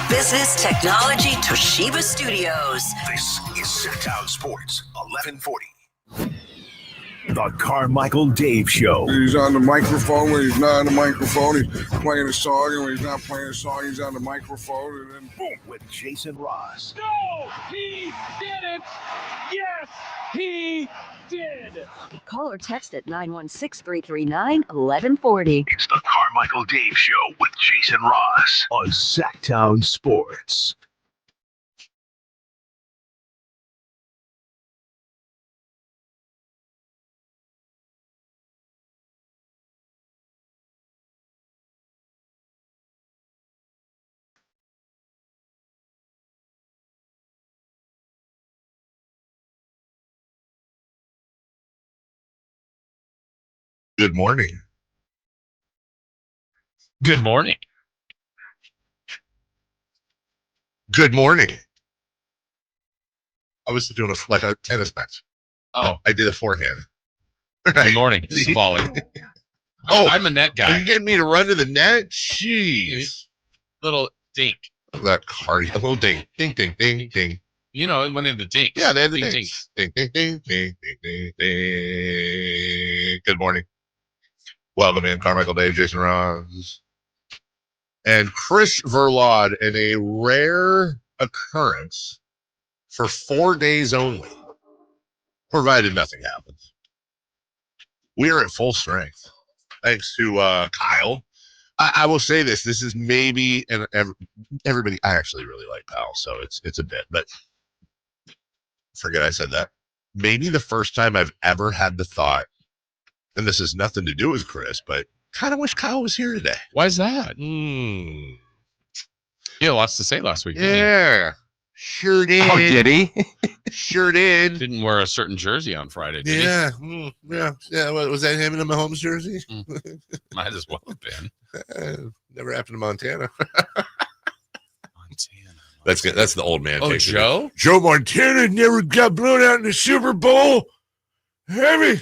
Business Technology Toshiba Studios. This is Sit-Down Sports 1140. The Carmichael Dave Show. He's on the microphone when he's not on the microphone. He's playing a song, and when he's not playing a song, he's on the microphone, and then boom. With Jason Ross. No, he did it. Yes, he did. Call or text at 916-339-1140. It's the Carmichael Dave Show with Jason Ross on Sacktown Sports. Good morning. Good morning. Good morning. I was doing like a tennis match. Oh, I did a forehand. good morning, Savali. Oh, I'm a net Are guy. you getting me to run to the net? Jeez. Little dink. That card. A little ding. Ding, ding, ding, ding. You know, it went into dink. Yeah, they had the Ding, dings. Ding, ding, ding, ding, ding, ding, ding. Good morning. Welcome in, Carmichael Dave, Jason Ross, and Chris Verlaud in a rare occurrence for 4 days only, provided nothing happens. We are at full strength, thanks to Kyle. I will say this is maybe, and everybody, I actually really like Kyle, so it's a bit, but forget I said that. Maybe the first time I've ever had the thought, and this has nothing to do with Chris, but kind of wish Kyle was here today. Why is that? Mm. He had lots to say last week. Yeah, sure did. Oh, did he? Sure did. Didn't wear a certain jersey on Friday, did Yeah, yeah. Was that him in a Mahomes jersey? he? Might as well have been. Never happened to Montana. Montana. That's good. That's the old man. Oh, take. Joe? Joe Montana never got blown out in the Super Bowl. Heavy.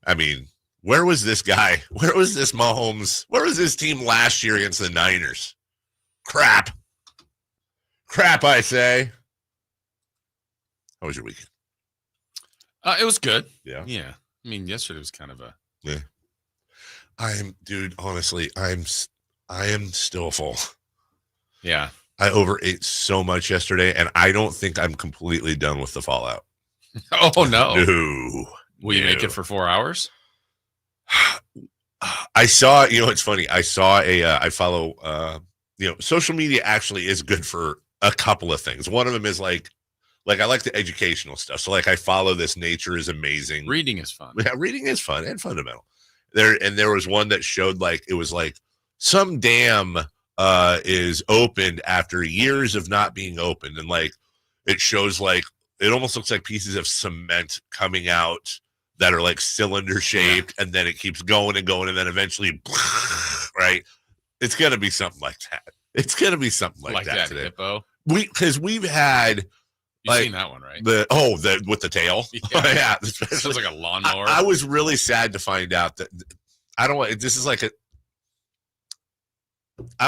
I mean, where was this guy? Where was this Mahomes? Where was this team last year against the Niners? Crap, I say. How was your weekend? It was good. Yeah. Yeah. I mean, yesterday was kind of a. Honestly, I am still full. Yeah. I overate so much yesterday, and I don't think I'm completely done with the fallout. Oh, no. No. Will you make it for 4 hours? I saw, it's funny. I saw I follow, social media actually is good for a couple of things. One of them is like I like the educational stuff. So like I follow this Nature is Amazing. Reading is fun. Yeah, reading is fun and fundamental. There was one that showed it was like some dam is opened after years of not being opened, and it shows it almost looks like pieces of cement coming out that are cylinder shaped, and then it keeps going and going, and then eventually, right? It's gonna be something like that. It's gonna be something like that today. Hippo. Because we've had. You've seen that one, right? The with the tail. Yeah. Yeah. Sounds like a lawnmower. I was really sad to find out that I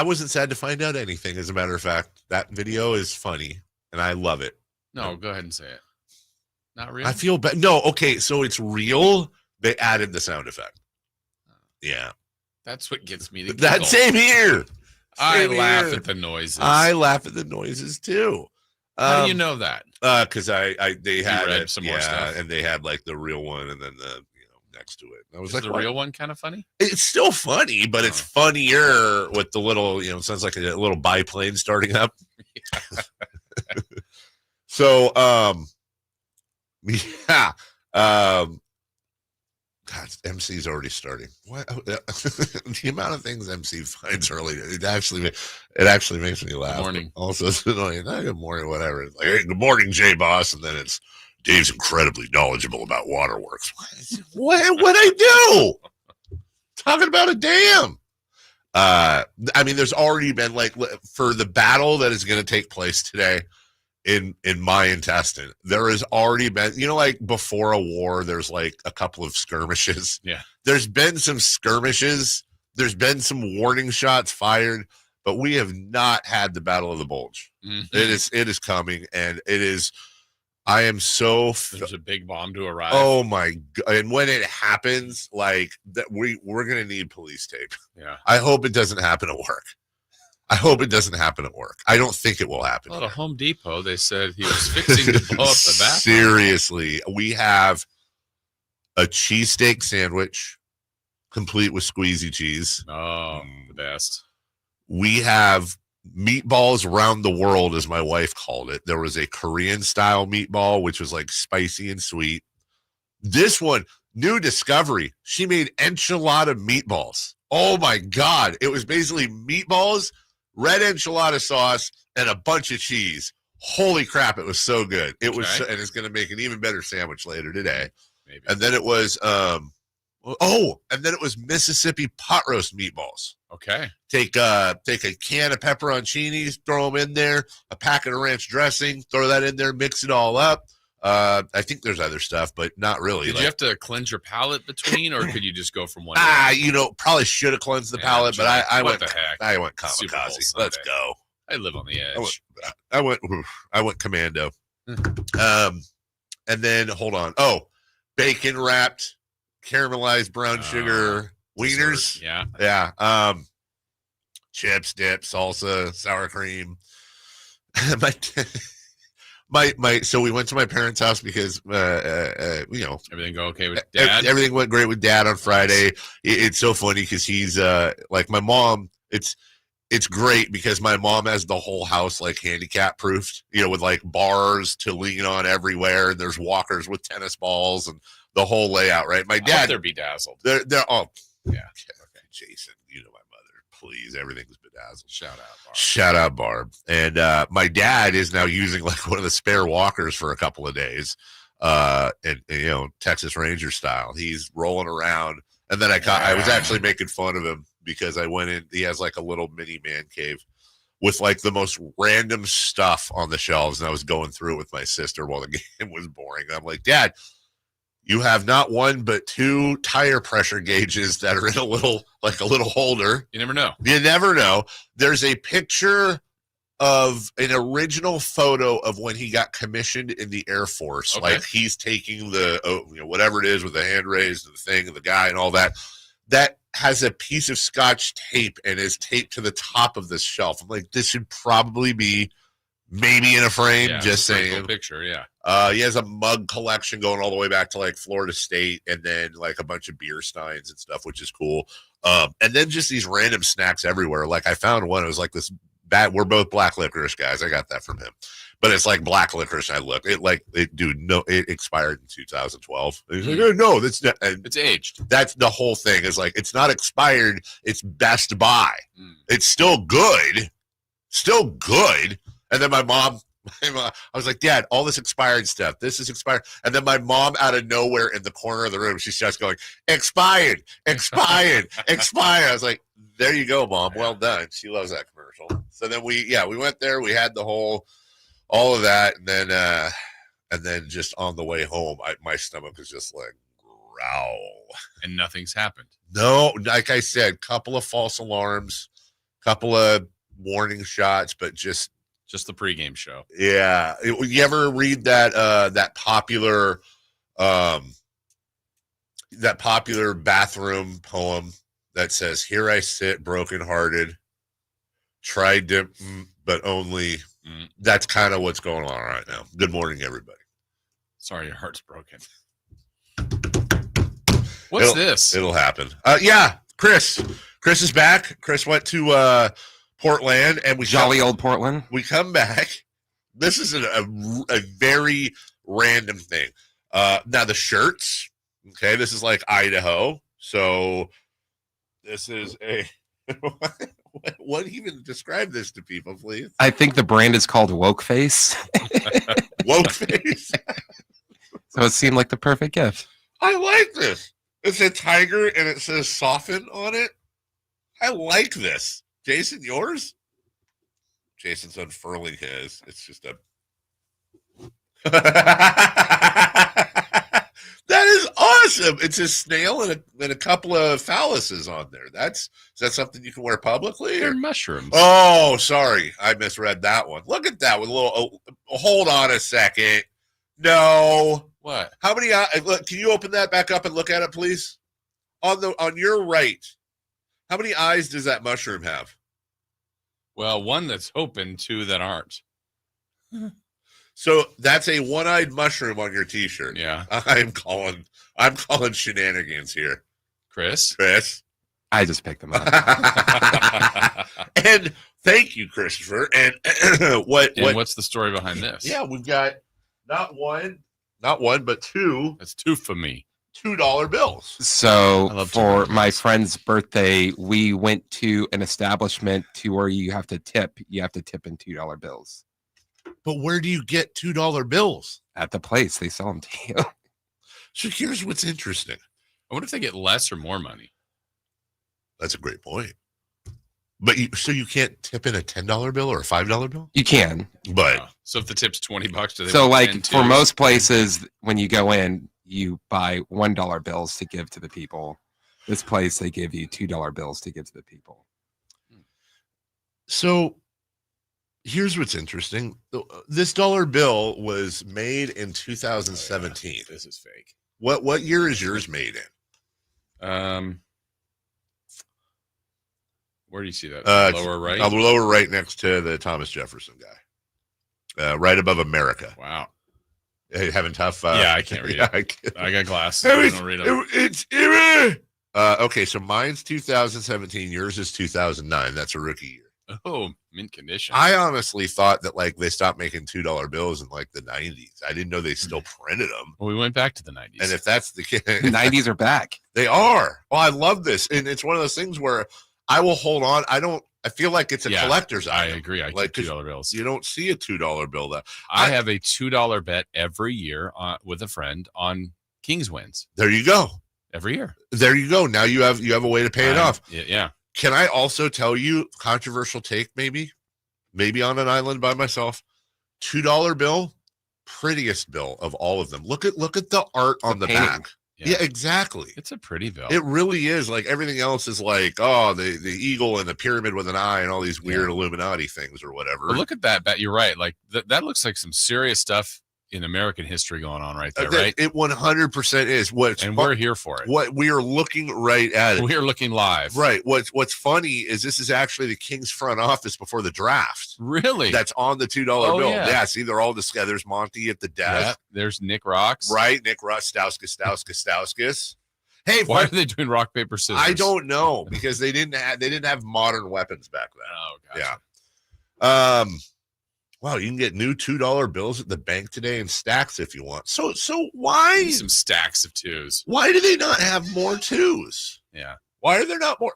wasn't sad to find out anything. As a matter of fact, that video is funny and I love it. No, go ahead and say it. Not real? I feel bad. No, okay, so it's real. They added the sound effect. Yeah. That's what gets me to giggle. That same here. I Same laugh here. at the noises. I laugh at the noises too. How do you know that? Because they had read it, some more stuff. and they had the real one, and then the next to it. I was Is the real one kind of funny? It's still funny, but it's funnier with the little, sounds like a little biplane starting up. So, yeah. God, MC's already starting. What the amount of things MC finds early, it actually makes me laugh. Good morning. Also, it's annoying. Good morning, whatever. It's like, hey, good morning, J Boss, and then it's Dave's incredibly knowledgeable about waterworks. What I do? Talking about a dam. I mean, there's already been for the battle that is going to take place today in my intestine, there has already been, before a war, there's a couple of skirmishes. Yeah. There's been some skirmishes. There's been some warning shots fired, but we have not had the Battle of the Bulge. Mm-hmm. It is coming, and it is. I am so. There's a big bomb to arrive. Oh my god! And when it happens, like that, we're gonna need police tape. Yeah. I hope it doesn't happen at work. I hope it doesn't happen at work. I don't think it will happen. Well, at Home Depot, they said he was fixing to blow up the bathroom. Seriously, we have a cheesesteak sandwich, complete with squeezy cheese. Oh, the best. We have meatballs around the world, as my wife called it. There was a Korean style meatball, which was like spicy and sweet. This one, new discovery. She made enchilada meatballs. Oh my God. It was basically meatballs, red enchilada sauce, and a bunch of cheese. Holy crap. It was so good. It was, and it's going to make an even better sandwich later today. Maybe. And then it was, and then it was Mississippi pot roast meatballs. Okay. Take a can of pepperoncinis, throw them in there, a packet of ranch dressing, throw that in there, mix it all up. I think there's other stuff, but not really. Did you have to cleanse your palate between, or could you just go from one? Probably should have cleansed the palate, but I went. The heck? I went kamikaze. Let's go. I live on the edge. I went commando. And then hold on. Oh, bacon wrapped, caramelized brown sugar wieners. Yeah. Chips, dip, salsa, sour cream. So we went to my parents' house because everything go okay with Dad. Everything went great with Dad on Friday. It's so funny because he's like my mom. It's great because my mom has the whole house like handicap proofed, with like bars to lean on everywhere. And there's walkers with tennis balls and the whole layout. Right. My dad, they're bedazzled. They're all yeah. Okay, Jason, my mother. Please, everything's bedazzled. Shout out, Barb. And my dad is now using like one of the spare walkers for a couple of days, and Texas Ranger style. He's rolling around, and then I was actually making fun of him because I went in. He has like a little mini man cave with like the most random stuff on the shelves, and I was going through it with my sister while the game was boring. I'm like, Dad, you have not one but two tire pressure gauges that are in a little holder. You never know. There's a picture of an original photo of when he got commissioned in the Air Force. Okay. Like he's taking the, whatever it is with the hand raised and the thing and the guy and all that. That has a piece of Scotch tape and is taped to the top of this shelf. I'm like, this should probably be maybe in a frame, just saying. Cool picture, yeah. He has a mug collection going all the way back to like Florida State, and then like a bunch of beer steins and stuff, which is cool. And then just these random snacks everywhere. Like I found one, it was like this bad. We're both black licorice guys. I got that from him, but it's like black licorice. It expired in 2012. And he's like, oh, no, that's not. It's aged. That's the whole thing. Is like it's not expired. It's best buy. It's still good. And then my mom, I was like, Dad, all this expired stuff. This is expired. And then my mom, out of nowhere in the corner of the room, she starts going, expired. I was like, there you go, Mom. Well done. She loves that commercial. So then we went there. We had all of that. And then just on the way home, my stomach was just like, growl. And nothing's happened. No, like I said, couple of false alarms, couple of warning shots, but just the pregame show. Yeah. You ever read that popular bathroom poem that says, "Here I sit brokenhearted, tried to, but only." That's kind of what's going on right now. Good morning, everybody. Sorry, your heart's broken. What's this? It'll happen. Yeah, Chris is back. Chris went to Portland, and old Portland. We come back. This is a very random thing. Now the shirts. Okay, this is like Idaho. So this is a what even describe this to people, please? I think the brand is called Woke Face. Woke Face. So it seemed like the perfect gift. I like this. It's a tiger and it says soften on it. I like this. Jason, yours? Jason's unfurling his. It's just a... That is awesome. It's a snail and a couple of phalluses on there. Is that something you can wear publicly? They're Or? mushrooms. Oh, sorry. I misread that one. Look at that with a little. Hold on a second. No. What? How many? Look, can you open that back up and look at it, please? On your right, how many eyes does that mushroom have? Well, one that's open, two that aren't. So that's a one-eyed mushroom on your T-shirt. Yeah. I'm calling shenanigans here, Chris? I just picked them up. And thank you, Christopher. And what's the story behind this? Yeah, we've got not one, but two. That's two for me. $2 bills. So for $2 my bills. friend's birthday, we went to an establishment to where you have to tip. You have to tip in $2 bills. But where do you get $2 bills? At the place, they sell them to you. So here's what's interesting. I wonder if they get less or more money. That's a great point. But you can't tip in a $10 bill or a $5 bill? You can. But So if the tip's $20, do they So want like 10 for too? most places, when you go in, you buy $1 bills to give to the people. This place, they give you $2 bills to give to the people. so here's what's interesting. This dollar bill was made in 2017. This is fake. What year is yours made in? Where do you see that? It's Lower right? On the lower right next to the Thomas Jefferson guy. Right above America. Wow. Hey, having tough. Yeah, I can't read it. I got glasses. I don't read them. It's okay, so mine's 2017. Yours is 2009. That's a rookie year. Oh, mint condition. I honestly thought that like they stopped making $2 bills in like the 90s. I didn't know they still printed them. Well, we went back to the 90s. And if that's the case, The 90s are back. they are. Well, I love this, and it's one of those things where I will hold on. I feel like it's a collector's I item. agree. I Like, keep $2 bills. You don't see a $2 bill that I have a $2 bet every year with a friend on Kings wins there you go. every year. There you go. Now you have a way to pay it off. Yeah. Can I also tell you, controversial take, maybe on an island by myself, $2 bill, prettiest bill of all of them. Look at the art on the painting. back. Yeah, exactly. It's a pretty bill. It really is. Like everything else is like, oh, the eagle and the pyramid with an eye and all these weird Illuminati things or whatever. But look at that bet. You're right. Like that looks like some serious stuff in American history going on right there, right? It 100% is. And we're here for it. What we are looking right at it. We are looking live. Right. What's funny is this is actually the Kings front office before the draft. Really? That's on the $2 Oh, bill. yeah. Yeah. See, they're all together. There's Monty at the desk. Yeah, there's Nick Rocks. Right. Nick Ross, Stauskas. Hey, Why are they doing rock, paper, scissors? I don't know, because they didn't have modern weapons back then. Oh, gotcha. Yeah. Wow, you can get new $2 bills at the bank today in stacks if you want. So why? Need some stacks of twos. Why do they not have more twos? Yeah. Why are there not more?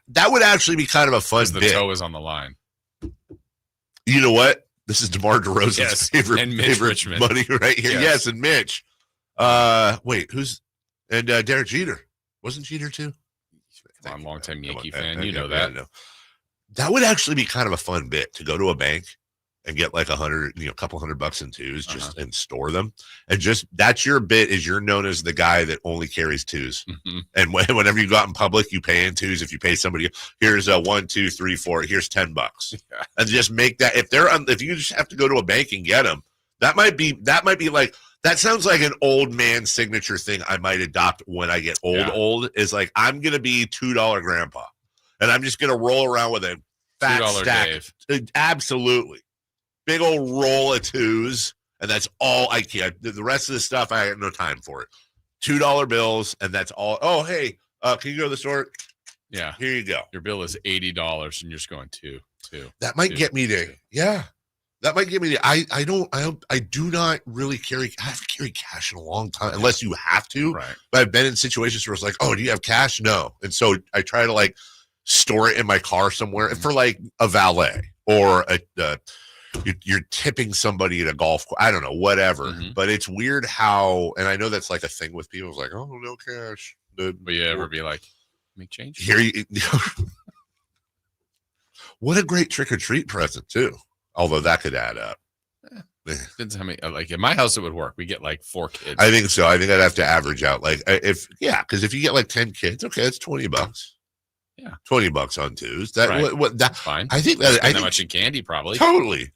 That would actually be kind of a fun Because the bit. toe is on the line. You know what? This is DeMar DeRozan's Yes, favorite and Mitch Richmond. money right here. Yes. Yes, and Mitch. Wait, who's and Derek Jeter? Wasn't Jeter too? Come on, longtime Yankee Come on. fan. You know Yeah, that. I know. That would actually be kind of a fun bit to go to a bank and get like a couple $100 in twos, just and store them. And just that's your bit, is you're known as the guy that only carries twos. Mm-hmm. And whenever you go out in public, you pay in twos. If you pay somebody, here's a 1, 2, 3, 4. Here's $10, Yeah. and just make that. If you just have to go to a bank and get them, that might be like. That sounds like an old man signature thing I might adopt when I get old. Yeah. Old is like, I'm going to be $2 grandpa, and I'm just going to roll around with a fat $2 stack. Dave. Absolutely. Big old roll of twos, and that's all I can. The rest of the stuff, I have no time for it. $2 bills, and that's all. Oh, hey, can you go to the store? Yeah. Here you go. Your bill is $80, and you're just going two. That might get me to, yeah. That might get me to, I do not really I haven't carried cash in a long time, unless you have to. Right. But I've been in situations where it's like, oh, do you have cash? No. And so I try to like store it in my car somewhere for like a valet or you're tipping somebody at a golf course. I don't know, whatever. Mm-hmm. But it's weird how, and I know that's like a thing with people. It's like, oh, no cash. But you ever be like, make change? Here you. What a great trick or treat present too. Although that could add up. Depends how many. Like in my house, it would work. We get like 4 kids. I think so. I think I'd have to average out because if you get like 10 kids, okay, it's $20. Yeah, $20 on twos. That right. that's fine. I think that that much in candy probably. Totally.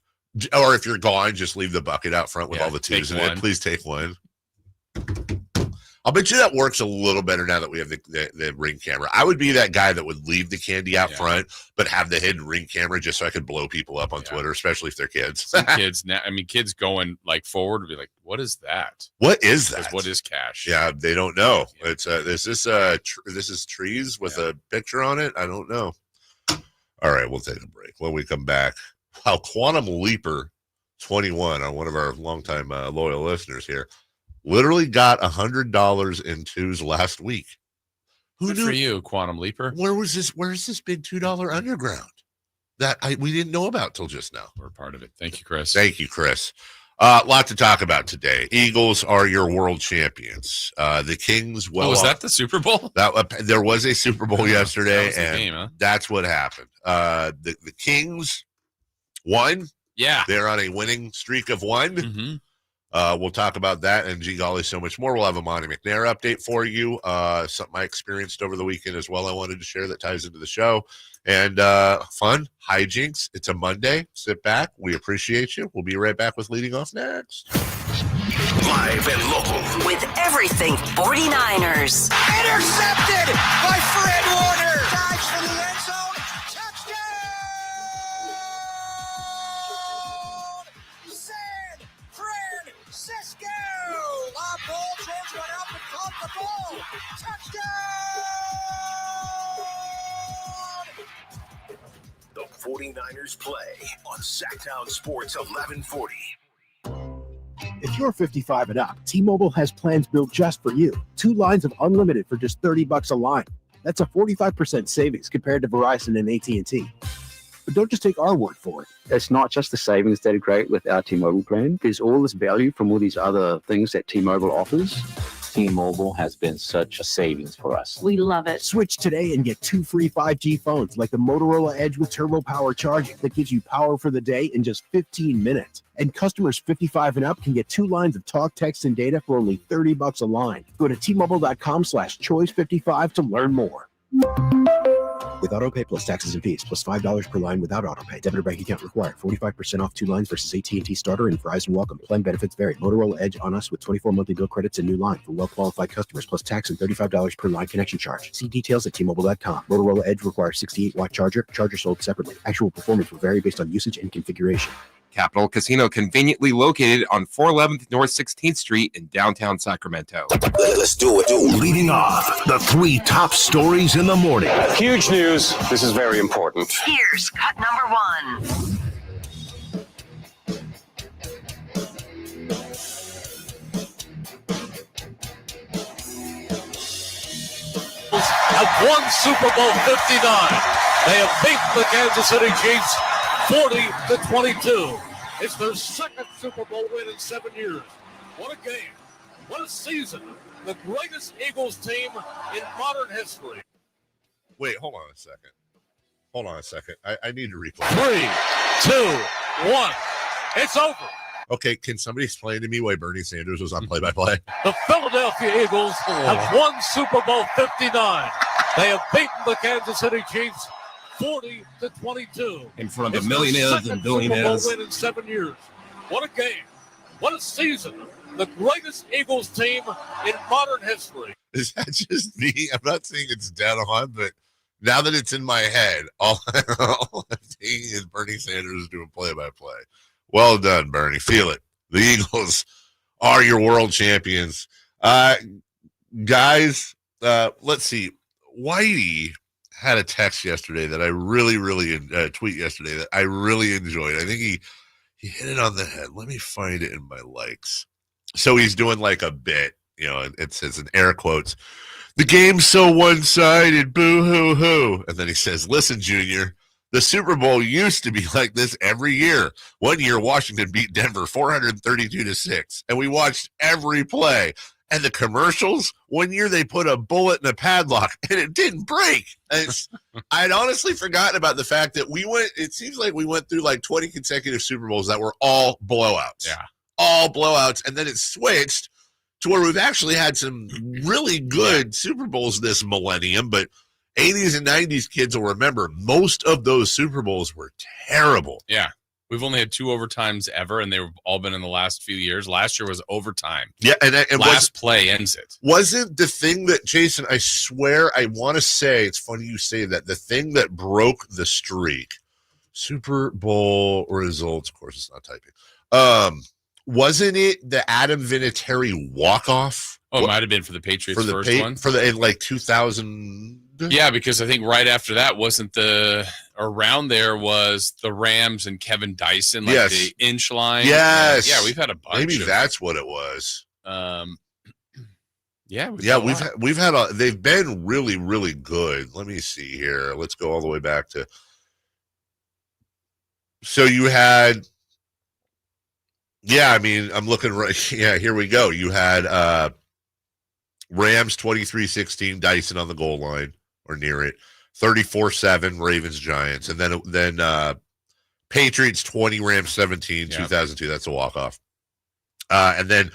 Or if you're gone, just leave the bucket out front with all the twos in it. Please take one. I'll bet you that works a little better now that we have the ring camera. I would be that guy that would leave the candy out front, but have the hidden ring camera just so I could blow people up on Twitter, especially if they're kids. Some kids now, kids going like forward would be like, "What is that? What is that? What is cash?" Yeah, they don't know. Yeah. It's this is trees with a picture on it. I don't know. All right, we'll take a break. When we come back, Quantum Leaper 21 on one of our longtime loyal listeners here. Literally got $100 in twos last week. Who Good knew? For you, Quantum Leaper? Where's this big $2 underground that we didn't know about till just now? We're part of it. Thank you, Chris. Thank you, Chris. Lot to talk about today. Eagles are your world champions. The Kings. Well, was that the Super Bowl? There was a Super Bowl yesterday, and game, huh? that's what happened. The Kings won. Yeah, they're on a winning streak of 1. Mm-hmm. We'll talk about that and gee golly, so much more. We'll have a Monty McNair update for you. Something I experienced over the weekend as well. I wanted to share that ties into the show. And fun hijinks. It's a Monday. Sit back. We appreciate you. We'll be right back with Leading Off next. Live and local. With everything 49ers. Intercepted by Fred Warner. Dives for the end zone. Touchdown! San Francisco! Lob ball. Jones went up and caught the ball. Touchdown! The 49ers play on Sacktown Sports 1140. If you're 55 and up, T-Mobile has plans built just for you. 2 lines of unlimited for just $30 a line. That's a 45% savings compared to Verizon and AT&T. But don't just take our word for it. It's not just the savings that are great with our T-Mobile plan. There's all this value from all these other things that T-Mobile offers. T-Mobile has been such a savings for us. We love it. Switch today and get 2 free 5G phones like the Motorola Edge with Turbo Power charging that gives you power for the day in just 15 minutes. And customers 55 and up can get 2 lines of talk, text, and data for only $30 a line. Go to T-Mobile.com/choice55 to learn more. With AutoPay plus taxes and fees, plus $5 per line without AutoPay. Debit or bank account required. 45% off 2 lines versus AT&T Starter and Verizon Welcome. Plan benefits vary. Motorola Edge on us with 24 monthly bill credits and new line for well-qualified customers, plus tax and $35 per line connection charge. See details at T-Mobile.com. Motorola Edge requires 68-watt charger. Charger sold separately. Actual performance will vary based on usage and configuration. Capital Casino, conveniently located on 411th North 16th Street in downtown Sacramento. Let's do it. Leading off, the 3 top stories in the morning. Huge news. This is very important. Here's cut number 1. Have won Super Bowl 59. They have beaten the Kansas City Chiefs 40-22. It's their second Super Bowl win in 7 years. What a game. What a season. The greatest Eagles team in modern history. Wait, hold on a second. I need to replay. 3, 2, 1. It's over. Okay, can somebody explain to me why Bernie Sanders was on play-by-play? The Philadelphia Eagles have won Super Bowl 59. They have beaten the Kansas City Chiefs 40-22. In front of millionaires and billionaires. Super Bowl win in 7 years. What a game. What a season. The greatest Eagles team in modern history. Is that just me? I'm not saying it's dead on, but now that it's in my head, all I'm seeing is Bernie Sanders doing play-by-play. Well done, Bernie. Feel it. The Eagles are your world champions. Guys, let's see. Whitey had a text yesterday that I really tweet yesterday that I really enjoyed. I think he hit it on the head. Let me find it in my likes. So he's doing like a bit, it says in air quotes, "The game's so one-sided, boo-hoo-hoo." And then he says, "Listen, Junior, the Super Bowl used to be like this every year. One year, Washington beat Denver 432-6, and we watched every play. And the commercials, one year they put a bullet in a padlock and it didn't break. I'd honestly forgotten about the fact that it seems like we went through like 20 consecutive Super Bowls that were all blowouts. Yeah. All blowouts. And then it switched to where we've actually had some really good Super Bowls this millennium, but 80s and 90s kids will remember most of those Super Bowls were terrible. Yeah. We've only had 2 overtimes ever, and they've all been in the last few years. Last year was overtime. Yeah, and last play ends it. Wasn't the thing that, Jason, I swear, I want to say, it's funny you say that, the thing that broke the streak, Super Bowl results, of course it's not typing, wasn't it the Adam Vinatieri walk-off? Oh, it might have been for the Patriots first one. In like 2000. Yeah, because I think right after that around there was the Rams and Kevin Dyson, like the inch line. Yes. Yeah, we've had a bunch. Maybe that's what it was. We've had they've been really, really good. Let me see here. Let's go all the way back to. So you had. Yeah, I mean, I'm looking right. Yeah, here we go. You had Rams 23-16, Dyson on the goal line or near it. 34-7, Ravens Giants, and then Patriots 20, Rams 17, 2002. That's a walk-off. And then,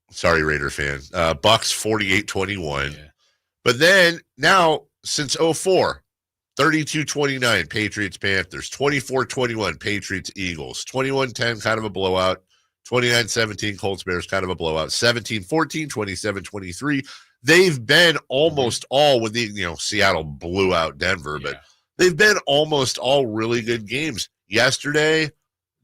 sorry, Raider fan, Bucks 48-21. Yeah. But then now since 04, 32-29, Patriots Panthers, 24-21, Patriots Eagles, 21-10, kind of a blowout. 29-17, Colts Bears, kind of a blowout. 17-14, 27-23. They've been almost all when Seattle blew out Denver, but they've been almost all really good games. Yesterday,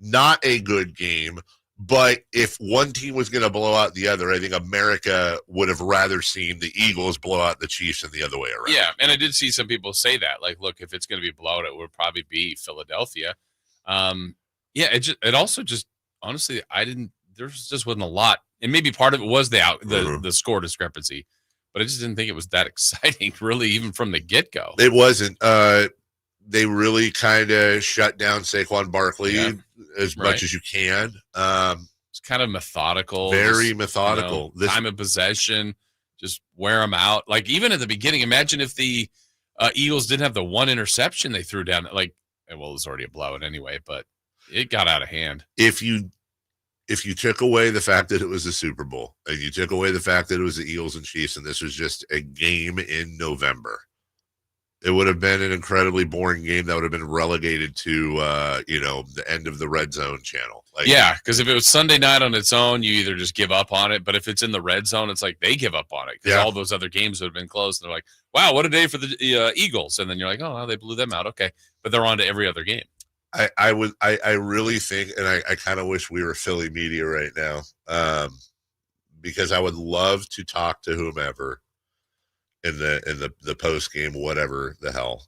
not a good game, but if one team was going to blow out the other, I think America would have rather seen the Eagles blow out the Chiefs than the other way around. Yeah, and I did see some people say that. Like, look, if it's going to be a blowout, it would probably be Philadelphia. It also just, honestly, there just wasn't a lot. And maybe part of it was the score discrepancy, but I just didn't think it was that exciting, really, even from the get-go. It wasn't. They really kind of shut down Saquon Barkley as much as you can. It's kind of methodical. Very methodical. Time of possession, just wear them out. Like, even at the beginning, imagine if the Eagles didn't have the one interception they threw down. Like, well, it was already a blowout anyway, but it got out of hand. If you took away the fact that it was a Super Bowl and you took away the fact that it was the Eagles and Chiefs and this was just a game in November, it would have been an incredibly boring game that would have been relegated to, the end of the Red Zone channel. Because if it was Sunday night on its own, you either just give up on it. But if it's in the Red Zone, it's like they give up on it because all those other games would have been close. And they're like, wow, what a day for the Eagles. And then you're like, oh, well, they blew them out. Okay. But they're on to every other game. I really think, and I kind of wish we were Philly media right now, because I would love to talk to whomever in the post game, whatever the hell.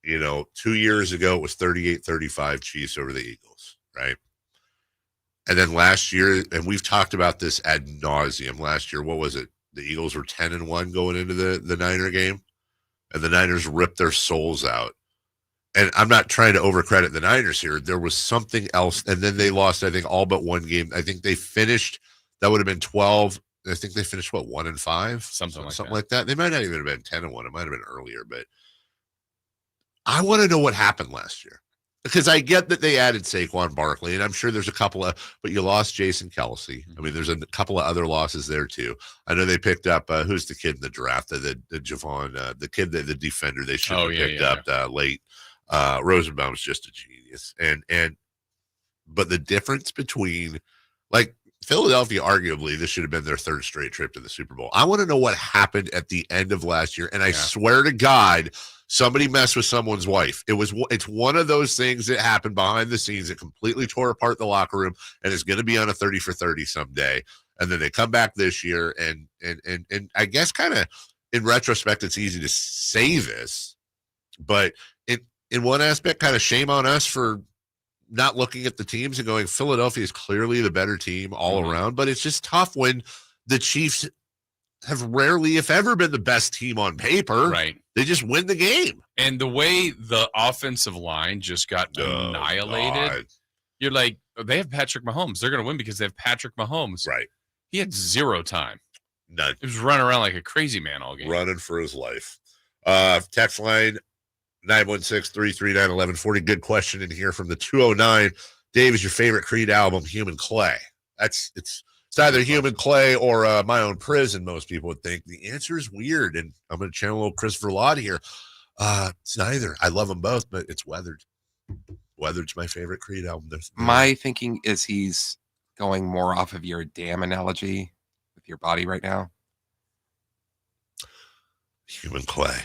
2 years ago it was 38-35 Chiefs over the Eagles, right? And then last year, and we've talked about this ad nauseum. Last year, what was it? The Eagles were 10-1 going into the Niner game, and the Niners ripped their souls out. And I'm not trying to overcredit the Niners here. There was something else. And then they lost, I think, all but one game. I think they finished, that would have been 12. I think they finished, 1-5? Something like that. They might not even have been 10-1. It might have been earlier. But I want to know what happened last year. Because I get that they added Saquon Barkley, and I'm sure there's a couple of, but you lost Jason Kelsey. I mean, there's a couple of other losses there too. I know they picked up, who's the kid in the draft? The Javon, the kid, the defender they should have picked up late. Rosenbaum's just a genius, but the difference between, like, Philadelphia, arguably this should have been their third straight trip to the Super Bowl. I want to know what happened at the end of last year, and I swear to God, somebody messed with someone's wife. It's one of those things that happened behind the scenes that completely tore apart the locker room, and is going to be on a 30 for 30 someday. And then they come back this year, and I guess kind of in retrospect, it's easy to say this, but in one aspect, kind of shame on us for not looking at the teams and going, Philadelphia is clearly the better team all around. But it's just tough when the Chiefs have rarely, if ever, been the best team on paper. Right. They just win the game. And the way the offensive line just got annihilated, you're like, they have Patrick Mahomes. They're going to win because they have Patrick Mahomes. Right. He had zero time. None. He was running around like a crazy man all game. Running for his life. Text line 916-339-1140. Good question in here from the 209. Dave, is your favorite Creed album Human Clay? It's either Human Clay or My Own Prison, most people would think. The answer is weird, and I'm going to channel a little Christopher Lott here. It's neither. I love them both, but it's Weathered. Weathered's my favorite Creed album. My thinking is he's going more off of your dam analogy with your body right now. Human Clay.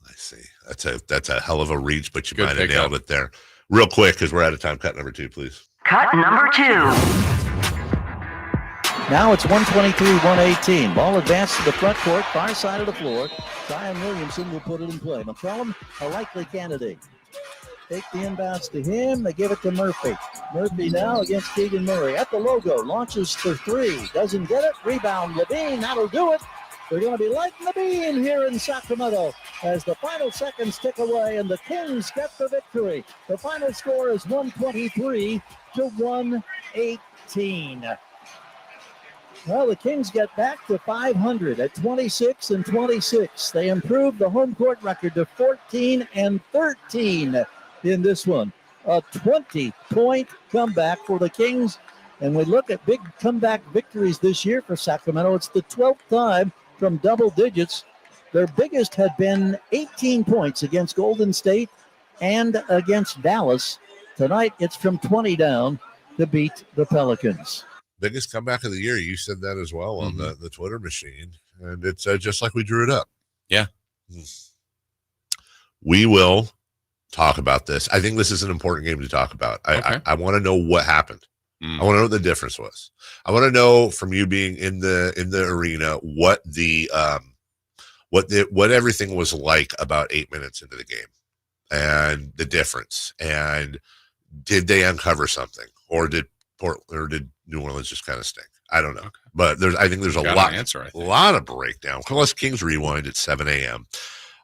I see. That's a hell of a reach, but you Good might have nailed pickup. it there. Real quick, because we're out of time. Cut number 2, please. Cut number 2. Now it's 123-118. Ball advanced to the front court, far side of the floor. Zion Williamson will put it in play. McCollum, a likely candidate. Take the inbounds to him. They give it to Murphy. Murphy now against Keegan Murray. At the logo, launches for 3. Doesn't get it. Rebound, Levine. That'll do it. They're going to be lighting the beam here in Sacramento as the final seconds tick away and the Kings get the victory. The final score is 123-118. Well, the Kings get back to 500 at 26-26. They improved the home court record to 14-13 in this one. A 20-point comeback for the Kings. And we look at big comeback victories this year for Sacramento. It's the 12th time from double digits. Their biggest had been 18 points against Golden State and against Dallas. Tonight, it's from 20 down to beat the Pelicans. Biggest comeback of the year. You said that as well on the Twitter machine. And it's just like we drew it up. Yeah. We will talk about this. I think this is an important game to talk about. I want to know what happened. I want to know what the difference was. I want to know from you being in the arena what everything was like about 8 minutes into the game and the difference. And did they uncover something, or did New Orleans just kind of stink? I don't know. Okay. But I think there's a lot of breakdown. Plus Kings Rewind at 7 a.m.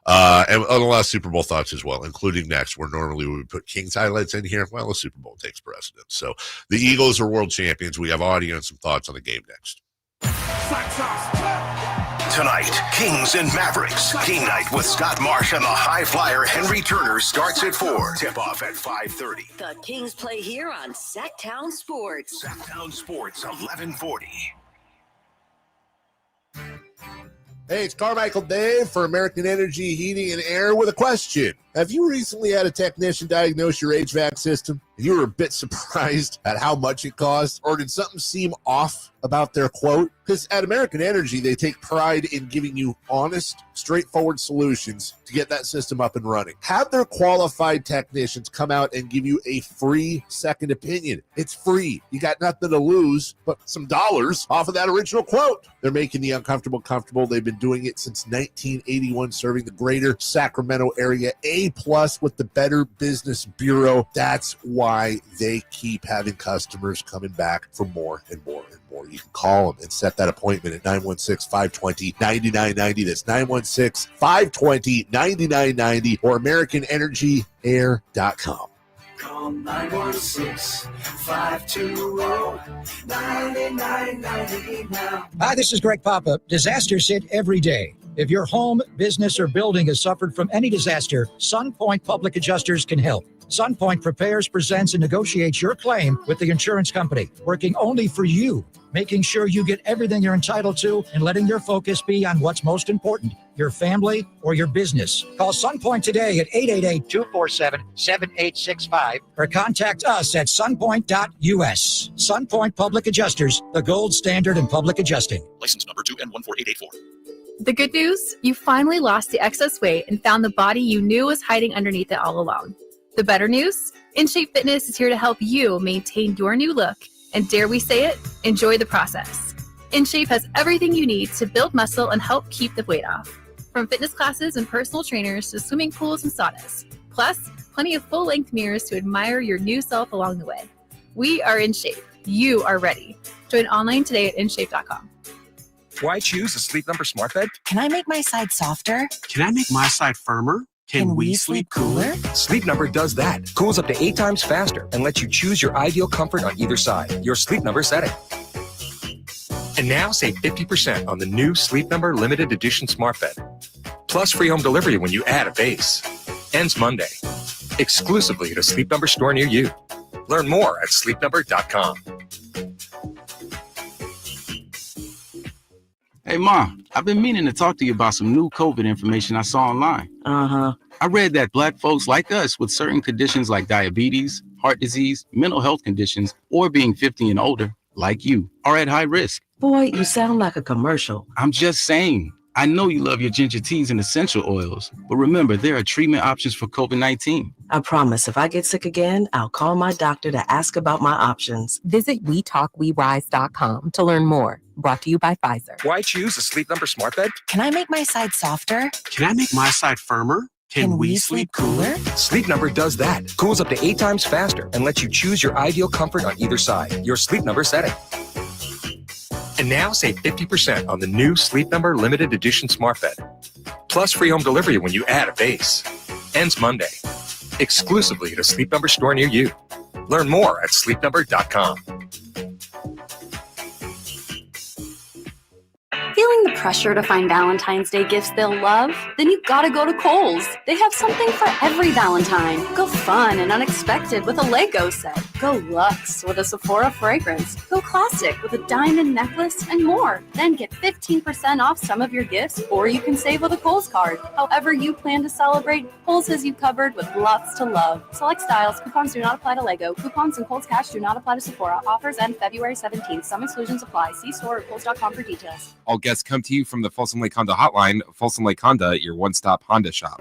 And a lot of Super Bowl thoughts as well, including next, where normally we would put Kings highlights in here. Well, the Super Bowl takes precedence. So the Eagles are world champions. We have audio and some thoughts on the game next. Tonight, Kings and Mavericks. Game night with Scott Marsh and the high flyer Henry Turner starts at 4. Tip-off at 5:30. The Kings play here on Sacktown Sports. Sacktown Sports, 1140. Hey, it's Carmichael Dave for American Energy Heating and Air with a question. Have you recently had a technician diagnose your HVAC system and you were a bit surprised at how much it cost? Or did something seem off about their quote? Because at American Energy, they take pride in giving you honest, straightforward solutions to get that system up and running. Have their qualified technicians come out and give you a free second opinion. It's free. You got nothing to lose but some dollars off of that original quote. They're making the uncomfortable comfortable. They've been doing it since 1981, serving the greater Sacramento area. A+ with the Better Business Bureau. That's why they keep having customers coming back for more and more and more. You can call them and set that appointment at 916-520-9990. That's 916-520-9990 or AmericanEnergyAir.com. Call 916-520-9990 now. Hi, this is Greg Papa. Disasters hit every day. If your home, business, or building has suffered from any disaster, SunPoint Public Adjusters can help. SunPoint prepares, presents, and negotiates your claim with the insurance company, working only for you, making sure you get everything you're entitled to and letting your focus be on what's most important, your family or your business. Call SunPoint today at 888-247-7865 or contact us at sunpoint.us. SunPoint Public Adjusters, the gold standard in public adjusting. License number 2N14884. The good news, you finally lost the excess weight and found the body you knew was hiding underneath it all along. The better news, InShape Fitness is here to help you maintain your new look and, dare we say it, enjoy the process. InShape has everything you need to build muscle and help keep the weight off. From fitness classes and personal trainers to swimming pools and saunas. Plus, plenty of full-length mirrors to admire your new self along the way. We are InShape. You are ready. Join online today at InShape.com. Why choose a Sleep Number smart bed? Can I make my side softer? Can I make my side firmer? Can we sleep cooler? Sleep Number does that. Cools up to 8 times faster and lets you choose your ideal comfort on either side. Your Sleep Number setting. And now save 50% on the new Sleep Number limited edition smart bed. Plus free home delivery when you add a base. Ends Monday. Exclusively at a Sleep Number store near you. Learn more at sleepnumber.com. Hey, Mom, I've been meaning to talk to you about some new COVID information I saw online. I read that Black folks like us with certain conditions like diabetes, heart disease, mental health conditions, or being 50 and older, like you, are at high risk. Boy, you sound like a commercial. I'm just saying. I know you love your ginger teas and essential oils, but remember, there are treatment options for COVID-19. I promise if I get sick again, I'll call my doctor to ask about my options. Visit WeTalkWeRise.com to learn more. Brought to you by Pfizer. Why choose a Sleep Number smart bed? Can I make my side softer? Can I make my side firmer? Can we sleep cooler? Sleep Number does that. Cools up to 8 times faster and lets you choose your ideal comfort on either side. Your Sleep Number setting. And now save 50% on the new Sleep Number limited edition smart bed. Plus free home delivery when you add a base. Ends Monday. Exclusively at a Sleep Number store near you. Learn more at sleepnumber.com. Feeling the pressure to find Valentine's Day gifts they'll love? Then you gotta go to Kohl's. They have something for every Valentine. Go fun and unexpected with a Lego set. Go luxe with a Sephora fragrance. Go classic with a diamond necklace and more. Then get 15% off some of your gifts, or you can save with a Kohl's card. However you plan to celebrate, Kohl's has you covered with lots to love. Select styles. Coupons do not apply to Lego. Coupons and Kohl's Cash do not apply to Sephora. Offers end February 17th. Some exclusions apply. See store at kohls.com for details. All guests come to you from the Folsom Lake Honda Hotline. Folsom Lake Honda, your one-stop Honda shop.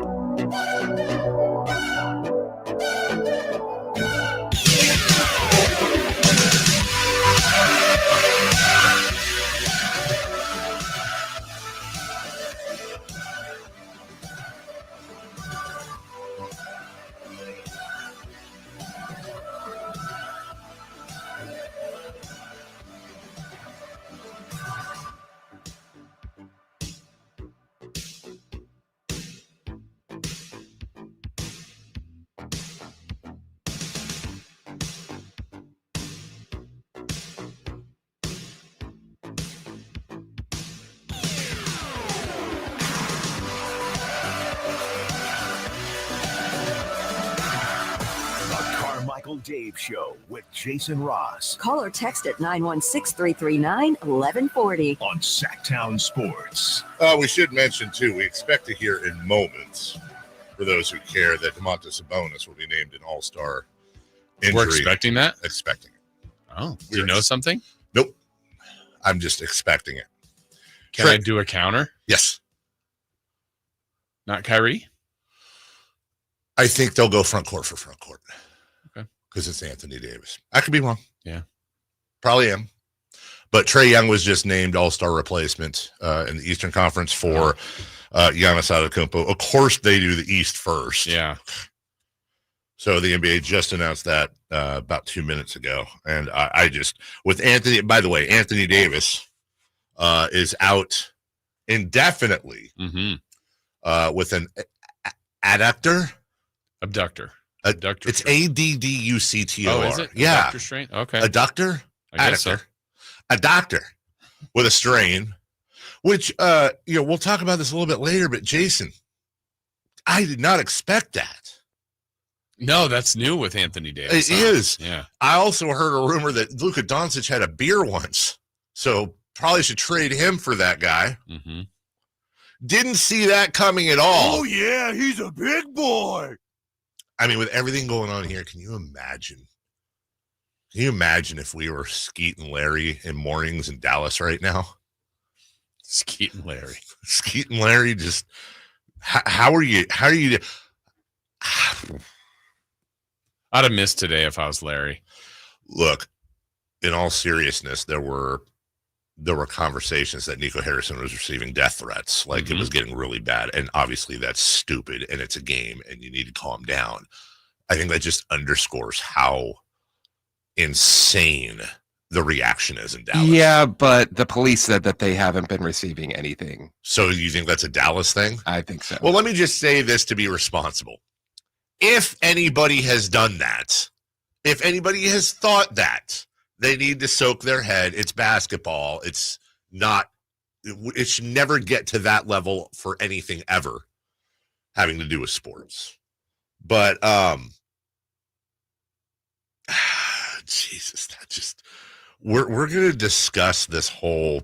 Carmichael Dave Show with Jason Ross Call or text at 916-339-1140 on Sacktown Sports. We should mention, too, we expect to hear in moments, for those who care, that Domantas Sabonis will be named an all-star injury. We're expecting that? Expecting it. Oh, do you know something? Nope. I'm just expecting it. Can I do a counter? Yes. Not Kyrie? I think they'll go front court for front court. Okay. Because it's Anthony Davis. I could be wrong. Yeah. Probably am. But Trae Young was just named all-star replacement in the Eastern Conference for Giannis Antetokounmpo. Of course, they do the East first. Yeah. So the NBA just announced that about 2 minutes ago. And I just, with Anthony, by the way, Anthony Davis is out indefinitely with an adductor. Abductor. It's ADDUCTOR. Oh, is it? Yeah. Adductor strain? Okay. Adductor? I guess so. A doctor with a strain, which, we'll talk about this a little bit later, but Jason, I did not expect that. No, that's new with Anthony Davis. It is. Yeah. I also heard a rumor that Luka Doncic had a beer once, so probably should trade him for that guy. Mm-hmm. Didn't see that coming at all. Oh, yeah, he's a big boy. I mean, with everything going on here, can you imagine? Can you imagine if we were Skeet and Larry in mornings in Dallas right now? Skeet and Larry. Skeet and Larry just, how are you? I'd have missed today if I was Larry. Look, in all seriousness, there were conversations that Nico Harrison was receiving death threats, like it was getting really bad. And obviously that's stupid and it's a game and you need to calm down. I think that just underscores how insane the reaction is in Dallas. Yeah, but the police said that they haven't been receiving anything. So you think that's a Dallas thing? I think so. Well, let me just say this to be responsible. If anybody has done that, if anybody has thought that, they need to soak their head. It's basketball. It's it should never get to that level for anything ever having to do with sports. But Jesus, that just we're going to discuss this whole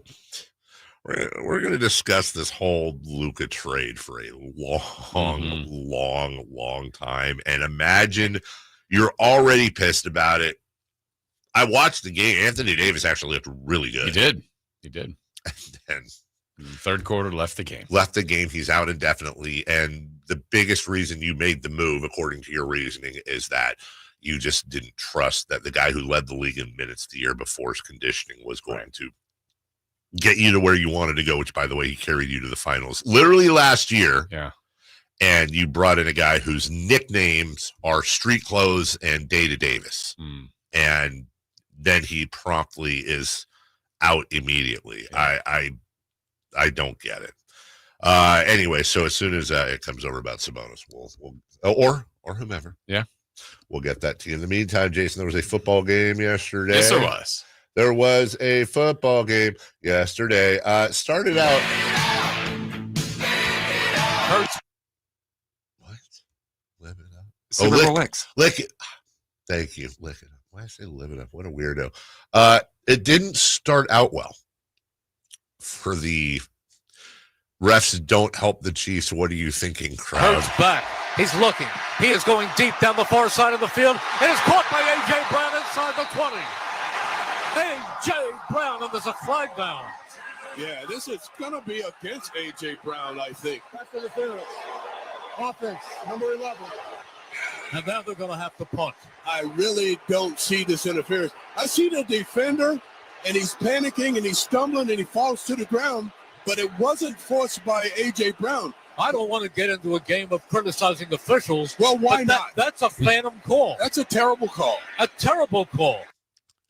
Luka trade for a long time. And imagine you're already pissed about it. I watched the game. Anthony Davis actually looked really good. He did. And third quarter left the game. He's out indefinitely. And the biggest reason you made the move, according to your reasoning, is that you just didn't trust that the guy who led the league in minutes the year before's conditioning was going to get you to where you wanted to go, which, by the way, he carried you to the finals literally last year. Yeah. And you brought in a guy whose nicknames are Street Clothes and Data Davis. And then he promptly is out immediately. Yeah. I don't get it. Anyway, so as soon as it comes over about Sabonis, we'll or whomever. Yeah. We'll get that to you. In the meantime, Jason, there was a football game yesterday. Yes, there was. There was a football game yesterday. Started out. Hurts. What? Live it up. Super Bowl X. Lick it. Thank you. Lick it up. Why did I say live it up? What a weirdo. It didn't start out well for the refs don't help the Chiefs. What are you thinking, crowd? Hurts back. He's looking. He is going deep down the far side of the field. It is caught by A.J. Brown inside the 20. A.J. Brown, and there's a flag down. Yeah, this is going to be against A.J. Brown, I think. That's interference. Offense, number 11. And now they're going to have to punt. I really don't see this interference. I see the defender, and he's panicking, and he's stumbling, and he falls to the ground, but it wasn't forced by A.J. Brown. I don't want to get into a game of criticizing officials. Well, why not? That's a phantom call. That's a terrible call. A terrible call.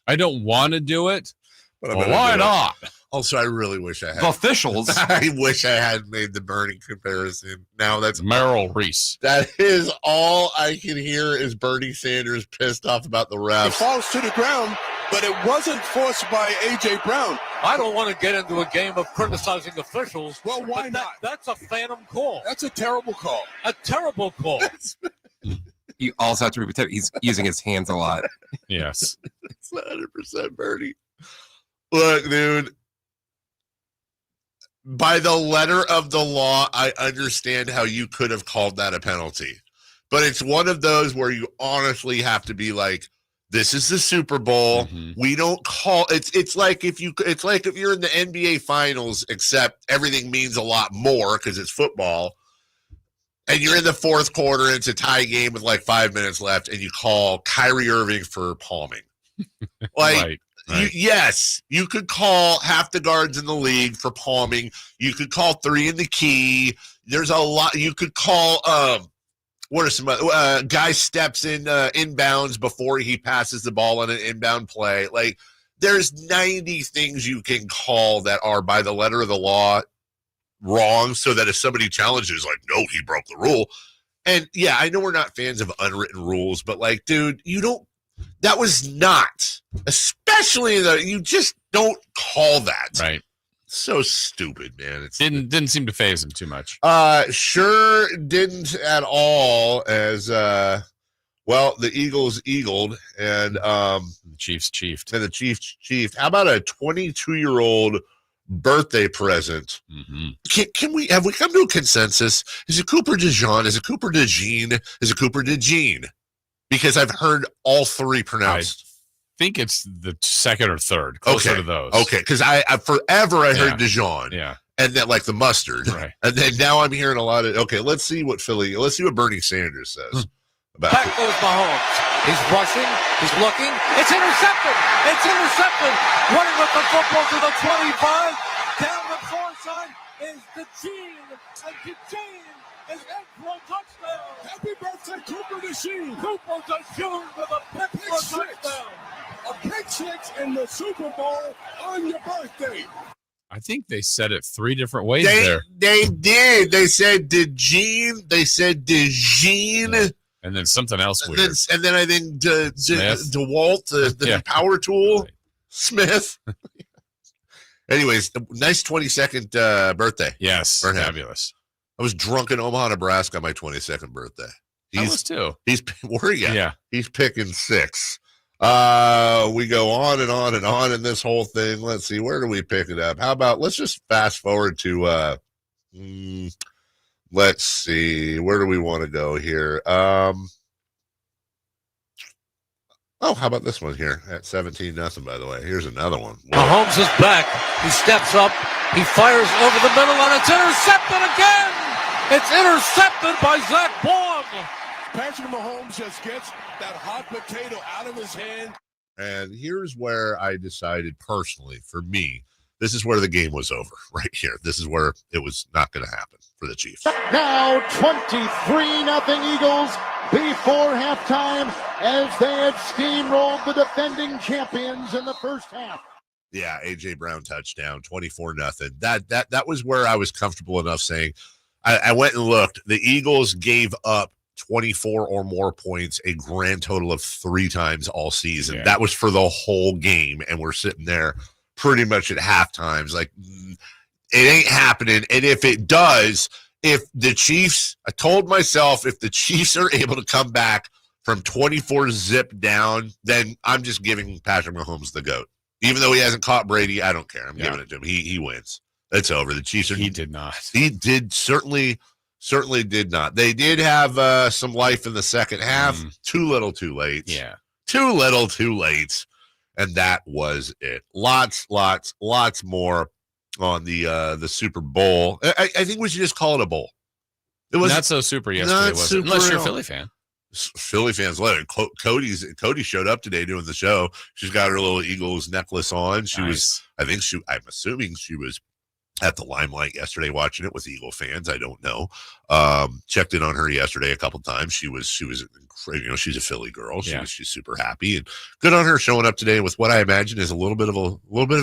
I don't want to do it, but why not? Also, I really wish I had. The officials. I wish I had made the Bernie comparison. Now that's Merrill Reese. That is all I can hear is Bernie Sanders pissed off about the refs. He falls to the ground, but it wasn't forced by A.J. Brown. I don't want to get into a game of criticizing officials. Well, why not? That's a phantom call. That's a terrible call. A terrible call. You also have to repeat, he's using his hands a lot. Yes. It's 100% Bernie. Look, dude. By the letter of the law, I understand how you could have called that a penalty. But it's one of those where you honestly have to be like, this is the Super Bowl. We don't call it's like if you're in the NBA finals, except everything means a lot more because it's football. And you're in the fourth quarter, and it's a tie game with like 5 minutes left, and you call Kyrie Irving for palming. Like, right. Yes, you could call half the guards in the league for palming. You could call three in the key. There's a lot. You could call, what are some guy steps in inbounds before he passes the ball on an inbound play. Like, there's 90 things you can call that are by the letter of the law wrong, so that if somebody challenges, like, no, he broke the rule. And yeah, I know we're not fans of unwritten rules, but like, dude, that was not, especially you just don't call that. Right. So stupid, man. It didn't seem to faze him too much. Sure didn't at all. As well, the Eagles eagled, and the Chiefs chiefed. And the Chiefs chiefed. How about a 22-year-old birthday present? Have we come to a consensus? Is it Cooper DeJean? Is it Cooper DeJean? Is it Cooper DeJean? Because I've heard all three pronounced. I think it's the second or third, closer to those. Okay, because I forever heard DeJean. Yeah. And then like the mustard. Right. And then now I'm hearing a lot of, okay, let's see what Bernie Sanders says about Back it. goes Mahomes. He's rushing. He's looking. It's intercepted. It's intercepted. Running with the football to the 25. Down the far side is DeJean. And DeJean is in for a touchdown. Happy birthday, Cooper DeJean. Cooper DeJean with a pick for a touchdown. A pick six in the Super Bowl on your birthday. I think they said it three different ways They did. They said DeJean. They said DeJean. Yeah. And then something else weird. And then I think DeWalt, the power tool, Smith. Anyways, nice 22nd birthday. Yes, for him. fabulous. I was drunk in Omaha, Nebraska on my 22nd birthday. I was too. Were you? Yeah. He's picking 6. We go on and on and on in this whole thing. Let's see, where do we pick it up? How about let's just fast forward to let's see, where do we want to go here? How about this one here at 17-0, by the way? Here's another one. Whoa. Mahomes is back. He steps up. He fires over the middle, and it's intercepted again. It's intercepted by Zach Baum. Patrick Mahomes just gets that hot potato out of his hand. And here's where I decided personally, for me, this is where the game was over, right here. This is where it was not going to happen for the Chiefs. Now 23-0 Eagles before halftime as they had steamrolled the defending champions in the first half. Yeah, A.J. Brown touchdown, 24-0. That was where I was comfortable enough saying, I went and looked. The Eagles gave up 24 or more points, a grand total of 3 times all season. Yeah. That was for the whole game, and we're sitting there pretty much at halftimes like, it ain't happening. And if it does, if the Chiefs, I told myself, if the Chiefs are able to come back from 24 zip down, then I'm just giving Patrick Mahomes the GOAT. Even though he hasn't caught Brady, I don't care. I'm giving it to him. He wins. It's over. The Chiefs are. He did not. He did certainly did not. They did have some life in the second half. Too little, too late. Yeah. Too little, too late. And that was it. Lots more on the Super Bowl. I think we should just call it a bowl. It was not so super yesterday, was it? Unless you're a Philly fan. Philly fans love it. Cody showed up today doing the show. She's got her little Eagles necklace on. She was, I'm assuming she was at the Limelight yesterday watching it with Eagle fans. I don't know. Checked in on her yesterday a couple times. She was, she's a Philly girl. She's super happy, and good on her showing up today with what I imagine is a little bit of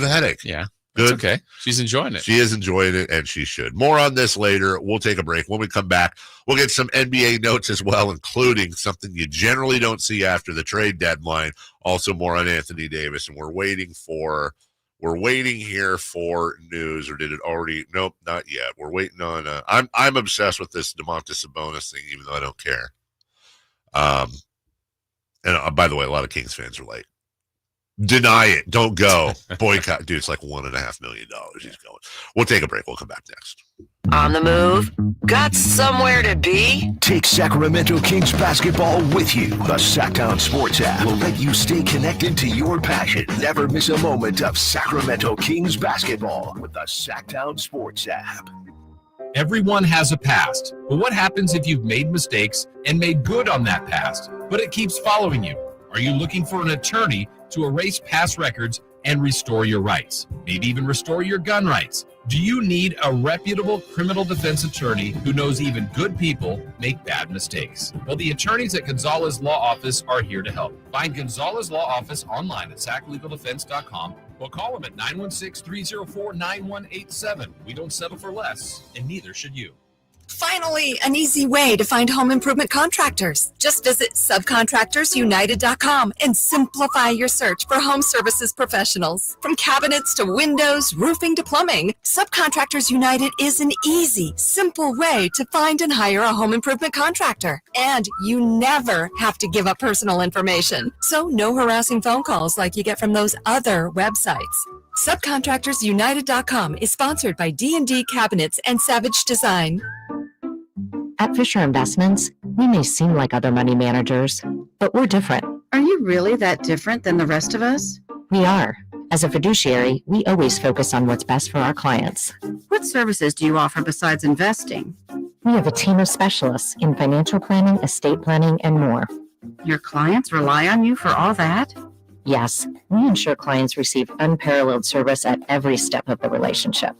a headache. Yeah. Good. It's okay. She's enjoying it. She is enjoying it, and she should. More on this later. We'll take a break. When we come back, we'll get some NBA notes as well, including something you generally don't see after the trade deadline. Also, more on Anthony Davis, and we're waiting here for news, or did it already? Nope, not yet. We're waiting on. I'm obsessed with this Domantas Sabonis thing, even though I don't care. And by the way, a lot of Kings fans are like, deny it. Don't go. Boycott. Dude, it's like $1.5 million he's going. We'll take a break. We'll come back next. On the move? Got somewhere to be? Take Sacramento Kings basketball with you. The Sacktown Sports app will let you stay connected to your passion. Never miss a moment of Sacramento Kings basketball with the Sacktown Sports app. Everyone has a past, but what happens if you've made mistakes and made good on that past, but it keeps following you? Are you looking for an attorney to erase past records and restore your rights? Maybe even restore your gun rights? Do you need a reputable criminal defense attorney who knows even good people make bad mistakes? Well, the attorneys at Gonzalez Law Office are here to help. Find Gonzalez Law Office online at saclegaldefense.com or call them at 916-304-9187. We don't settle for less, and neither should you. Finally, an easy way to find home improvement contractors. Just visit subcontractorsunited.com and simplify your search for home services professionals. From cabinets to windows, roofing to plumbing, Subcontractors United is an easy, simple way to find and hire a home improvement contractor. And you never have to give up personal information. So no harassing phone calls like you get from those other websites. Subcontractorsunited.com is sponsored by D&D Cabinets and Savage Design. At Fisher Investments, we may seem like other money managers, but we're different. Are you really that different than the rest of us? We are. As a fiduciary, we always focus on what's best for our clients. What services do you offer besides investing? We have a team of specialists in financial planning, estate planning, and more. Your clients rely on you for all that? Yes, we ensure clients receive unparalleled service at every step of the relationship.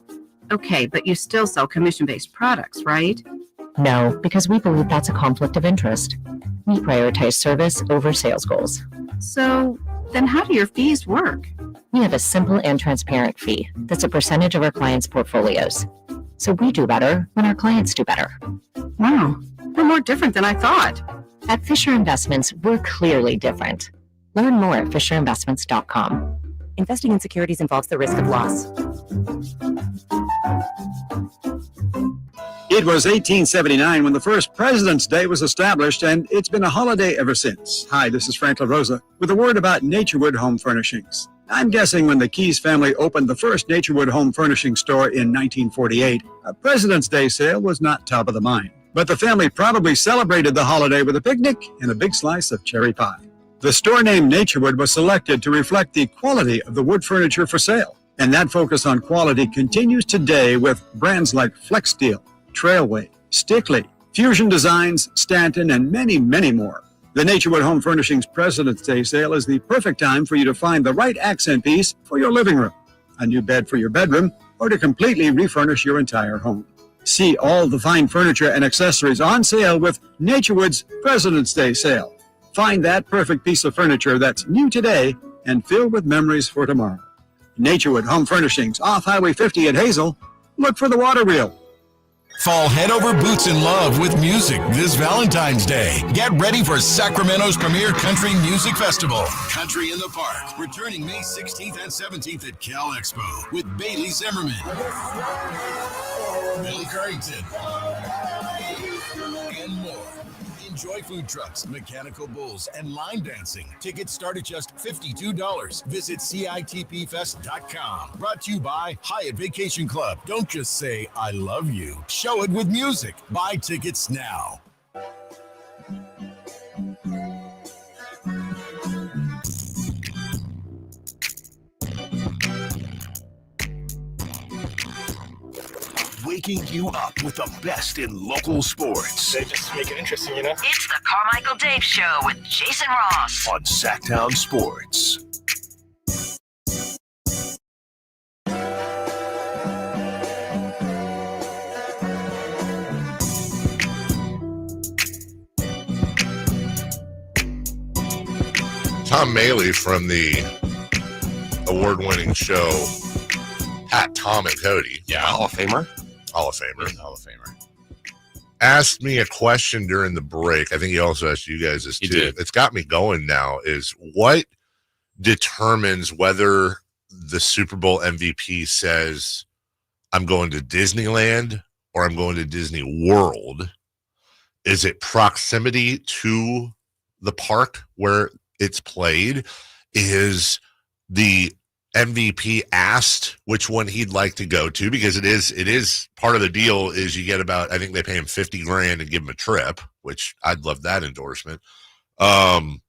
Okay, but you still sell commission-based products, right? No, because we believe that's a conflict of interest. We prioritize service over sales goals. So, then how do your fees work? We have a simple and transparent fee that's a percentage of our clients' portfolios. So we do better when our clients do better. Wow, we're more different than I thought. At Fisher Investments, we're clearly different. Learn more at FisherInvestments.com. Investing in securities involves the risk of loss. It was 1879 when the first President's Day was established, and it's been a holiday ever since. Hi, this is Frank LaRosa with a word about Naturewood Home Furnishings. I'm guessing when the Keys family opened the first Naturewood Home Furnishing store in 1948, a President's Day sale was not top of the mind. But the family probably celebrated the holiday with a picnic and a big slice of cherry pie. The store name Naturewood was selected to reflect the quality of the wood furniture for sale, and that focus on quality continues today with brands like FlexSteel, Trailway, Stickley, Fusion Designs, Stanton, and many, many more. The Naturewood Home Furnishings President's Day sale is the perfect time for you to find the right accent piece for your living room, a new bed for your bedroom, or to completely refurnish your entire home. See all the fine furniture and accessories on sale with Naturewood's President's Day sale. Find that perfect piece of furniture that's new today and filled with memories for tomorrow. Naturewood Home Furnishings, off Highway 50 at Hazel. Look for the water wheel. Fall head over boots in love with music this Valentine's Day. Get ready for Sacramento's premier country music festival, Country in the Park, returning May 16th and 17th at Cal Expo with Bailey Zimmerman, Billy Currington, and more. Enjoy food trucks, mechanical bulls, and line dancing. Tickets start at just $52. Visit CITPfest.com. Brought to you by Hyatt Vacation Club. Don't just say, I love you. Show it with music. Buy tickets now. Waking you up with the best in local sports. They just make it interesting, you know? It's the Carmichael Dave Show with Jason Ross on Sacktown Sports. Tom Maley from the award-winning show Pat, Tom, and Cody. Yeah, Hall of Famer. Hall of Famer. Asked me a question during the break. I think he also asked you guys this too. Did. It's got me going now is what determines whether the Super Bowl MVP says, I'm going to Disneyland or I'm going to Disney World? Is it proximity to the park where it's played? Is the MVP asked which one he'd like to go to, because it is part of the deal is you get about, I think they pay him $50,000 and give him a trip, which I'd love that endorsement. It's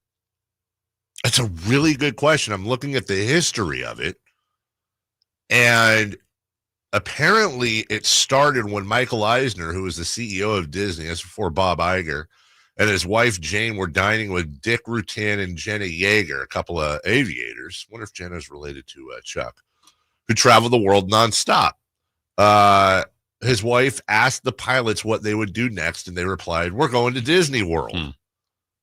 a really good question. I'm looking at the history of it, and apparently it started when Michael Eisner, who was the CEO of Disney, that's before Bob Iger, and his wife Jane were dining with Dick Rutan and Jenna Yeager, a couple of aviators. Wonder if Jenna's related to Chuck, who traveled the world nonstop. His wife asked the pilots what they would do next, and they replied, "We're going to Disney World."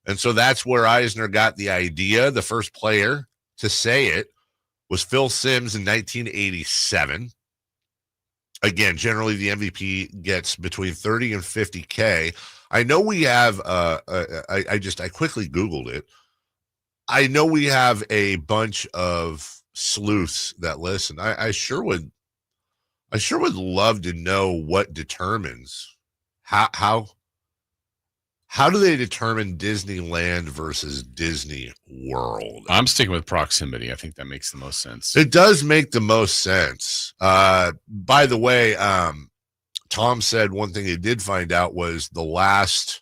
And so that's where Eisner got the idea. The first player to say it was Phil Simms in 1987. Again, generally the MVP gets between 30 and 50K. I know we have, I quickly Googled it. I know we have a bunch of sleuths that listen. I sure would love to know what determines how do they determine Disneyland versus Disney World? I'm sticking with proximity. I think that makes the most sense. It does make the most sense. By the way, Tom said one thing he did find out was the last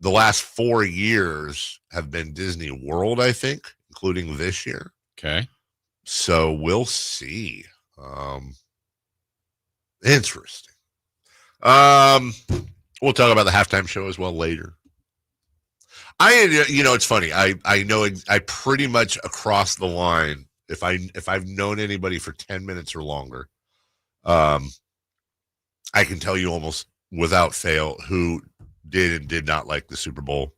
4 years have been Disney World, I think, including this year. Okay. So we'll see. Interesting. We'll talk about the halftime show as well later. It's funny. I know I pretty much across the line, if I've known anybody for 10 minutes or longer, I can tell you almost without fail who did and did not like the Super Bowl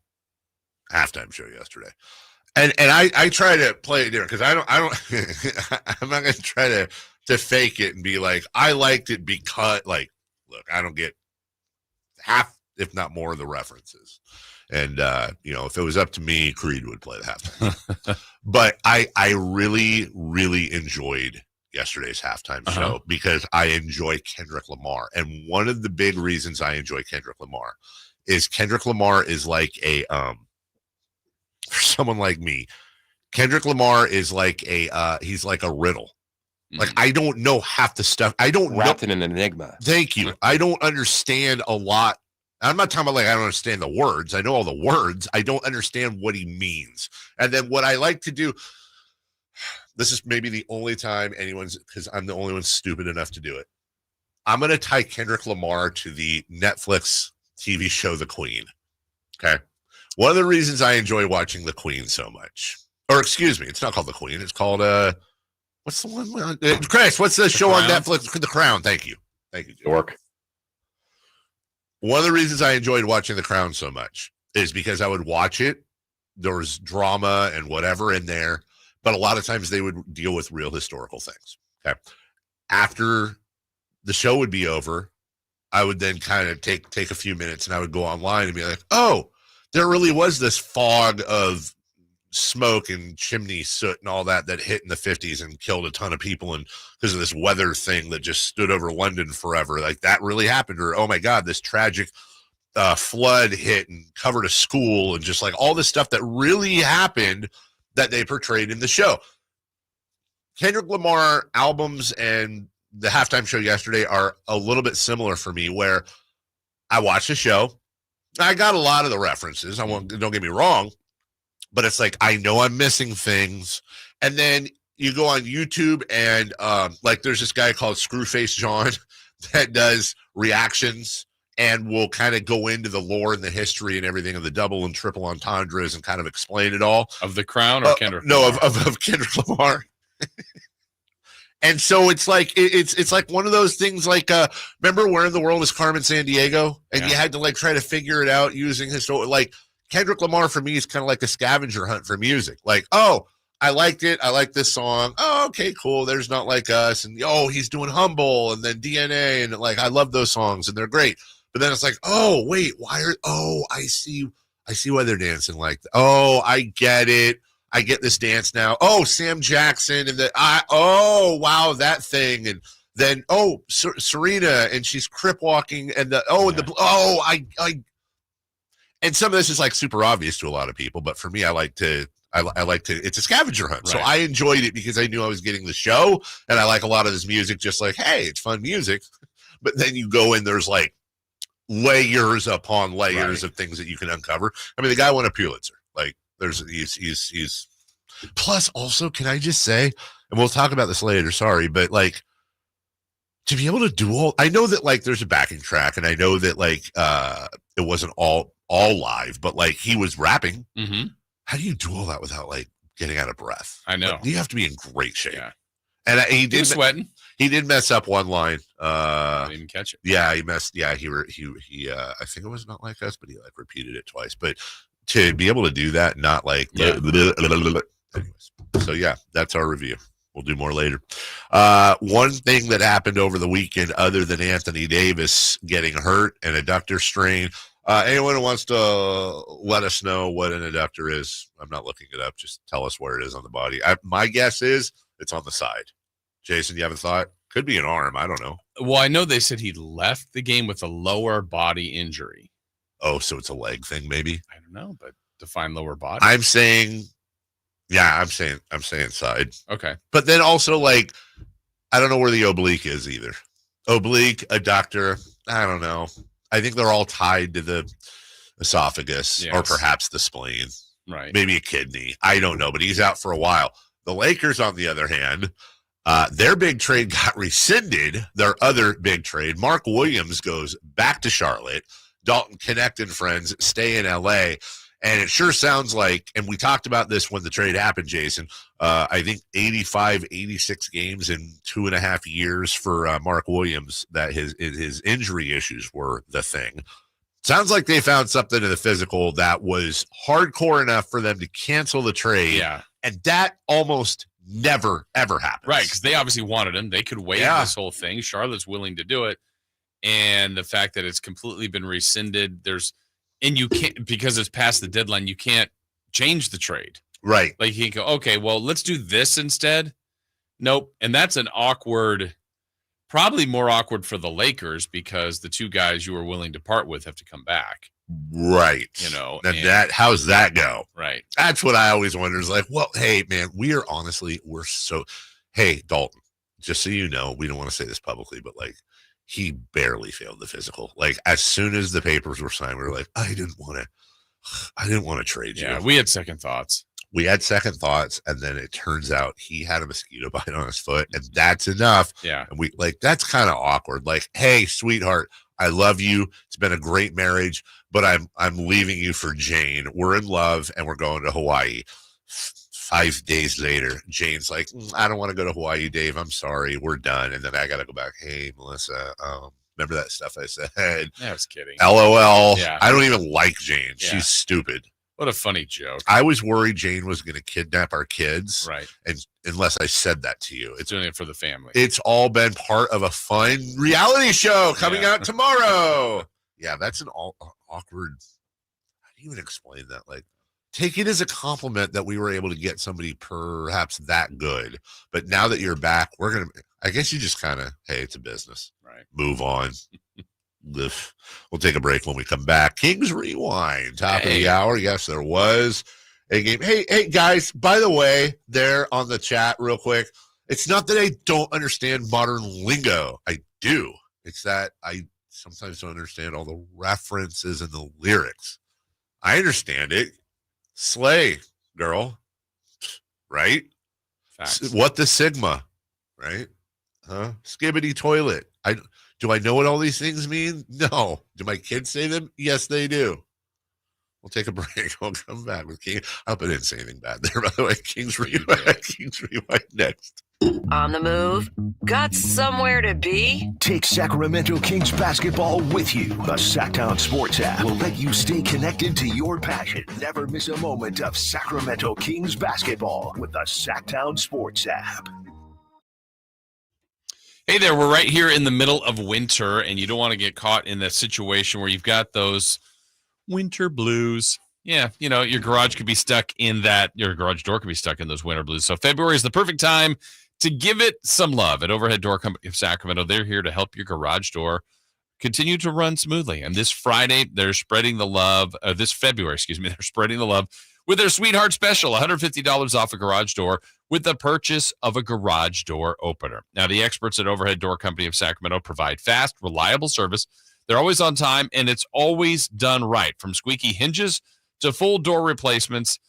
halftime show yesterday. And I try to play it different because I don't I'm not going to try to fake it and be like, I liked it because, like, look, I don't get half, if not more, of the references. And, if it was up to me, Creed would play the halftime. But I really, really enjoyed yesterday's halftime show because I enjoy Kendrick Lamar. And one of the big reasons I enjoy Kendrick Lamar is Kendrick Lamar is like a, for someone like me, Kendrick Lamar is like he's like a riddle. Like, I don't know half the stuff. I don't wrapped in an enigma. Thank you. I don't understand a lot. I'm not talking about like I don't understand the words. I know all the words. I don't understand what he means. And then what I like to do, this is maybe the only time because I'm the only one stupid enough to do it. I'm going to tie Kendrick Lamar to the Netflix TV show The Queen. Okay. One of the reasons I enjoy watching The Queen so much, or excuse me, it's not called The Queen. It's called, what's the one? Chris, what's the show on Netflix? The Crown. Thank you. Thank you, York. One of the reasons I enjoyed watching The Crown so much is because I would watch it. There was drama and whatever in there, but a lot of times they would deal with real historical things. Okay. After the show would be over, I would then kind of take a few minutes and I would go online and be like, oh, there really was this fog of smoke and chimney soot and all that hit in the 50s and killed a ton of people, and because of this weather thing that just stood over London forever, like that really happened. Or oh my god, this tragic flood hit and covered a school, and just like all this stuff that really happened that they portrayed in the show. Kendrick Lamar albums and the halftime show yesterday are a little bit similar for me, where I watched the show, I got a lot of the references, don't get me wrong, but it's like, I know I'm missing things. And then you go on YouTube and like there's this guy called Screwface John that does reactions and will kind of go into the lore and the history and everything of the double and triple entendres and kind of explain it all. Of The Crown or Kendrick No, Lamar? of Kendrick Lamar. And so it's like it's like one of those things like remember Where in the World is Carmen Sandiego? And you had to like try to figure it out using like Kendrick Lamar for me is kind of like a scavenger hunt for music. Like, oh, I liked it. I like this song. Oh, okay, cool. There's Not Like Us. And oh, he's doing Humble and then DNA. And like, I love those songs and they're great. But then it's like, oh, wait, I see why they're dancing like that. Oh, I get it. I get this dance now. Oh, Sam Jackson and oh, wow, that thing. And then, oh, Serena and she's crip walking and and some of this is like super obvious to a lot of people, but for me, I like to, it's a scavenger hunt. Right. So I enjoyed it because I knew I was getting the show, and I like a lot of this music, just like, hey, it's fun music. But then you go in, there's like layers upon layers of things that you can uncover. I mean, the guy won a Pulitzer. Like he's plus also, can I just say, and we'll talk about this later, sorry, but like to be able to do all, I know that like there's a backing track and I know that like it wasn't all live, but like he was rapping. Mm-hmm. How do you do all that without like getting out of breath? I know. Like, you have to be in great shape. Yeah. And he was sweating. He did mess up one line. I didn't even catch it. Yeah, he messed. Yeah, he I think it was Not Like Us, but he like repeated it twice. But to be able to do that, not like anyways. So yeah, that's our review. We'll do more later. One thing that happened over the weekend, other than Anthony Davis getting hurt and adductor strain, anyone who wants to let us know what an adductor is, I'm not looking it up. Just tell us where it is on the body. My guess is it's on the side. Jason, you have a thought? Could be an arm. I don't know. Well, I know they said he left the game with a lower body injury. Oh, so it's a leg thing, maybe? I don't know, but define lower body. I'm saying side. Okay. But then also, like, I don't know where the oblique is either. Oblique, adductor, I don't know. I think they're all tied to the esophagus or perhaps the spleen. Right. Maybe a kidney. I don't know, but he's out for a while. The Lakers, on the other hand, their big trade got rescinded. Their other big trade, Mark Williams goes back to Charlotte. Dalton Connect and friends stay in LA. And it sure sounds like, and we talked about this when the trade happened, Jason, I think 85, 86 games in 2.5 years for Mark Williams, that his injury issues were the thing. Sounds like they found something in the physical that was hardcore enough for them to cancel the trade. Yeah. And that almost never, ever happens. Right, because they obviously wanted him. They could waive this whole thing. Charlotte's willing to do it. And the fact that it's completely been rescinded, there's And you can't, because it's past the deadline, you can't change the trade. Right. Like you can go, okay, well, let's do this instead. Nope. And that's an awkward, probably more awkward for the Lakers because the two guys you were willing to part with have to come back. Right. You know, and how's that go? Right. That's what I always wonder is like, well, hey, man, we're so, hey, Dalton, just so you know, we don't want to say this publicly, but like, he barely failed the physical. Like, as soon as the papers were signed, we were like, I didn't want to trade you. Yeah, we had second thoughts. And then it turns out he had a mosquito bite on his foot, and that's enough. Yeah. And we like, that's kind of awkward. Like, hey, sweetheart, I love you. It's been a great marriage, but I'm leaving you for Jane. We're in love and we're going to Hawaii. 5 days later, Jane's like, I don't want to go to Hawaii, Dave. I'm sorry. We're done. And then I got to go back. Hey, Melissa, remember that stuff I said? I was kidding. LOL. Yeah. I don't even like Jane. Yeah. She's stupid. What a funny joke. I was worried Jane was going to kidnap our kids. Right. And unless I said that to you. It's doing it for the family. It's all been part of a fun reality show coming out tomorrow. Yeah, that's an awkward. How do you even explain that? Like, take it as a compliment that we were able to get somebody perhaps that good. But now that you're back, I guess you just kind of, hey, it's a business. Right. Move on. We'll take a break when we come back. Kings Rewind, top of the hour. Yes, there was a game. Hey, guys, by the way, there on the chat real quick, it's not that I don't understand modern lingo. I do. It's that I sometimes don't understand all the references and the lyrics. I understand it. Slay, girl. Right? Facts. What the Sigma? Right? Huh? Skibbity toilet. Do I know what all these things mean? No. Do my kids say them? Yes, they do. We'll take a break. We'll come back with King. I hope I didn't say anything bad there, by the way. Kings Rewind next. On the move? Got somewhere to be? Take Sacramento Kings basketball with you. The Sacktown Sports app will let you stay connected to your passion. Never miss a moment of Sacramento Kings basketball with the Sacktown Sports app. Hey there, we're right here in the middle of winter, and you don't want to get caught in that situation where you've got those winter blues. Yeah, you know, your garage could be stuck in that, your garage door could be stuck in those winter blues. So February is the perfect time to give it some love. At Overhead Door Company of Sacramento, they're here to help your garage door continue to run smoothly. And this Friday, they're spreading the love, this February, they're spreading the love with their Sweetheart Special, $150 off a garage door with the purchase of a garage door opener. Now, the experts at Overhead Door Company of Sacramento provide fast, reliable service. They're always on time, and it's always done right, from squeaky hinges to full door replacements.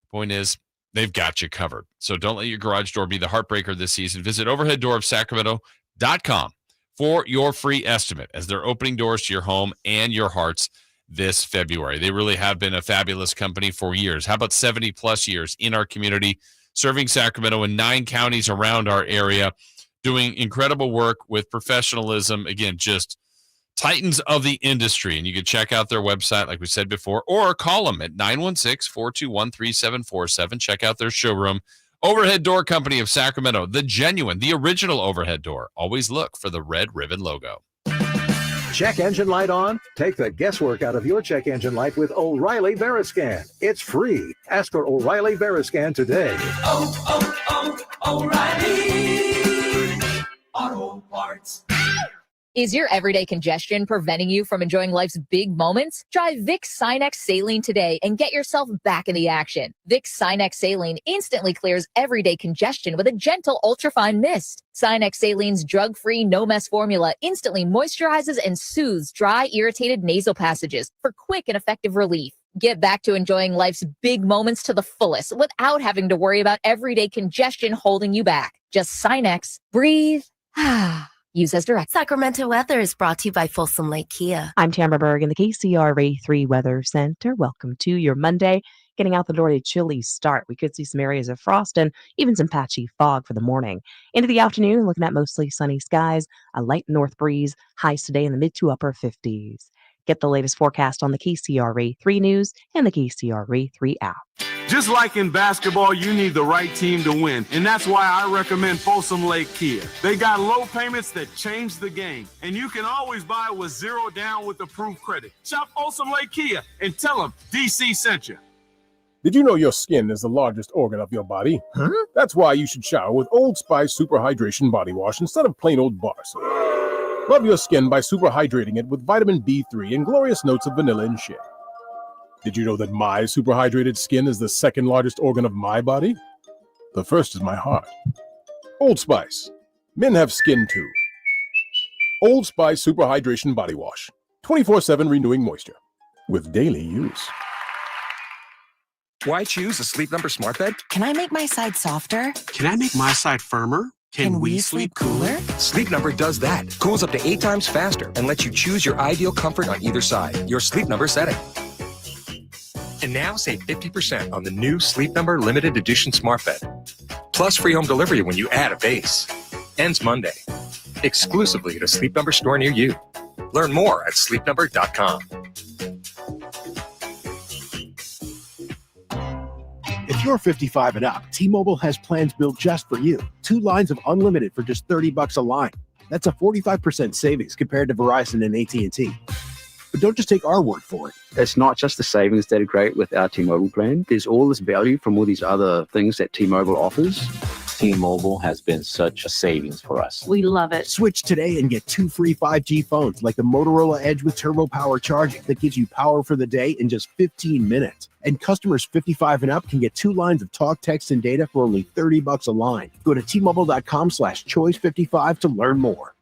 The point is, they've got you covered. So don't let your garage door be the heartbreaker this season. Visit overheaddoorofsacramento.com for your free estimate as they're opening doors to your home and your hearts this February. They really have been a fabulous company for years. How about 70 plus years in our community, serving Sacramento in 9 counties around our area, doing incredible work with professionalism. Again, just titans of the industry. And you can check out their website, like we said before, or call them at 916-421-3747. Check out their showroom. Overhead Door Company of Sacramento, the genuine, the original overhead door. Always look for the red ribbon logo. Check engine light on? Take the guesswork out of your check engine light with O'Reilly Veriscan. It's free. Ask for O'Reilly Veriscan today. O'Reilly Auto Parts. Is your everyday congestion preventing you from enjoying life's big moments? Try Vicks Sinex Saline today and get yourself back in the action. Vicks Sinex Saline instantly clears everyday congestion with a gentle ultrafine mist. Sinex Saline's drug-free, no-mess formula instantly moisturizes and soothes dry, irritated nasal passages for quick and effective relief. Get back to enjoying life's big moments to the fullest without having to worry about everyday congestion holding you back. Just Sinex. Breathe. Use as directed. Sacramento weather is brought to you by Folsom Lake Kia. I'm Tamara Berg in the KCRA 3 Weather Center. Welcome to your Monday. Getting out the door to a chilly start. We could see some areas of frost and even some patchy fog for the morning. Into the afternoon, looking at mostly sunny skies, a light north breeze, highs today in the mid to upper 50s. Get the latest forecast on the KCRA 3 News and the KCRA 3 app. Just like in basketball, you need the right team to win, and that's why I recommend Folsom Lake Kia. They got low payments that change the game, and you can always buy with zero down with approved credit. Shop Folsom Lake Kia and tell them DC sent you. Did you know your skin is the largest organ of your body? Huh? That's why you should shower with Old Spice Super Hydration Body Wash instead of plain old bar soap. Love your skin by super hydrating it with vitamin B3 and glorious notes of vanilla and shea. Did you know that my super hydrated skin is the second largest organ of my body? The first is my heart. Old Spice. Men have skin too. Old Spice Super Hydration Body Wash. 24/7 renewing moisture. With daily use. Why choose a Sleep Number smart bed? Can I make my side softer? Can I make my side firmer? Can we sleep cooler? Sleep Number does that. Cools up to 8 times faster and lets you choose your ideal comfort on either side. Your Sleep Number setting. And now save 50% on the new Sleep Number limited edition smart bed. Plus free home delivery when you add a base. Ends Monday. Exclusively at a Sleep Number store near you. Learn more at sleepnumber.com. If you're 55 and up, T-Mobile has plans built just for you. 2 lines of unlimited for just $30 a line. That's a 45% savings compared to Verizon and AT&T. But don't just take our word for it. It's not just the savings that are great with our T-Mobile plan. There's all this value from all these other things that T-Mobile offers. T-Mobile has been such a savings for us. We love it. Switch today and get 2 free 5G phones like the Motorola Edge with Turbo Power charging that gives you power for the day in just 15 minutes. And customers 55 and up can get 2 lines of talk, text, and data for only $30 a line. Go to T-Mobile.com/choice55 to learn more.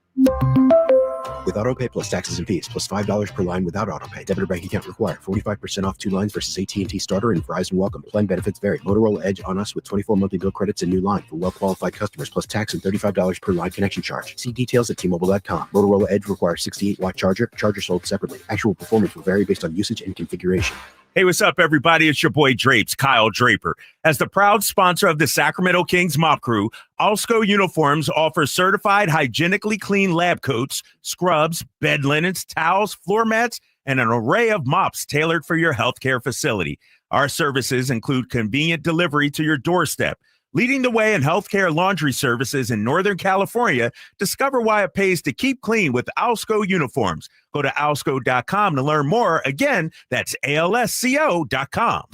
With AutoPay plus taxes and fees, plus $5 per line without AutoPay. Debit or bank account required. 45% off 2 lines versus AT&T Starter and Verizon Welcome. Plan benefits vary. Motorola Edge on us with 24 monthly bill credits and new line for well-qualified customers, plus tax and $35 per line connection charge. See details at T-Mobile.com. Motorola Edge requires 68-watt charger. Charger sold separately. Actual performance will vary based on usage and configuration. Hey, what's up, everybody? It's your boy Drapes, Kyle Draper. As the proud sponsor of the Sacramento Kings Mop Crew, Alsco Uniforms offers certified hygienically clean lab coats, scrubs, bed linens, towels, floor mats, and an array of mops tailored for your healthcare facility. Our services include convenient delivery to your doorstep. Leading the way in healthcare laundry services in Northern California, discover why it pays to keep clean with Alsco Uniforms. Go to alsco.com to learn more. Again, that's alsco.com.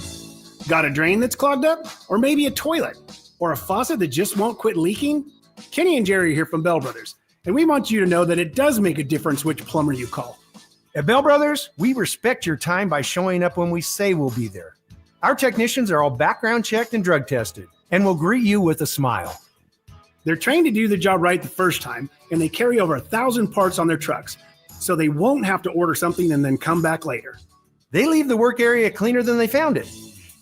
Got a drain that's clogged up? Or maybe a toilet? Or a faucet that just won't quit leaking? Kenny and Jerry are here from Bell Brothers, and we want you to know that it does make a difference which plumber you call. At Bell Brothers, we respect your time by showing up when we say we'll be there. Our technicians are all background checked and drug tested, and will greet you with a smile. They're trained to do the job right the first time, and they carry over 1,000 parts on their trucks, so they won't have to order something and then come back later. They leave the work area cleaner than they found it,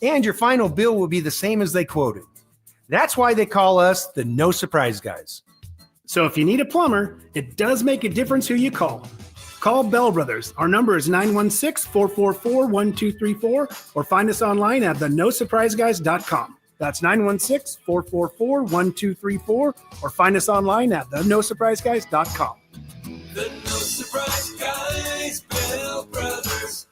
and your final bill will be the same as they quoted. That's why they call us the No Surprise Guys. So if you need a plumber, it does make a difference who you call. Call Bell Brothers. Our number is 916-444-1234, or find us online at thenosurpriseguys.com. That's 916-444-1234, or find us online at thenosurpriseguys.com. The No Surprise Guys, Bell Brothers.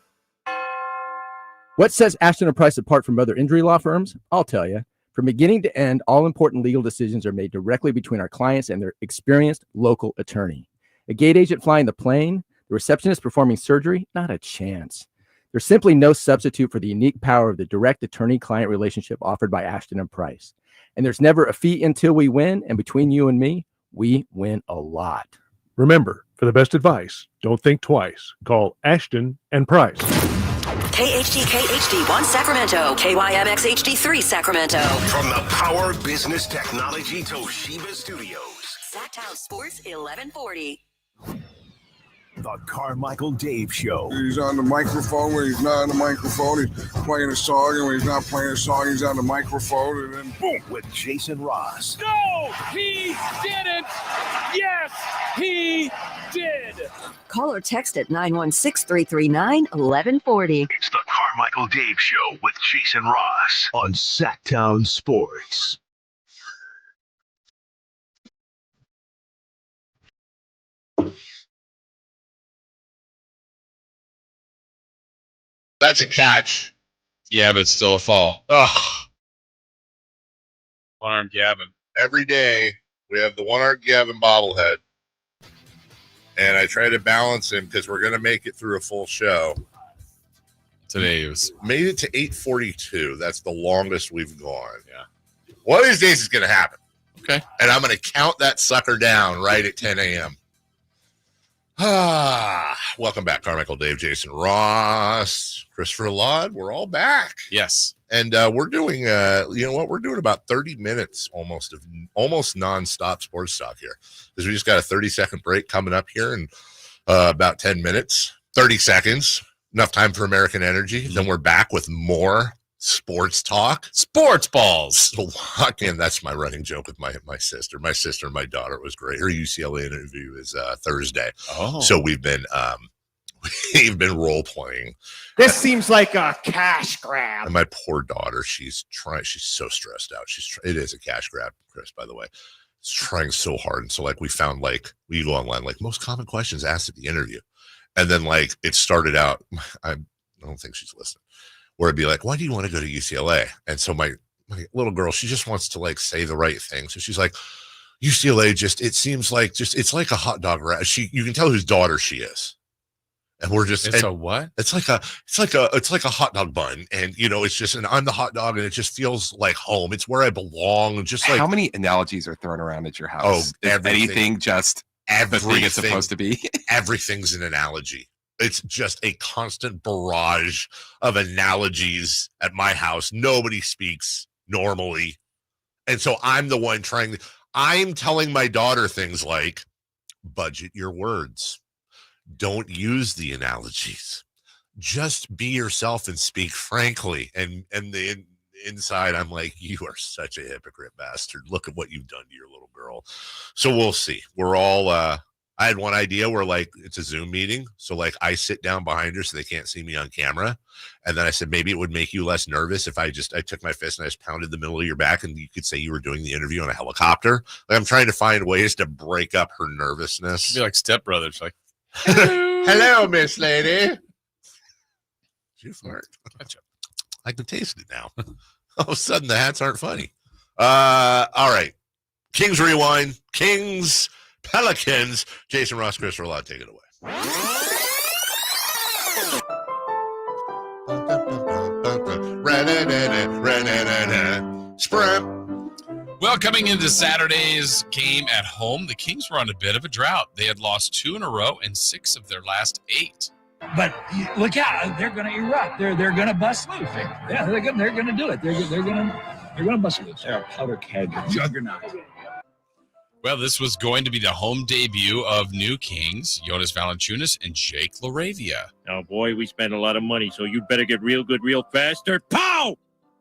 What sets Ashton & Price apart from other injury law firms? I'll tell you. From beginning to end, all important legal decisions are made directly between our clients and their experienced local attorney. A gate agent flying the plane, the receptionist performing surgery, not a chance. There's simply no substitute for the unique power of the direct attorney-client relationship offered by Ashton & Price. And there's never a fee until we win, and between you and me, we win a lot. Remember, for the best advice, don't think twice. Call Ashton & Price. KHD1 Sacramento, KYMX HD3 Sacramento. From the Power Business Technology Toshiba Studios. Sacktown Sports 1140. The Carmichael Dave Show. He's on the microphone when he's not on the microphone. He's playing a song, and when he's not playing a song, he's on the microphone, and then boom. With Jason Ross. No, he didn't. Yes, he did. Call or text at 916-339-1140. It's the Carmichael Dave Show with Jason Ross on Sacktown Sports. That's a catch. Yeah, but it's still a fall. Ugh. One-armed Gavin. Every day we have the one-armed Gavin bobblehead. And I try to balance him because we're going to make it through a full show. Today was made it to 8:42. That's the longest we've gone. Yeah. One of these days is going to happen. Okay. And I'm going to count that sucker down right at 10 a.m. Welcome back, Carmichael Dave, Jason Ross, Christopher Laud. We're all back. Yes. And we're doing, you know what? We're doing about 30 minutes almost nonstop sports talk here because we just got a 30-second break coming up here in about 10 minutes, 30 seconds, enough time for American Energy. Then we're back with more sports talk. Sports balls. So lock in. That's my running joke with my sister. My sister and my daughter. It was great. Her UCLA interview is Thursday. Oh. So we've been role playing. This seems like a cash grab. And my poor daughter, she's so stressed out. It is a cash grab, Chris, by the way. She's trying so hard. And so we found we go online, most common questions asked at the interview. And then it started out, I don't think she's listening, where it'd be why do you want to go to UCLA? And so my little girl, she just wants to say the right thing. So she's like, UCLA it seems it's like a hot dog. You can tell whose daughter she is. And we're just a what? It's like a hot dog bun, and it's just and I'm the hot dog, and it just feels like home. It's where I belong. Just how many analogies are thrown around at your house? Oh, is everything, anything just the thing it's supposed to be? Everything's an analogy. It's just a constant barrage of analogies at my house. Nobody speaks normally, and so I'm the one I'm telling my daughter things like, budget your words. Don't use the analogies. Just be yourself and speak frankly. And the inside, I'm like, you are such a hypocrite bastard. Look at what you've done to your little girl. So we'll see. We're all, I had one idea where it's a Zoom meeting. So I sit down behind her so they can't see me on camera. And then I said, maybe it would make you less nervous if I took my fist and I just pounded the middle of your back and you could say you were doing the interview on a helicopter. I'm trying to find ways to break up her nervousness. It'd be like Step Brothers. Hello, Miss Lady. You fart. I can taste it now. All of a sudden, the hats aren't funny. All right. Kings Rewind. Kings, Pelicans. Jason Ross, Christopher Laud, take it away. Sprint. Well, coming into Saturday's game at home, the Kings were on a bit of a drought. They had lost 2 in a row and 6 of their last 8. But look out! They're going to erupt. They're going to bust loose. Yeah, they're going to do it. They're going to bust loose. They're a powder keg juggernaut. Well, this was going to be the home debut of new Kings, Jonas Valanciunas and Jake LaRavia. Oh boy, we spent a lot of money, so you'd better get real good, real fast. Or pow!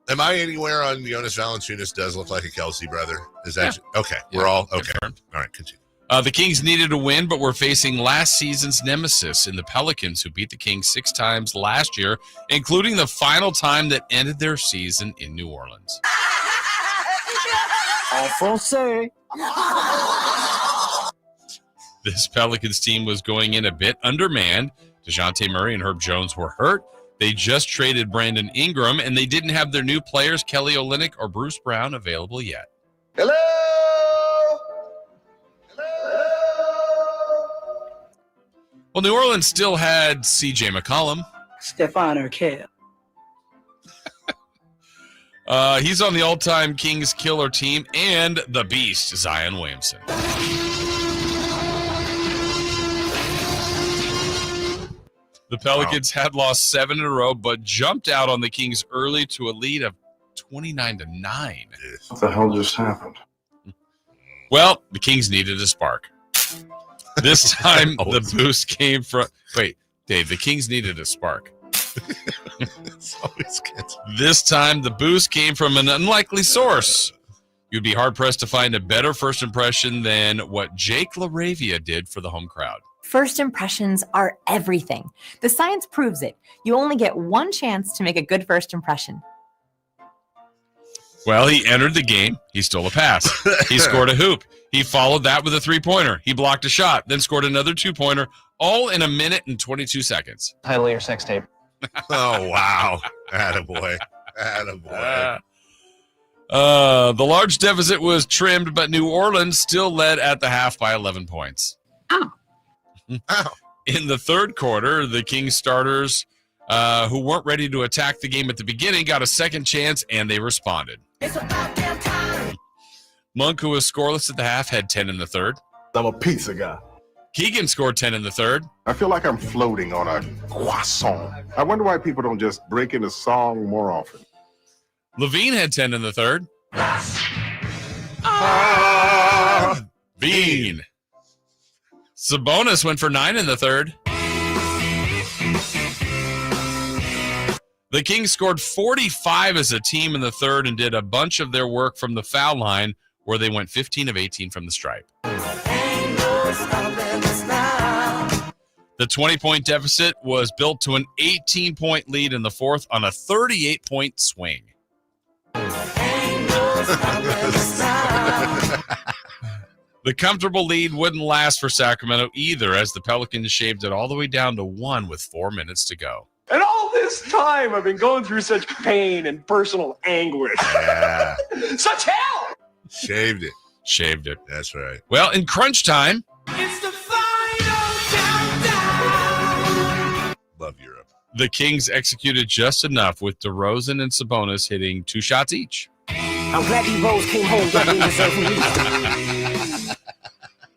Am I anywhere on Jonas Valanciunas does look like a Kelsey brother? Is that okay? Yeah. We're all okay. Confirmed. All right, continue. The Kings needed a win, but were facing last season's nemesis in the Pelicans, who beat the Kings 6 times last year, including the final time that ended their season in New Orleans. This Pelicans team was going in a bit undermanned. DeJounte Murray and Herb Jones were hurt. They just traded Brandon Ingram, and they didn't have their new players, Kelly Olynyk or Bruce Brown, available yet. Hello. Well, New Orleans still had C.J. McCollum. Stephon Urkel. He's on the all-time Kings killer team, and the beast, Zion Williamson. The Pelicans had lost 7 in a row, but jumped out on the Kings early to a lead of 29-9. What the hell just happened? Well, the Kings needed a spark. This time, the boost came from... Wait, Dave, the Kings needed a spark. This time, the boost came from an unlikely source. You'd be hard-pressed to find a better first impression than what Jake LaRavia did for the home crowd. First impressions are everything. The science proves it. You only get one chance to make a good first impression. Well, he entered the game. He stole a pass. He scored a hoop. He followed that with a 3-pointer. He blocked a shot, then scored another 2-pointer, all in 1 minute and 22 seconds. Title of your sex tape. Oh, wow. Attaboy. Attaboy. The large deficit was trimmed, but New Orleans still led at the half by 11 points. Oh. In the third quarter, the Kings starters who weren't ready to attack the game at the beginning got a second chance, and they responded. Monk, who was scoreless at the half, had 10 in the third. I'm a pizza guy. Keegan scored 10 in the third. I feel like I'm floating on a croissant. I wonder why people don't just break into song more often. Levine had 10 in the third. Bean. Sabonis went for 9 in the third. The Kings scored 45 as a team in the third and did a bunch of their work from the foul line, where they went 15 of 18 from the stripe. The 20-point deficit was built to an 18-point lead in the fourth on a 38-point swing. The comfortable lead wouldn't last for Sacramento either, as the Pelicans shaved it all the way down to 1 with 4 minutes to go. And all this time, I've been going through such pain and personal anguish. Yeah. Such hell! Shaved it. Shaved it. That's right. Well, in crunch time, It's the final countdown! Love Europe. the Kings executed just enough, with DeRozan and Sabonis hitting 2 shots each. I'm glad you both came home getting yourself from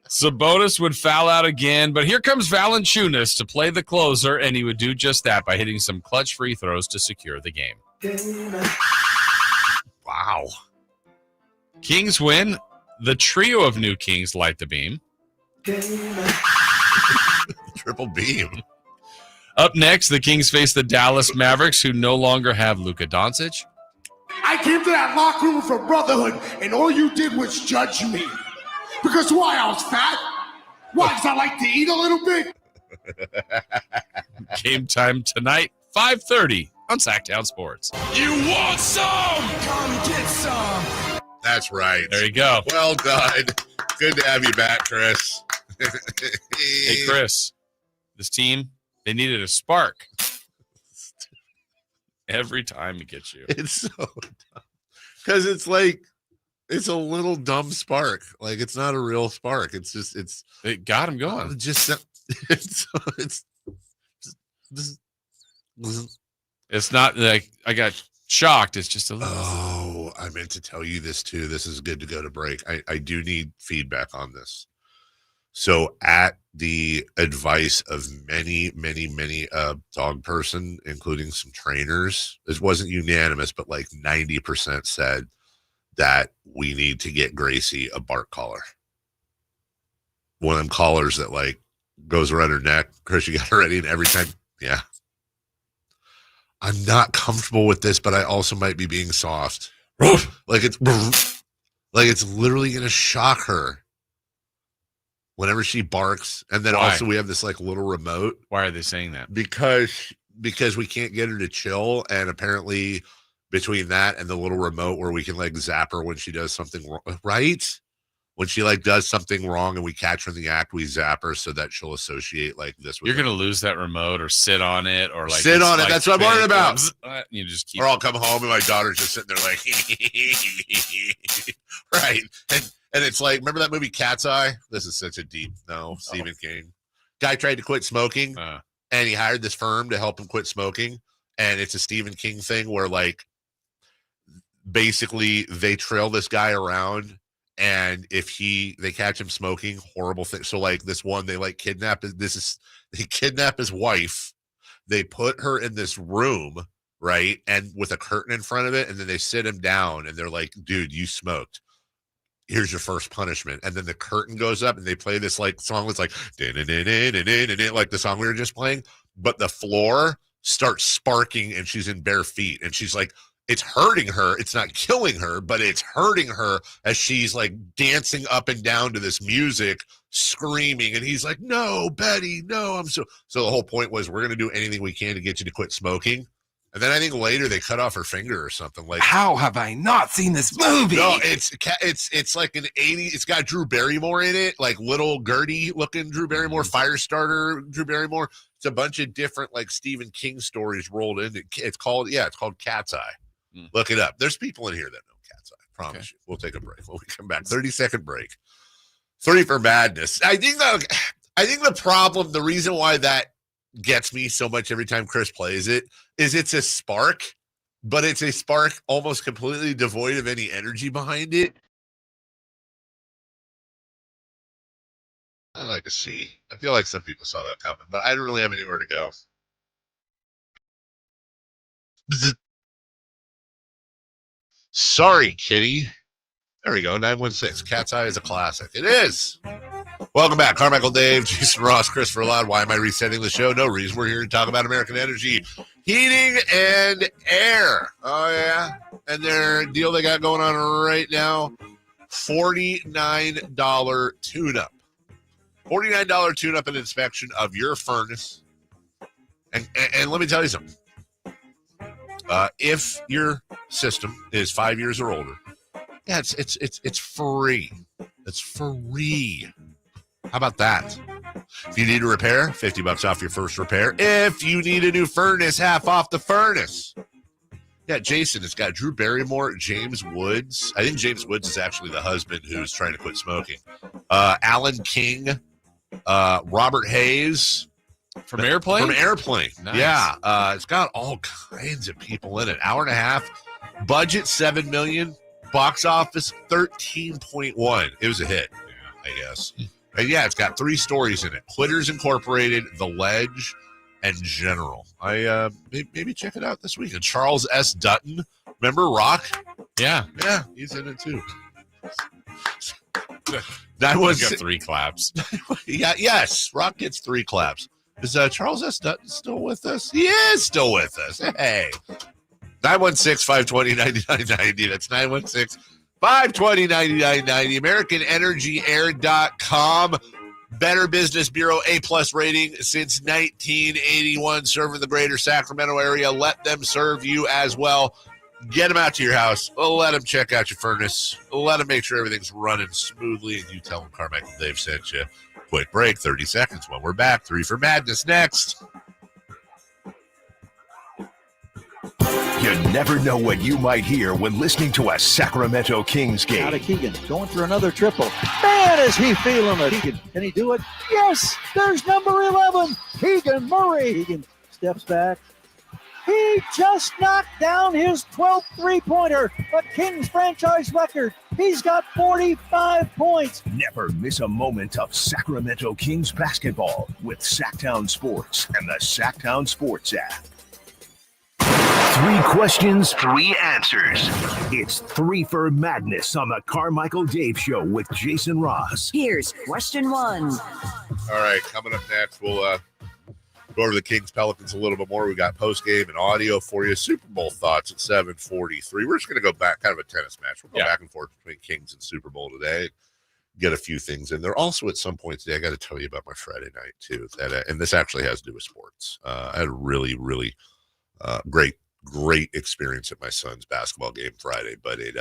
Sabonis would foul out again, but here comes Valanciunas to play the closer, and he would do just that by hitting some clutch free throws to secure the game. Wow. Kings win. The trio of new Kings light the beam. Triple beam. Up next, the Kings face the Dallas Mavericks, who no longer have Luka Doncic. I came to that locker room for brotherhood, and all you did was judge me. Because why? I was fat? Why? Because I like to eat a little bit? Game time tonight, 5:30 on Sacktown Sports. You want some? Come get some. That's right. There you go. Well done. Good to have you back, Chris. Hey, Chris, this team, they needed a spark. Every time it gets you. It's so dumb. Because it's like, it's a little dumb spark. Like, it's not a real spark. It's just, it got him going. It's not like I got shocked. It's just a little. Oh, I meant to tell you this too. This is good to go to break. I do need feedback on this. So, at the advice of many dog person, including some trainers, this wasn't unanimous, but like 90% said that we need to get Gracie a bark collar. One of them collars that like goes around her neck. Chris, you got her ready, and every time, yeah. I'm not comfortable with this, but I also might be being soft. Like it's literally gonna shock her whenever she barks. And then also we have this like little remote. Why are they saying that? Because we can't get her to chill, and apparently between that and the little remote where we can like zap her when she does something wrong, right? When she like does something wrong and we catch her in the act, we zap her so that she'll associate like this with You're going to lose that remote or sit on it or like sit on it. That's what I'm worried about. You just keep. Or I'll come home and my daughter's just sitting there like, right. And it's like, remember that movie Cat's Eye? This is such a deep, Stephen King. Guy tried to quit smoking and he hired this firm to help him quit smoking. And it's a Stephen King thing where like, basically they trail this guy around, and if they catch him smoking, horrible thing. So like this one, they like kidnap his wife. They put her in this room, right? And with a curtain in front of it. And then they sit him down and they're like, dude, you smoked. Here's your first punishment. And then the curtain goes up and they play this like song that's like, like the song we were just playing, but the floor starts sparking and she's in bare feet. And she's like, it's hurting her. It's not killing her, but it's hurting her as she's like dancing up and down to this music, screaming. And he's like, no, Betty, no. So the whole point was, we're going to do anything we can to get you to quit smoking. And then I think later they cut off her finger or something. Like, how have I not seen this movie? No, it's like an 80s. It's got Drew Barrymore in it, like little Gertie looking Drew Barrymore, Firestarter Drew Barrymore. It's a bunch of different like Stephen King stories rolled in. It's called Cat's Eye. Look it up. There's people in here that know Cat's Eye. Promise you. We'll take a break. When we come back, 30-second break. 3 for madness. I think the problem, the reason why that gets me so much every time Chris plays it is it's a spark, but it's a spark almost completely devoid of any energy behind it. I like to see. I feel like some people saw that coming, but I didn't really have anywhere to go. Sorry, kitty. There we go. 916. Cat's Eye is a classic. It is. Welcome back. Carmichael Dave, Jason Ross, Christopher Ladd. Why am I resetting the show? No reason. We're here to talk about American Energy Heating and Air. Oh, yeah. And their deal they got going on right now, $49 tune-up. $49 tune-up and inspection of your furnace. And let me tell you something. If your system is 5 years or older, yeah, it's free. It's free. How about that? If you need a repair, $50 off your first repair. If you need a new furnace, half off the furnace. Yeah, Jason, it's got Drew Barrymore, James Woods. I think James Woods is actually the husband who's trying to quit smoking. Alan King, Robert Hayes. From Airplane? From Airplane. Nice. Yeah. It's got all kinds of people in it. Hour and a half. Budget $7 million. Box office 13.1. It was a hit, I guess. And yeah, it's got 3 stories in it. Quitters Incorporated, The Ledge, and General. I maybe check it out this week. And Charles S. Dutton. Remember Rock? Yeah. Yeah, he's in it too. That was 3 claps. Yeah, yes. Rock gets 3 claps. Is Charles S. Dutton still with us? He is still with us. Hey. 916-520-9990. That's 916-520-9990. AmericanEnergyAir.com. Better Business Bureau A+ rating since 1981, serving the greater Sacramento area. Let them serve you as well. Get them out to your house. Let them check out your furnace. Let them make sure everything's running smoothly, and you tell them Carmichael Dave sent you. Quick break, 30 seconds. When we're back, 3 for madness next. You never know what you might hear when listening to a Sacramento Kings game. Out of Keegan, going for another triple. Man, is he feeling it. Keegan, can he do it? Yes, there's number 11, Keegan Murray. Keegan steps back. He just knocked down his 12th three-pointer, a Kings franchise record. He's got 45 points. Never miss a moment of Sacramento Kings basketball with Sacktown Sports and the Sacktown Sports app. 3 questions, 3 answers. It's 3 for madness on the Carmichael Dave Show with Jason Ross. Here's question 1. All right, coming up next, we'll go over the Kings Pelicans a little bit more. We got post game and audio for you. Super Bowl thoughts at 7:43. We're just going to go back, kind of a tennis match. We'll go back and forth between Kings and Super Bowl today. Get a few things in there. Also, at some point today, I got to tell you about my Friday night too. That and this actually has to do with sports. I had a really, really great experience at my son's basketball game Friday, but it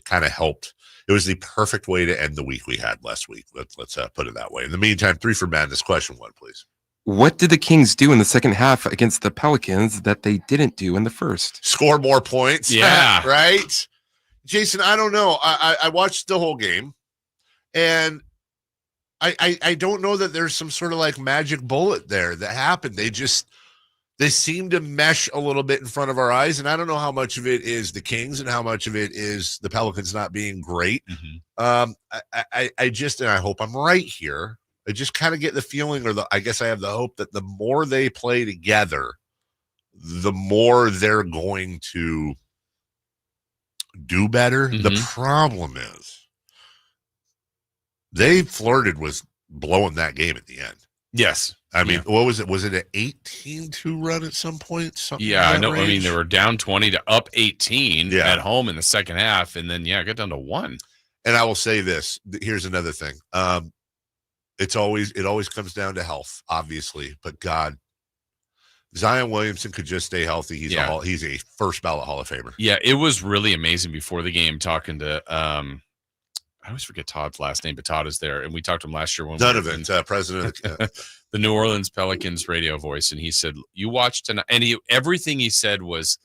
kind of helped. It was the perfect way to end the week we had last week. Let's put it that way. In the meantime, 3 for madness. Question 1, please. What did the Kings do in the second half against the Pelicans that they didn't do in the first? Score more points. Yeah. Right? Jason, I don't know. I watched the whole game, and I don't know that there's some sort of like magic bullet there that happened. They seem to mesh a little bit in front of our eyes, and I don't know how much of it is the Kings and how much of it is the Pelicans not being great. Mm-hmm. And I hope I'm right here. I just kind of get the feeling, I guess I have the hope that the more they play together, the more they're going to do better. Mm-hmm. The problem is they flirted with blowing that game at the end. Yes. I mean, what was it? Was it an 18-2 run at some point? Yeah, I know. Range? I mean, they were down 20 to up 18 at home in the second half, and then got down to 1. And I will say this. Here's another thing. It always comes down to health, obviously. But God, Zion Williamson could just stay healthy. He's a first ballot Hall of Famer. Yeah, it was really amazing before the game talking to I always forget Todd's last name, but Todd is there. And we talked to him last year when president of the New Orleans Pelicans radio voice. And he said, you watched tonight. And everything he said was,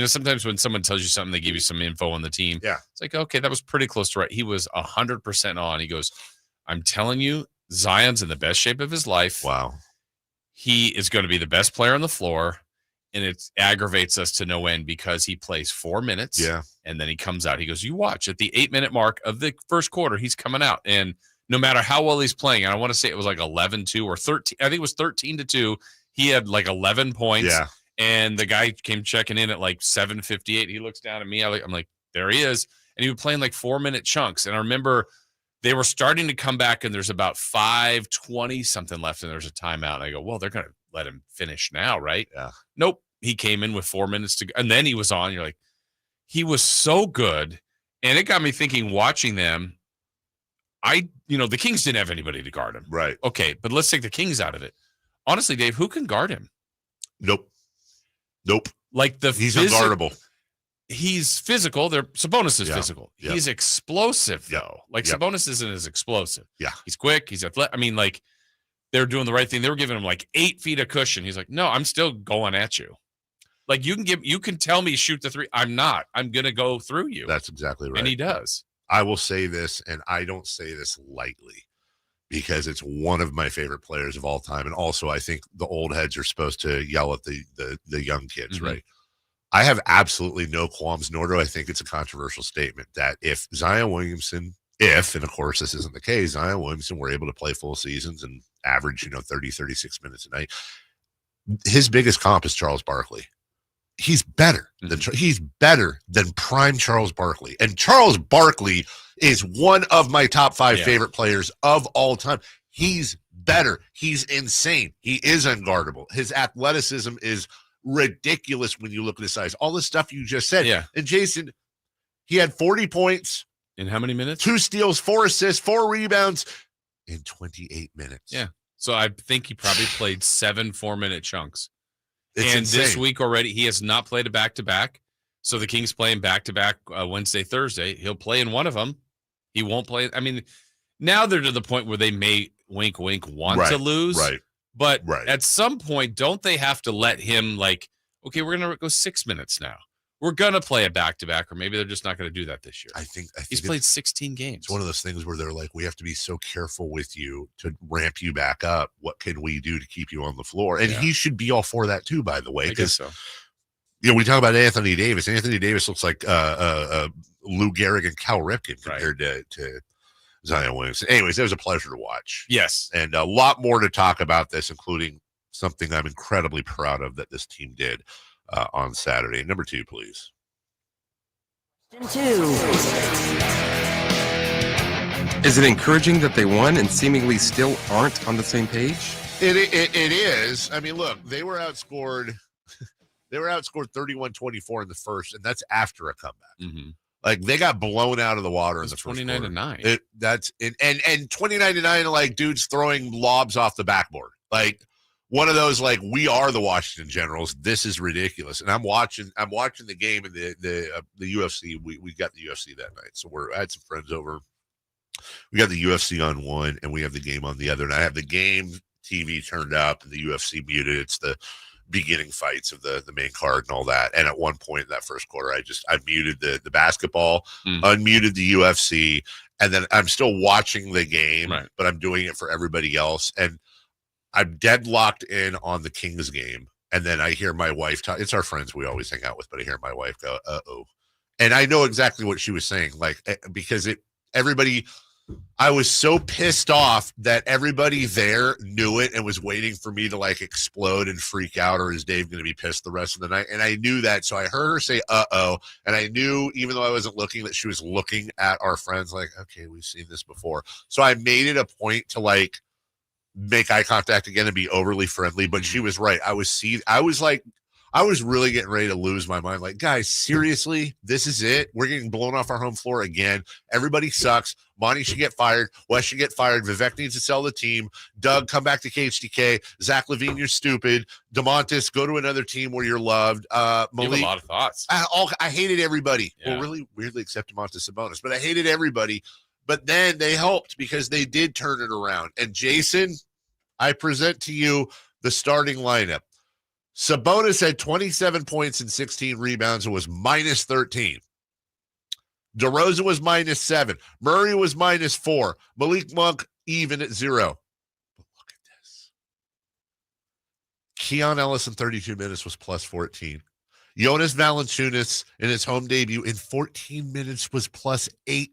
sometimes when someone tells you something, they give you some info on the team. Yeah. It's like, okay, that was pretty close to right. He was 100% on. He goes, I'm telling you, Zion's in the best shape of his life. Wow. He is going to be the best player on the floor. And it aggravates us to no end because he plays 4 minutes. Yeah. And then he comes out. He goes, you watch at the 8-minute mark of the first quarter, he's coming out. And no matter how well he's playing, and I want to say it was like 11-2 or 13. I think it was 13-2. He had like 11 points. Yeah. And the guy came checking in at like 7:58. He looks down at me. I'm like, there he is. And he was playing like 4-minute chunks. And I remember they were starting to come back, and there's about 5:20 something left, and there's a timeout. And I go, well, they're going to let him finish now, right? Yeah. Nope. He came in with 4 minutes to go, and then he was on. You're like, he was so good. And it got me thinking, watching them, the Kings didn't have anybody to guard him. Right. Okay, but let's take the Kings out of it. Honestly, Dave, who can guard him? Nope. Like he's unguardable. He's physical. Sabonis is Yeah. physical. Yeah. He's explosive, though. Like, Yep. Sabonis isn't as explosive. Yeah. He's quick. He's athletic. I mean, like, they're doing the right thing. They were giving him like 8 feet of cushion. He's like, no, I'm still going at you. Like, you can tell me shoot the three. I'm not. I'm going to go through you. That's exactly right. And he does. I will say this, and I don't say this lightly, because it's one of my favorite players of all time. And also, I think the old heads are supposed to yell at the young kids, Mm-hmm. right? I have absolutely no qualms, nor do I think it's a controversial statement, that if Zion Williamson, and of course this isn't the case, Zion Williamson were able to play full seasons and average, 30, 36 minutes a night, his biggest comp is Charles Barkley. He's better than prime Charles Barkley. And Charles Barkley is one of my top 5 favorite players of all time. He's better. He's insane. He is unguardable. His athleticism is ridiculous when you look at his size. All the stuff you just said. Yeah. And Jason, he had 40 points. In how many minutes? 2 steals, 4 assists, 4 rebounds in 28 minutes. Yeah. So I think he probably played 7 4-minute chunks. It's and insane. this week already, he has not played a back-to-back. So the Kings playing back-to-back Wednesday, Thursday. He'll play in one of them. He won't play. I mean, now they're to the point where they may, wink, wink, want to lose. Right. But at some point, don't they have to let him, like, okay, we're going to go 6 minutes now. We're going to play a back-to-back, or maybe they're just not going to do that this year. I think he's played 16 games. It's one of those things where they're like, we have to be so careful with you to ramp you back up. What can we do to keep you on the floor? And he should be all for that too, by the way. I guess so. We talk about Anthony Davis. Anthony Davis looks like Lou Gehrig and Cal Ripken compared to Zion Williamson. Anyways, it was a pleasure to watch. Yes. And a lot more to talk about this, including something I'm incredibly proud of that this team did on Saturday. Number 2, please. Is it encouraging that they won and seemingly still aren't on the same page? It is. I mean, look, they were outscored 31-24 in the first, and that's after a comeback. Mm-hmm. Like, they got blown out of the water in the first 29-9. That's it, and 29-9, like, dudes throwing lobs off the backboard. Like, one of those, like, we are the Washington Generals. This is ridiculous. And I'm watching the game in the UFC. We got the UFC that night. So I had some friends over. We got the UFC on one, and we have the game on the other. And I have the game TV turned up and the UFC muted. It's the beginning fights of the main card and all that. And at one point in that first quarter, I muted the basketball, unmuted the UFC, and then I'm still watching the game, but I'm doing it for everybody else. And I'm deadlocked in on the Kings game. And then I hear my wife talk. It's our friends we always hang out with, but I hear my wife go, uh-oh. And I know exactly what she was saying, like, because I was so pissed off that everybody there knew it and was waiting for me to, like, explode and freak out, or is Dave going to be pissed the rest of the night? And I knew that. So I heard her say, uh-oh. And I knew, even though I wasn't looking, that she was looking at our friends like, okay, we've seen this before. So I made it a point to, like, make eye contact again and be overly friendly. But she was right. I was really getting ready to lose my mind. Like, guys, seriously, this is it. We're getting blown off our home floor again. Everybody sucks. Monty should get fired. Wes should get fired. Vivek needs to sell the team. Doug, come back to KHTK. Zach LaVine, you're stupid. Domantas, go to another team where you're loved. Malik, you have a lot of thoughts. I hated everybody. Yeah. Well, really weirdly, except Domantas Sabonis. But I hated everybody. But then they helped because they did turn it around. And Jason, I present to you the starting lineup. Sabonis had 27 points and 16 rebounds and was minus 13. DeRozan was minus 7. Murray was minus 4. Malik Monk even at 0. But look at this. Keon Ellis in 32 minutes was plus 14. Jonas Valanciunas in his home debut in 14 minutes was plus 18.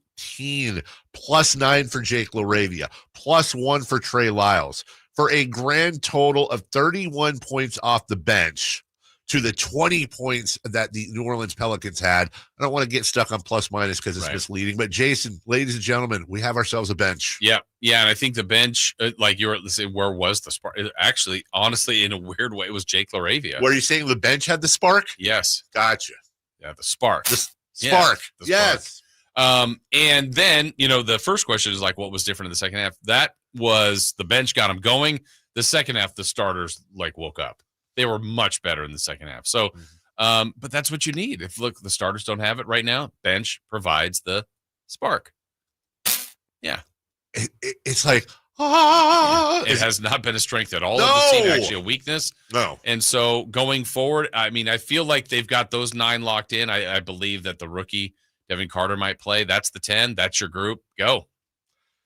Plus 9 for Jake LaRavia. Plus 1 for Trey Lyles. For a grand total of 31 points off the bench to the 20 points that the New Orleans Pelicans had. I don't want to get stuck on plus minus because it's misleading. But Jason, ladies and gentlemen, we have ourselves a bench. Yeah. Yeah. And I think the bench, like you were saying, where was the spark? Actually, honestly, in a weird way, it was Jake LaRavia. Were you saying the bench had the spark? Yes. Gotcha. Yeah. The spark. The spark. Yes. And then, the first question is like, what was different in the second half? That was the bench got them going. The second half, the starters woke up. They were much better in the second half. So, but that's what you need. If the starters don't have it right now, bench provides the spark. Yeah. It's like, it has not been a strength at all of the team, actually a weakness. No. And so going forward, I mean, I feel like they've got those 9 locked in. I believe that the rookie Devin Carter might play. That's the 10. That's your group. Go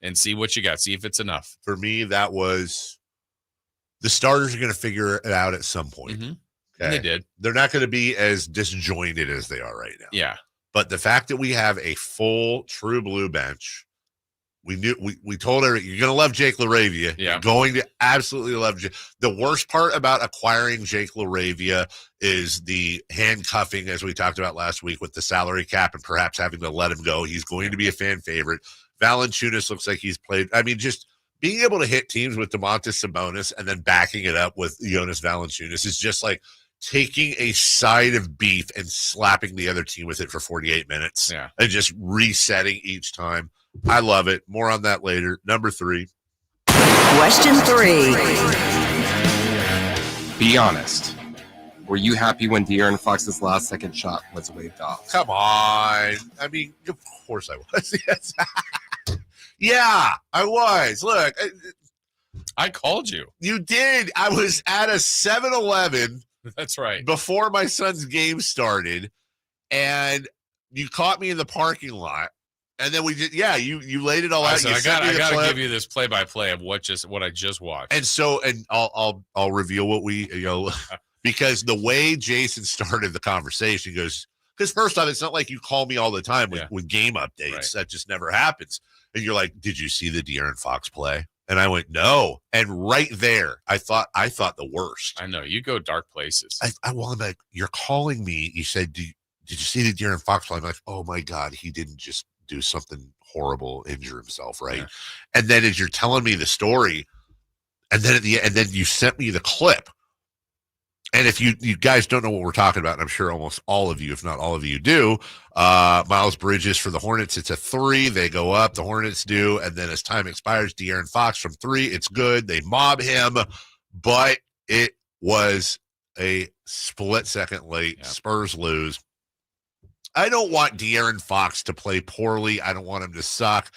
and see what you got. See if it's enough. For me, that was the starters are going to figure it out at some point. Mm-hmm. Okay? And they did. They're not going to be as disjointed as they are right now. Yeah. But the fact that we have a full true blue bench, we told her you're going to love Jake LaRavia. Yeah. You're going to absolutely love Jake. The worst part about acquiring Jake LaRavia is the handcuffing, as we talked about last week, with the salary cap and perhaps having to let him go. He's going to be a fan favorite. Valanciunas looks like he's played. I mean, just being able to hit teams with Domantas Sabonis and then backing it up with Jonas Valanciunas is just like taking a side of beef and slapping the other team with it for 48 minutes. Yeah. And just resetting each time. I love it. More on that later. Number 3. Question 3. Be honest. Were you happy when De'Aaron Fox's last second shot was waved off? Come on. I mean, of course I was. Yes. Yeah, I was. Look. I called you. You did. I was at a 7-Eleven. That's right. Before my son's game started, and you caught me in the parking lot. And then we did, you laid it all out. I got to give you this play-by-play of what I just watched. And so, and I'll reveal what we, because the way Jason started the conversation goes, because first off, it's not like you call me all the time with game updates. Right. That just never happens. And you're like, did you see the De'Aaron Fox play? And I went, no. And right there, I thought the worst. I know you go dark places. I'm like, you're calling me. You said, did you see the De'Aaron Fox play? I'm like, oh my God, he didn't just do something horrible, injure himself, right? Yeah. And then as you're telling me the story, and then and then you sent me the clip. And if you guys don't know what we're talking about, and I'm sure almost all of you, if not all of you, do, Miles Bridges for the Hornets, it's a 3. They go up, the Hornets do, and then as time expires, De'Aaron Fox from 3, it's good. They mob him, but it was a split second late. Yeah. Spurs lose. I don't want De'Aaron Fox to play poorly. I don't want him to suck.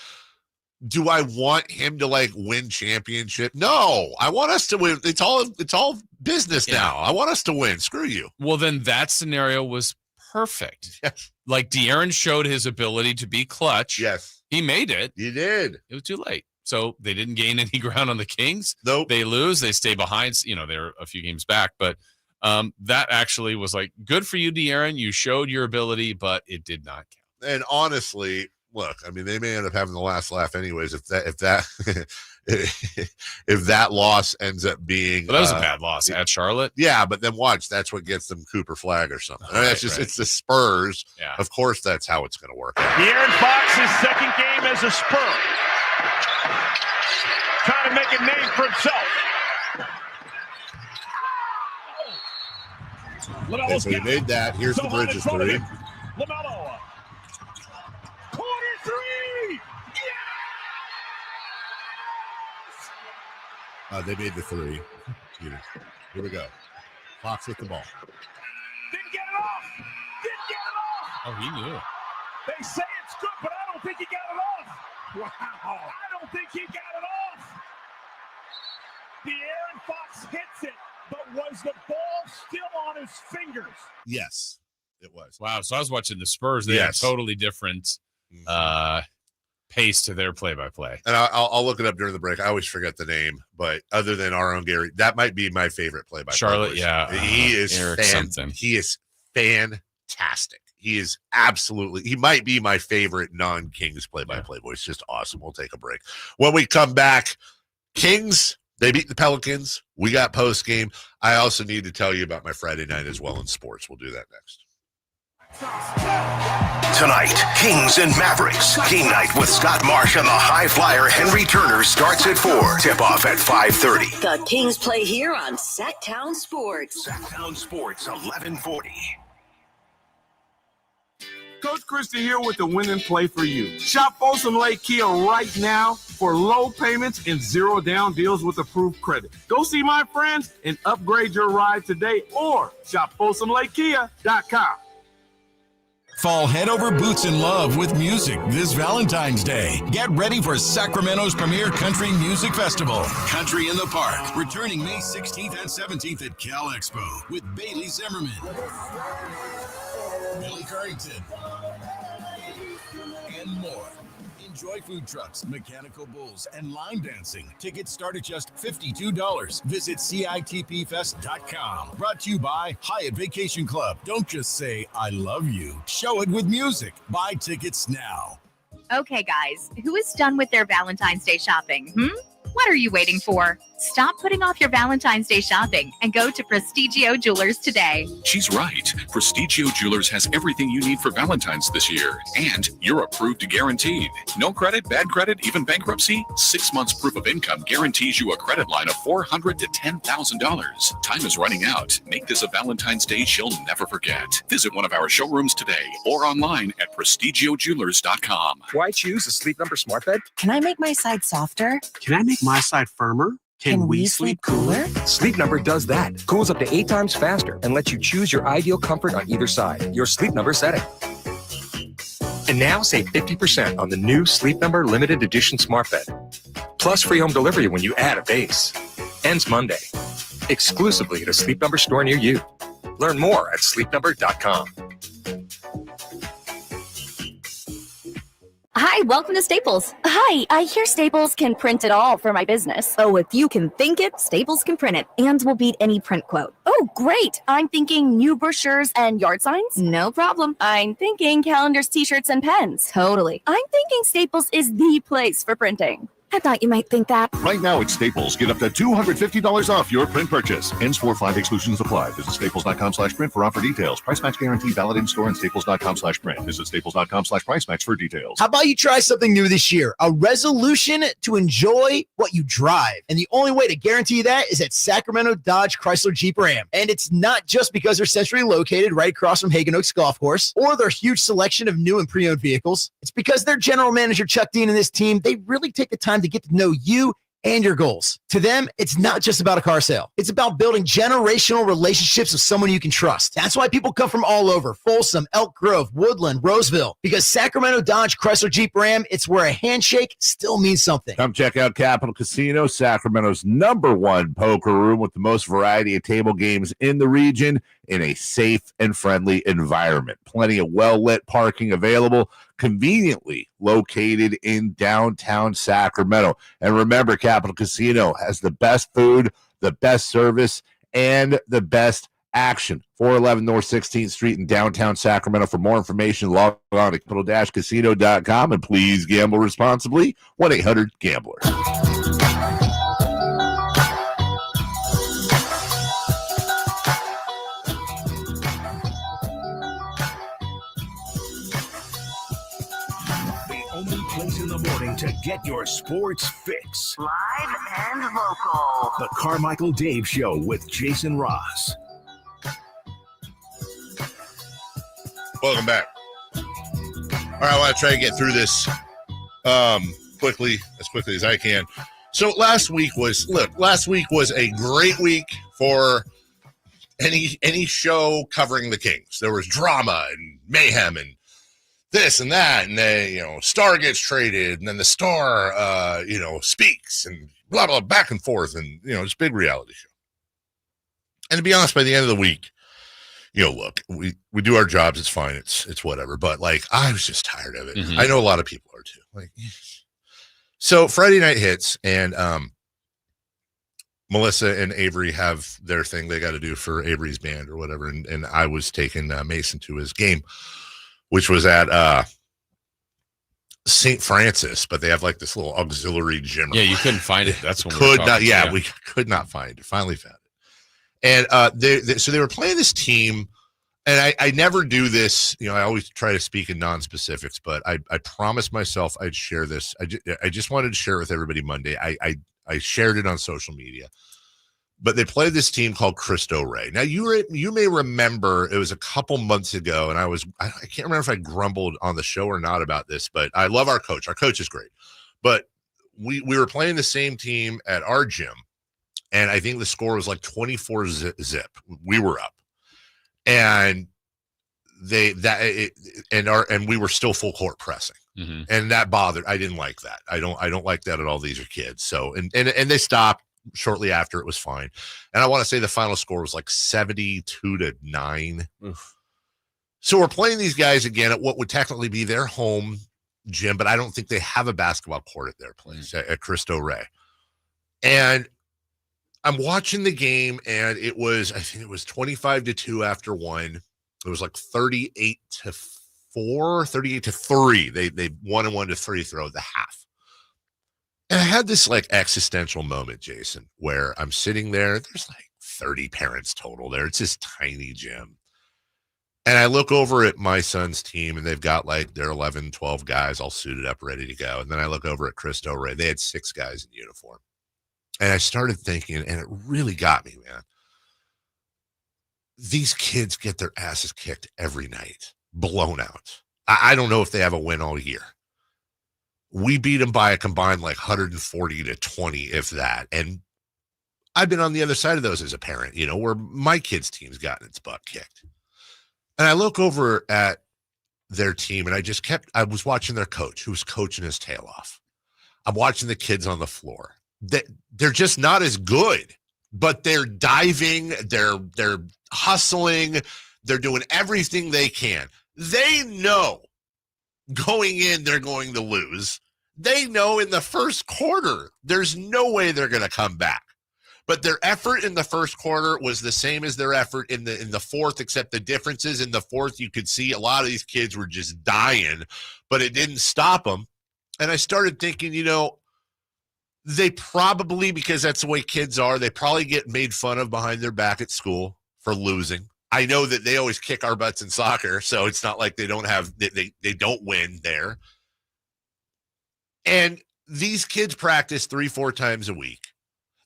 Do I want him to win championship? No, I want us to win. It's all business now. I want us to win. Screw you. Well, then that scenario was perfect. Yes. Like De'Aaron showed his ability to be clutch. Yes. He made it. You did. It was too late. So they didn't gain any ground on the Kings. Nope. They lose. They stay behind. They're a few games back, but that actually was good for you, De'Aaron. You showed your ability, but it did not count. And honestly, look, I mean, they may end up having the last laugh anyways. If that if that loss ends up being, but that was a bad loss at Charlotte. Yeah, but then watch, that's what gets them Cooper flag or something. I mean, it's the Spurs. Yeah. Of course, that's how it's going to work out. De'Aaron Fox's second game as a Spur, trying to make a name for himself. Okay, so he made that. Here's the Bridges 3. LaMelo. Corner 3. Yes! They made the 3. Here we go. Fox with the ball. Didn't get it off. Oh, he knew. They say it's good, but I don't think he got it off. Wow. I don't think he got it off. De'Aaron Fox hits it, but was the ball still on his fingers? Yes, it was. Wow. So I was watching the Spurs. They had totally different pace to their play-by-play. And I'll look it up during the break. I always forget the name, but other than our own Gary, that might be my favorite play-by-play. Charlotte, yeah. He is something. He is fantastic. He is absolutely, he might be my favorite non-Kings play-by-play voice. Just awesome. We'll take a break. When we come back, Kings, they beat the Pelicans. We got post-game. I also need to tell you about my Friday night as well in sports. We'll do that next. Tonight, Kings and Mavericks. Game night with Scott Marsh and the high flyer Henry Turner starts at 4. Tip-off at 5:30. The Kings play here on Sacktown Sports. Sacktown Sports, 1140. Coach Christie here with the winning play for you. Shop Folsom Lake Kia right now for low payments and zero down deals with approved credit. Go see my friends and upgrade your ride today or shop FolsomLakeKia.com. Fall head over boots in love with music this Valentine's Day. Get ready for Sacramento's premier country music festival, Country in the Park, returning May 16th and 17th at Cal Expo with Bailey Zimmerman, Billy Currington, and more. Enjoy food trucks, mechanical bulls, and line dancing. Tickets start at just $52. Visit CITPfest.com. Brought to you by Hyatt Vacation Club. Don't just say, I love you. Show it with music. Buy tickets now. Okay, guys, who is done with their Valentine's Day shopping? What are you waiting for? Stop putting off your Valentine's Day shopping and go to Prestigio Jewelers today. She's right. Prestigio Jewelers has everything you need for Valentine's this year. And you're approved to guaranteed. No credit, bad credit, even bankruptcy? 6 months proof of income guarantees you a credit line of $400 to $10,000. Time is running out. Make this a Valentine's Day she'll never forget. Visit one of our showrooms today or online at prestigiojewelers.com. Why choose a Sleep Number smart bed? Can I make my side softer? Can I make my side firmer? Can we sleep cooler? Sleep Number does that. Cools up to 8 times faster and lets you choose your ideal comfort on either side. Your Sleep Number setting. And now save 50% on the new Sleep Number limited edition smart bed. Plus free home delivery when you add a base. Ends Monday. Exclusively at a Sleep Number store near you. Learn more at sleepnumber.com. Hi, welcome to Staples. Hi, I hear Staples can print it all for my business. Oh, if you can think it, Staples can print it and will beat any print quote. Oh, great. I'm thinking new brochures and yard signs. No problem. I'm thinking calendars, t-shirts, and pens. Totally. I'm thinking Staples is the place for printing. I thought you might think that. Right now at Staples, get up to $250 off your print purchase. Ends 4/5 exclusions apply. Visit staples.com/print for offer details. Price match guarantee valid in store and staples.com/print. Visit staples.com/price match for details. How about you try something new this year? A resolution to enjoy what you drive. And the only way to guarantee that is at Sacramento Dodge Chrysler Jeep Ram. And it's not just because they're centrally located right across from Hagan Oaks Golf Course or their huge selection of new and pre-owned vehicles. It's because their general manager, Chuck Dean, and this team, they really take the time to get to know you and your goals. To them, it's not just about a car sale. It's about building generational relationships with someone you can trust. That's why people come from all over, Folsom, Elk Grove, Woodland, Roseville, because Sacramento Dodge Chrysler Jeep Ram, it's where a handshake still means something. Come check out Capital Casino, Sacramento's #1 poker room with the most variety of table games in the region in a safe and friendly environment. Plenty of well-lit parking available, conveniently located in downtown Sacramento. And remember, Capital Casino has the best food, the best service, and the best action. 411 North 16th Street in downtown Sacramento. For more information, log on to capital-casino.com, and please gamble responsibly. 1-800-GAMBLER. To get your sports fix. Live and local. The Carmichael Dave Show with Jason Ross. Welcome back. All right, I want to try to get through this quickly as I can. So last week was a great week for any show covering the Kings. There was drama and mayhem, and this and that, and they, star gets traded, and then the star, speaks, and blah, blah, back and forth, and, it's a big reality show. And to be honest, by the end of the week, look, we do our jobs. It's fine. It's whatever. But I was just tired of it. Mm-hmm. I know a lot of people are too. So Friday night hits, and Melissa and Avery have their thing they got to do for Avery's band or whatever. And I was taking Mason to his game, which was at St. Francis, but they have this little auxiliary gym. Yeah, you couldn't find it. That's when we could not find it. Finally found it. And so they were playing this team, and I never do this. I always try to speak in non-specifics, but I promised myself I'd share this. I just wanted to share it with everybody Monday. I shared it on social media. But they played this team called Cristo Rey. Now, you may remember it was a couple months ago, and I can't remember if I grumbled on the show or not about this, but I love our coach. Our coach is great. But we were playing the same team at our gym. And I think the score was 24 zip. We were up, and we were still full court pressing, mm-hmm. and that bothered. I didn't like that. I don't like that at all. These are kids. So and they stopped shortly after. It was fine. And I want to say the final score was 72-9. Oof. So we're playing these guys again at what would technically be their home gym, but I don't think they have a basketball court at their place at Cristo Rey. And I'm watching the game, and I think it was 25-2 after one. It was 38-4, 38-3. They won and 1-3 throw the half. And I had this existential moment, Jason, where I'm sitting there. There's 30 parents total there. It's this tiny gym. And I look over at my son's team, and they've got their 11, 12 guys all suited up, ready to go. And then I look over at Cristo Rey. They had 6 guys in uniform. And I started thinking, and it really got me, man. These kids get their asses kicked every night, blown out. I don't know if they have a win all year. We beat them by a combined 140-20, if that. And I've been on the other side of those as a parent, where my kid's team's gotten its butt kicked. And I look over at their team, and I was watching their coach, who was coaching his tail off. I'm watching the kids on the floor. They're just not as good, but they're diving, they're hustling, they're doing everything they can. They know going in they're going to lose. They know in the first quarter there's no way they're going to come back. But their effort in the first quarter was the same as their effort in the fourth, except the difference is in the fourth you could see a lot of these kids were just dying, but it didn't stop them. And I started thinking, they probably, because that's the way kids are, they probably get made fun of behind their back at school for losing. I know that they always kick our butts in soccer, so it's not like they don't win there. And these kids practice 3-4 times a week.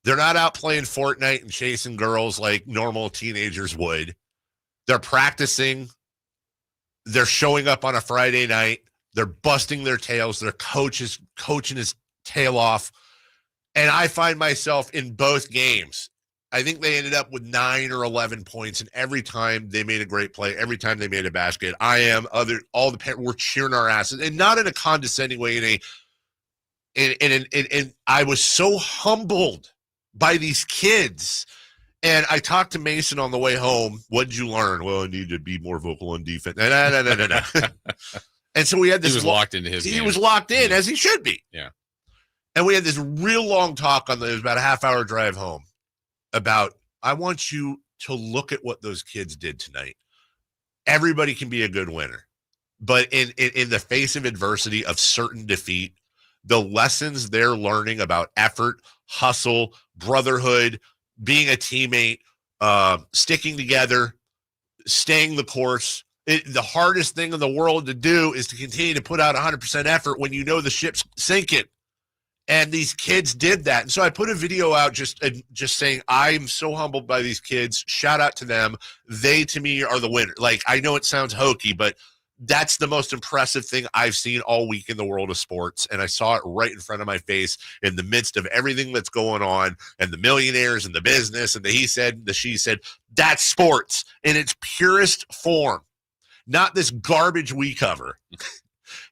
They're not out playing Fortnite and chasing girls like normal teenagers would. They're practicing. They're showing up on a Friday night. They're busting their tails. Their coach is coaching his tail off. And I find myself in both games. I think they ended up with 9 or 11 points, and every time they made a great play, every time they made a basket, all the parents were cheering our asses, and not in a condescending way. And I was so humbled by these kids. And I talked to Mason on the way home. What did you learn? Well, I need to be more vocal on defense. No. And so we had this. He was locked into his game. He was locked in, as he should be. Yeah. And we had this real long talk it was about a half-hour drive home about, I want you to look at what those kids did tonight. Everybody can be a good winner. But in the face of adversity, of certain defeat, the lessons they're learning about effort, hustle, brotherhood, being a teammate, sticking together, staying the course. The hardest thing in the world to do is to continue to put out 100% effort when you know the ship's sinking. And these kids did that. And so I put a video out just saying, I'm so humbled by these kids. Shout out to them. They, to me, are the winner. I know it sounds hokey, but that's the most impressive thing I've seen all week in the world of sports. And I saw it right in front of my face in the midst of everything that's going on and the millionaires and the business and the he said, the she said. That's sports in its purest form. not this garbage we cover.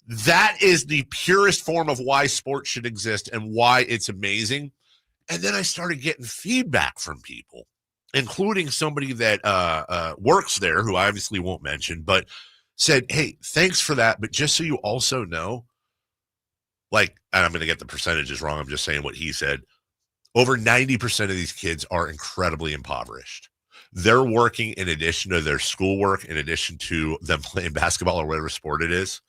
That is the purest form of why sports should exist and why it's amazing. And then I started getting feedback from people, including somebody that works there, who I obviously won't mention, but said, hey, thanks for that. But just so you also know, like, and I'm going to get the percentages wrong, I'm just saying what he said, over 90% of these kids are incredibly impoverished. They're working in addition to their schoolwork, in addition to them playing basketball or whatever sport it is.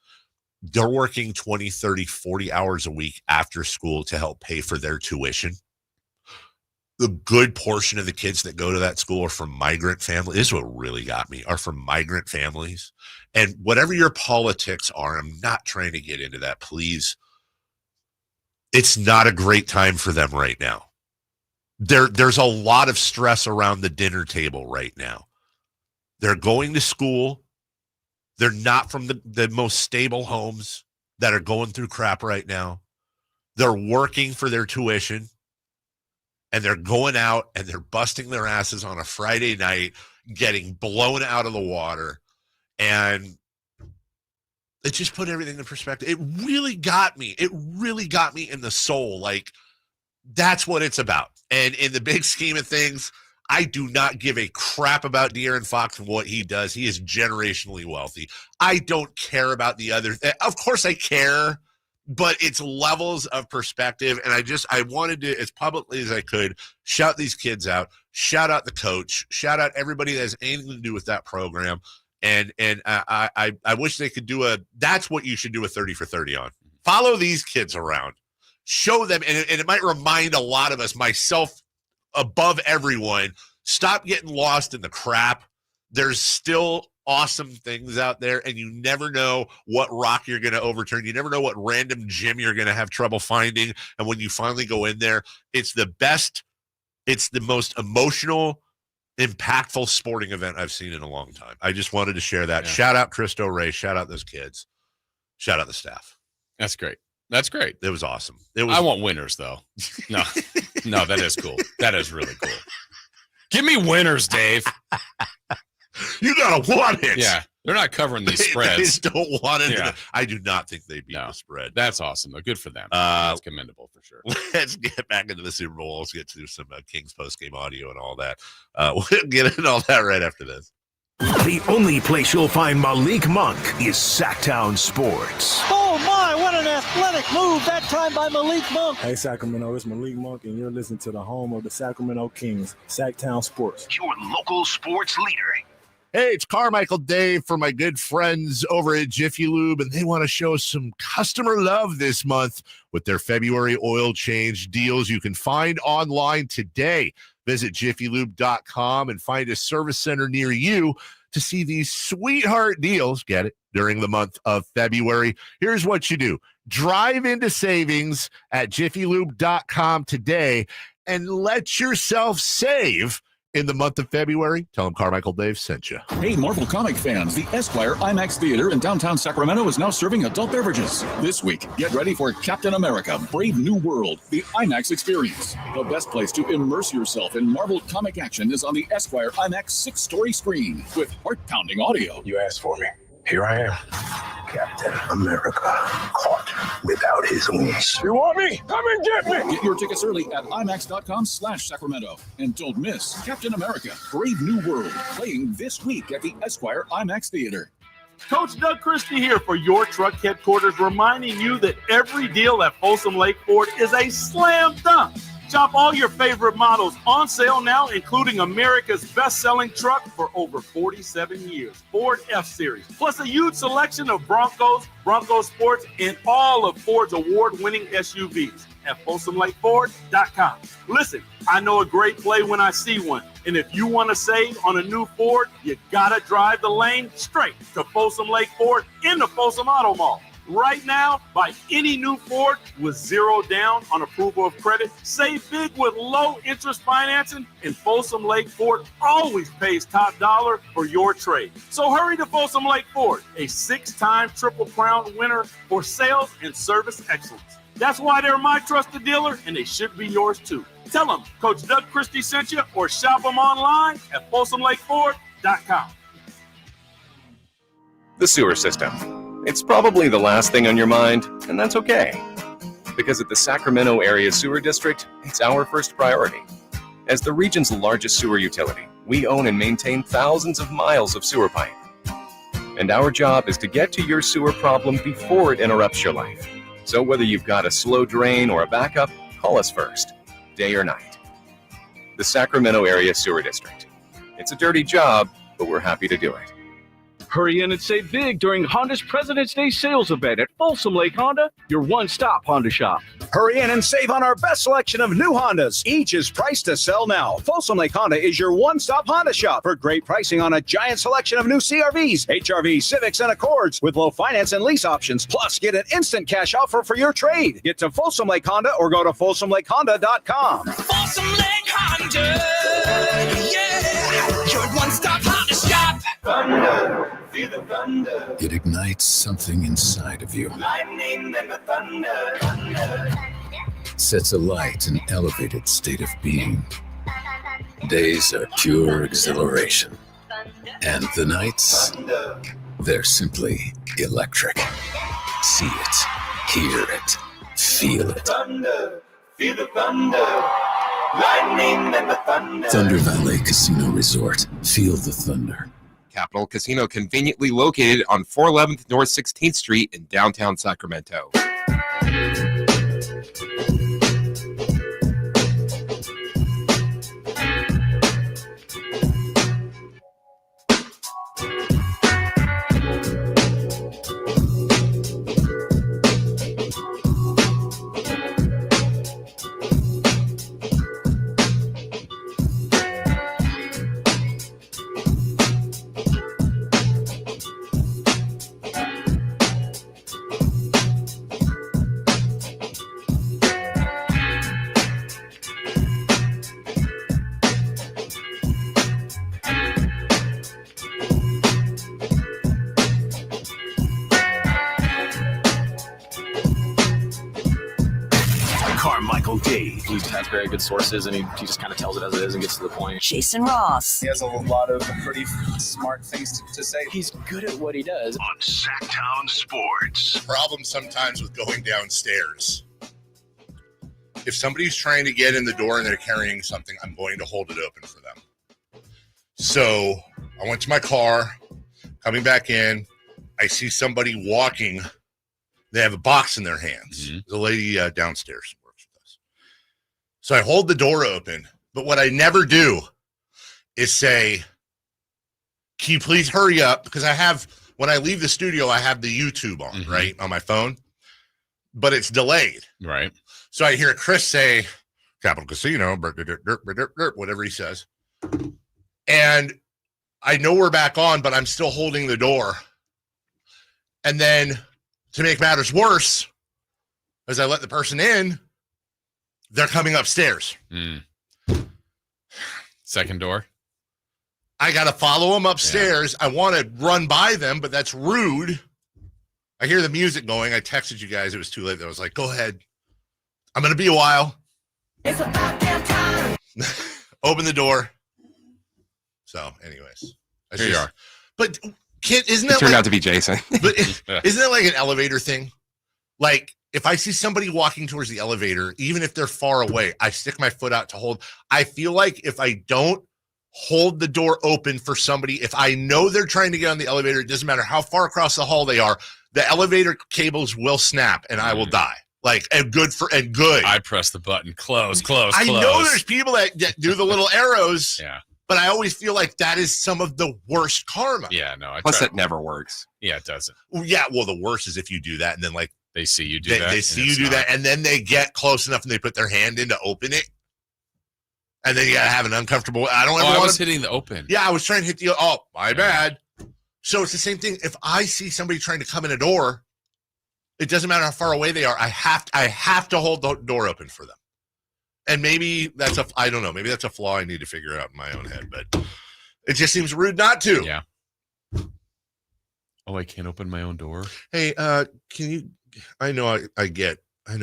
They're working 20, 30, 40 hours a week after school to help pay for their tuition. The good portion of the kids that go to that school are from migrant families. This is what really got me, are from migrant families. And whatever your politics are, I'm not trying to get into that, please. It's not a great time for them right now. There's a lot of stress around the dinner table right now. They're going to school. They're not from the most stable homes that are going through crap right now. They're working for their tuition, and they're going out and they're busting their asses on a Friday night, getting blown out of the water. And it just put everything in perspective. It really got me. It really got me in the soul. Like, that's what it's about. And in the big scheme of things, I do not give a crap about De'Aaron Fox and what he does. He is generationally wealthy. I don't care about the other. Of course I care, but it's levels of perspective. And I wanted to, as publicly as I could, shout these kids out, shout out the coach, shout out everybody that has anything to do with that program. And I wish they could do that's what you should do a 30 for 30 on. Follow these kids around. Show them, and it might remind a lot of us, myself above everyone, stop getting lost in the crap. There's still awesome things out there, and you never know what rock you're going to overturn. You never know what random gym you're going to have trouble finding. And when you finally go in there, it's the best, it's the most emotional, impactful sporting event I've seen in a long time. I just wanted to share that. Yeah. Shout out Cristo Ray. Shout out those kids. Shout out the staff. That's great. That's great. It was awesome. I want winners, though. No, that is cool. That is really cool. Give me winners, Dave. You gotta want it. Yeah, they're not covering these spreads. They just don't want it. Yeah. I do not think they beat the spread. That's awesome, though. Good for them. That's commendable for sure. Let's get back into the Super Bowl. Let's get to some Kings post-game audio and all that. We'll get into all that right after this. The only place you'll find Malik Monk is Sacktown Sports. Oh my, what an athletic move that time by Malik Monk. Hey Sacramento, it's Malik Monk and you're listening to the home of the Sacramento Kings, Sacktown Sports. Your local sports leader. Hey, it's Carmichael Dave for my good friends over at Jiffy Lube, and they want to show some customer love this month with their February oil change deals you can find online today. Visit jiffylube.com and find a service center near you to see these sweetheart deals, get it, during the month of February. Here's what you do. Drive into savings at jiffylube.com today and let yourself save in the month of February. Tell them Carmichael Dave sent you. Hey, Marvel comic fans, the Esquire IMAX Theater in downtown Sacramento is now serving adult beverages. This week, get ready for Captain America, Brave New World, the IMAX experience. The best place to immerse yourself in Marvel comic action is on the Esquire IMAX 6-story screen with heart-pounding audio. You asked for me. Here I am. Captain America, caught without his wings. You want me? Come and get me! Get your tickets early at IMAX.com/Sacramento. And don't miss Captain America, Brave New World, playing this week at the Esquire IMAX Theater. Coach Doug Christie here for your truck headquarters, reminding you that every deal at Folsom Lake Ford is a slam dunk. Shop all your favorite models on sale now, including America's best-selling truck for over 47 years, Ford F-Series, plus a huge selection of Broncos, Bronco Sports, and all of Ford's award-winning SUVs at FolsomLakeFord.com. Listen, I know a great play when I see one, and if you want to save on a new Ford, you gotta drive the lane straight to Folsom Lake Ford in the Folsom Auto Mall. Right now, buy any new Ford with 0 down on approval of credit. Save big with low interest financing, and Folsom Lake Ford always pays top dollar for your trade. So hurry to Folsom Lake Ford, a 6-time Triple Crown winner for sales and service excellence. That's why they're my trusted dealer, and they should be yours too. Tell them Coach Doug Christie sent you, or shop them online at FolsomLakeFord.com. The sewer system. It's probably the last thing on your mind, and that's okay. Because at the Sacramento Area Sewer District, it's our first priority. As the region's largest sewer utility, we own and maintain thousands of miles of sewer pipe. And our job is to get to your sewer problem before it interrupts your life. So whether you've got a slow drain or a backup, call us first, day or night. The Sacramento Area Sewer District. It's a dirty job, but we're happy to do it. Hurry in and save big during Honda's President's Day sales event at Folsom Lake Honda, your one-stop Honda shop. Hurry in and save on our best selection of new Hondas. Each is priced to sell now. Folsom Lake Honda is your one-stop Honda shop for great pricing on a giant selection of new CRVs, HRVs, Civics, and Accords with low finance and lease options. Plus, get an instant cash offer for your trade. Get to Folsom Lake Honda or go to FolsomLakeHonda.com. Folsom Lake Honda, yeah, your one-stop Honda shop. Thunder, feel the thunder. It ignites something inside of you. Lightning and the thunder. Sets alight an elevated state of being. Days are pure exhilaration. And the nights, they're simply electric. See it, hear it, feel it. Thunder, feel the thunder. Lightning and the thunder. Thunder Valley Casino Resort. Feel the thunder. Capital Casino, conveniently located on 411th North 16th Street in downtown Sacramento. Carmichael Dave. He has very good sources, and he just kind of tells it as it is and gets to the point. Jason Ross. He has a lot of pretty smart things to say. He's good at what he does. On Sacktown Sports. Problem sometimes with going downstairs. If somebody's trying to get in the door and they're carrying something, I'm going to hold it open for them. So I went to my car, coming back in. I see somebody walking. They have a box in their hands. Mm-hmm. The lady downstairs works with us. So I hold the door open. But what I never do is say, can you please hurry up? Because when I leave the studio, I have the YouTube on, Mm-hmm. right, on my phone. But it's delayed. Right. So I hear Chris say, Capital Casino, whatever he says. And I know we're back on, but I'm still holding the door. And then to make matters worse, as I let the person in, they're coming upstairs. Second door. I got to follow them upstairs. Yeah. I want to run by them, but that's rude. I hear the music going. I texted you guys. It was too late. I was like, go ahead. I'm going to be a while. It's about damn time. Open the door. So, anyways. Here you are. But isn't that turned out to be Jason. But isn't that like an elevator thing? Like, if I see somebody walking towards the elevator, even if they're far away, I stick my foot out to hold. I feel like if I don't hold the door open for somebody, if I know they're trying to get on the elevator, it doesn't matter how far across the hall they are, the elevator cables will snap and I will die. Like, and good. I press the button. Close. I know there's people that do the little arrows. Yeah. But I always feel like that is some of the worst karma. Yeah, no. Plus, it never works. Yeah, it doesn't. Yeah, well, the worst is if you do that and then, like, they see you do that. They see you do that, and then they get close enough and they put their hand in to open it. And then you got to have an uncomfortable. I was hitting the open. Yeah, I was trying to hit the. Oh, my bad. So it's the same thing. If I see somebody trying to come in a door, it doesn't matter how far away they are. I have to hold the door open for them. And maybe I don't know. Maybe that's a flaw I need to figure out in my own head, but it just seems rude not to. Yeah. Oh, I can't open my own door. Hey, can you, I know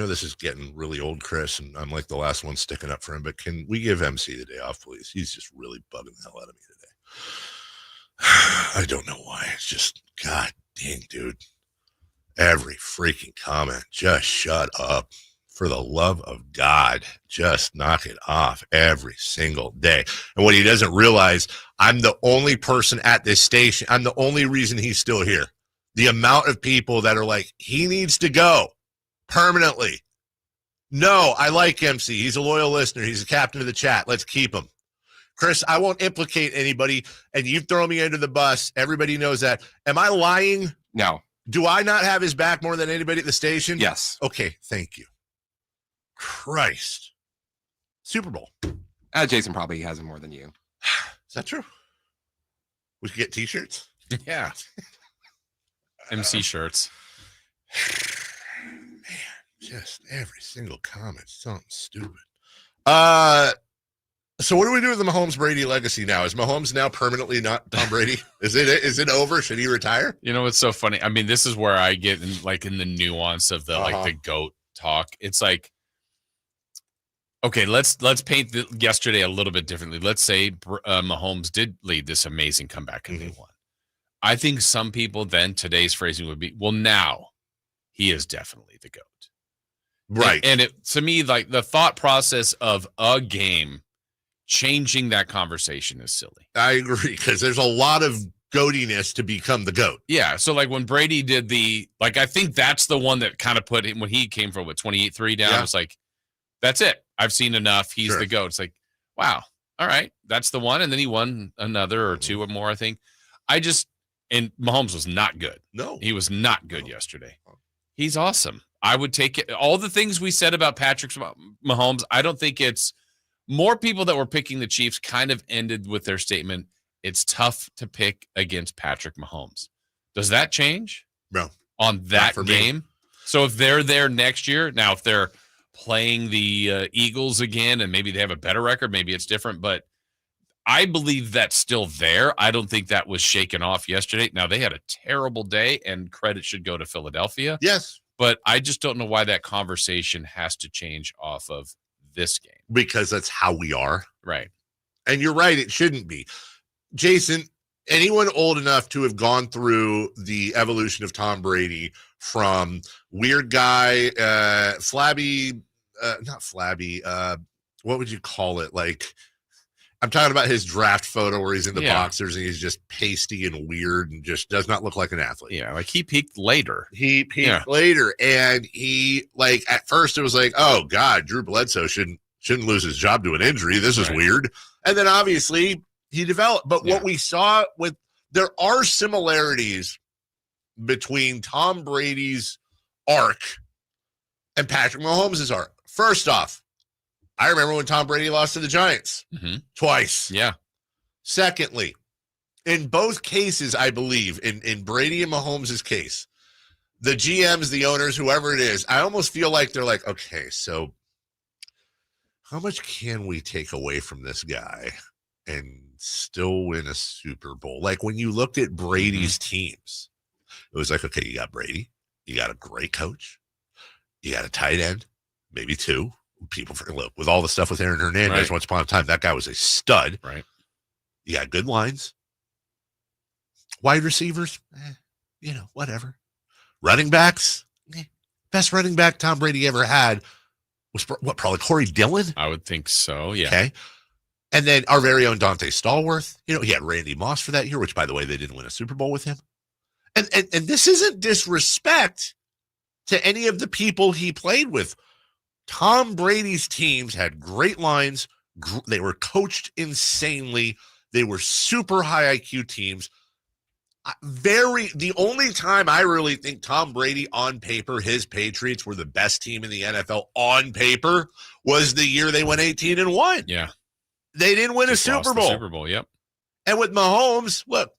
this is getting really old, Chris, and I'm like the last one sticking up for him, but can we give MC the day off, please? He's just really bugging the hell out of me today. I don't know why. It's just, God dang, dude. Every freaking comment. Just shut up. For the love of God, just knock it off every single day. And what he doesn't realize, I'm the only person at this station. I'm the only reason he's still here. The amount of people that are like, he needs to go permanently. No, I like MC. He's a loyal listener. He's the captain of the chat. Let's keep him. Chris, I won't implicate anybody, and you've thrown me under the bus. Everybody knows that. Am I lying? No. Do I not have his back more than anybody at the station? Yes. Okay, thank you. Christ. Super Bowl. Jason probably has him more than you. Is that true? We could get T-shirts? Yeah. MC shirts. Man, just every single comment, something stupid. So what do we do with the Mahomes Brady legacy now? Is Mahomes now permanently not Tom Brady? Is it over? Should he retire? You know, it's so funny. I mean, this is where I get in the nuance of the like the GOAT talk. It's like, okay, let's paint yesterday a little bit differently. Let's say Mahomes did lead this amazing comeback and they won. I think some people then today's phrasing would be, well, now he is definitely the GOAT. Right. And it, to me, like the thought process of a game changing that conversation is silly. I agree, because there's a lot of goatiness to become the GOAT. Yeah. So like when Brady did I think that's the one that kind of put him when he came from 28-3 down. It was like, that's it. I've seen enough. He's the GOAT. It's like, wow. All right. That's the one. And then he won another or two or more, I think. And Mahomes was not good. No. He was not good yesterday. He's awesome. I would take it. All the things we said about Patrick Mahomes, I don't think it's more people that were picking the Chiefs kind of ended with their statement, it's tough to pick against Patrick Mahomes. Does that change? No. On that game? Me. So if they're there next year, now if they're playing the Eagles again and maybe they have a better record, maybe it's different, but I believe that's still there. I don't think that was shaken off yesterday. Now, they had a terrible day, and credit should go to Philadelphia. Yes. But I just don't know why that conversation has to change off of this game. Because that's how we are. Right. And you're right, it shouldn't be. Jason, anyone old enough to have gone through the evolution of Tom Brady from weird guy, flabby, not flabby, what would you call it? Like, I'm talking about his draft photo where he's in the boxers and he's just pasty and weird and just does not look like an athlete. Yeah, like he peaked later. He peaked later, and he, like, at first it was like, oh God, Drew Bledsoe shouldn't lose his job to an injury. This is weird. And then obviously he developed. But what we saw there are similarities between Tom Brady's arc and Patrick Mahomes' arc. First off, I remember when Tom Brady lost to the Giants twice. Yeah. Secondly, in both cases, I believe, in Brady and Mahomes' case, the GMs, the owners, whoever it is, I almost feel like they're like, okay, so how much can we take away from this guy and still win a Super Bowl? Like when you looked at Brady's teams, it was like, okay, you got Brady, you got a great coach, you got a tight end, maybe two. People look with all the stuff with Aaron Hernandez once upon a time, that guy was a stud. Right. You got good lines. Wide receivers, whatever. Running backs, best running back Tom Brady ever had was probably Corey Dillon? I would think so, yeah. Okay. And then our very own Dante Stallworth. He had Randy Moss for that year, which, by the way, they didn't win a Super Bowl with him. And this isn't disrespect to any of the people he played with. Tom Brady's teams had great lines. They were coached insanely. They were super high IQ teams. The only time I really think Tom Brady on paper, his Patriots were the best team in the NFL on paper was the year they went 18-1. Yeah. They didn't win a Super Bowl. Super Bowl, yep. And with Mahomes, look,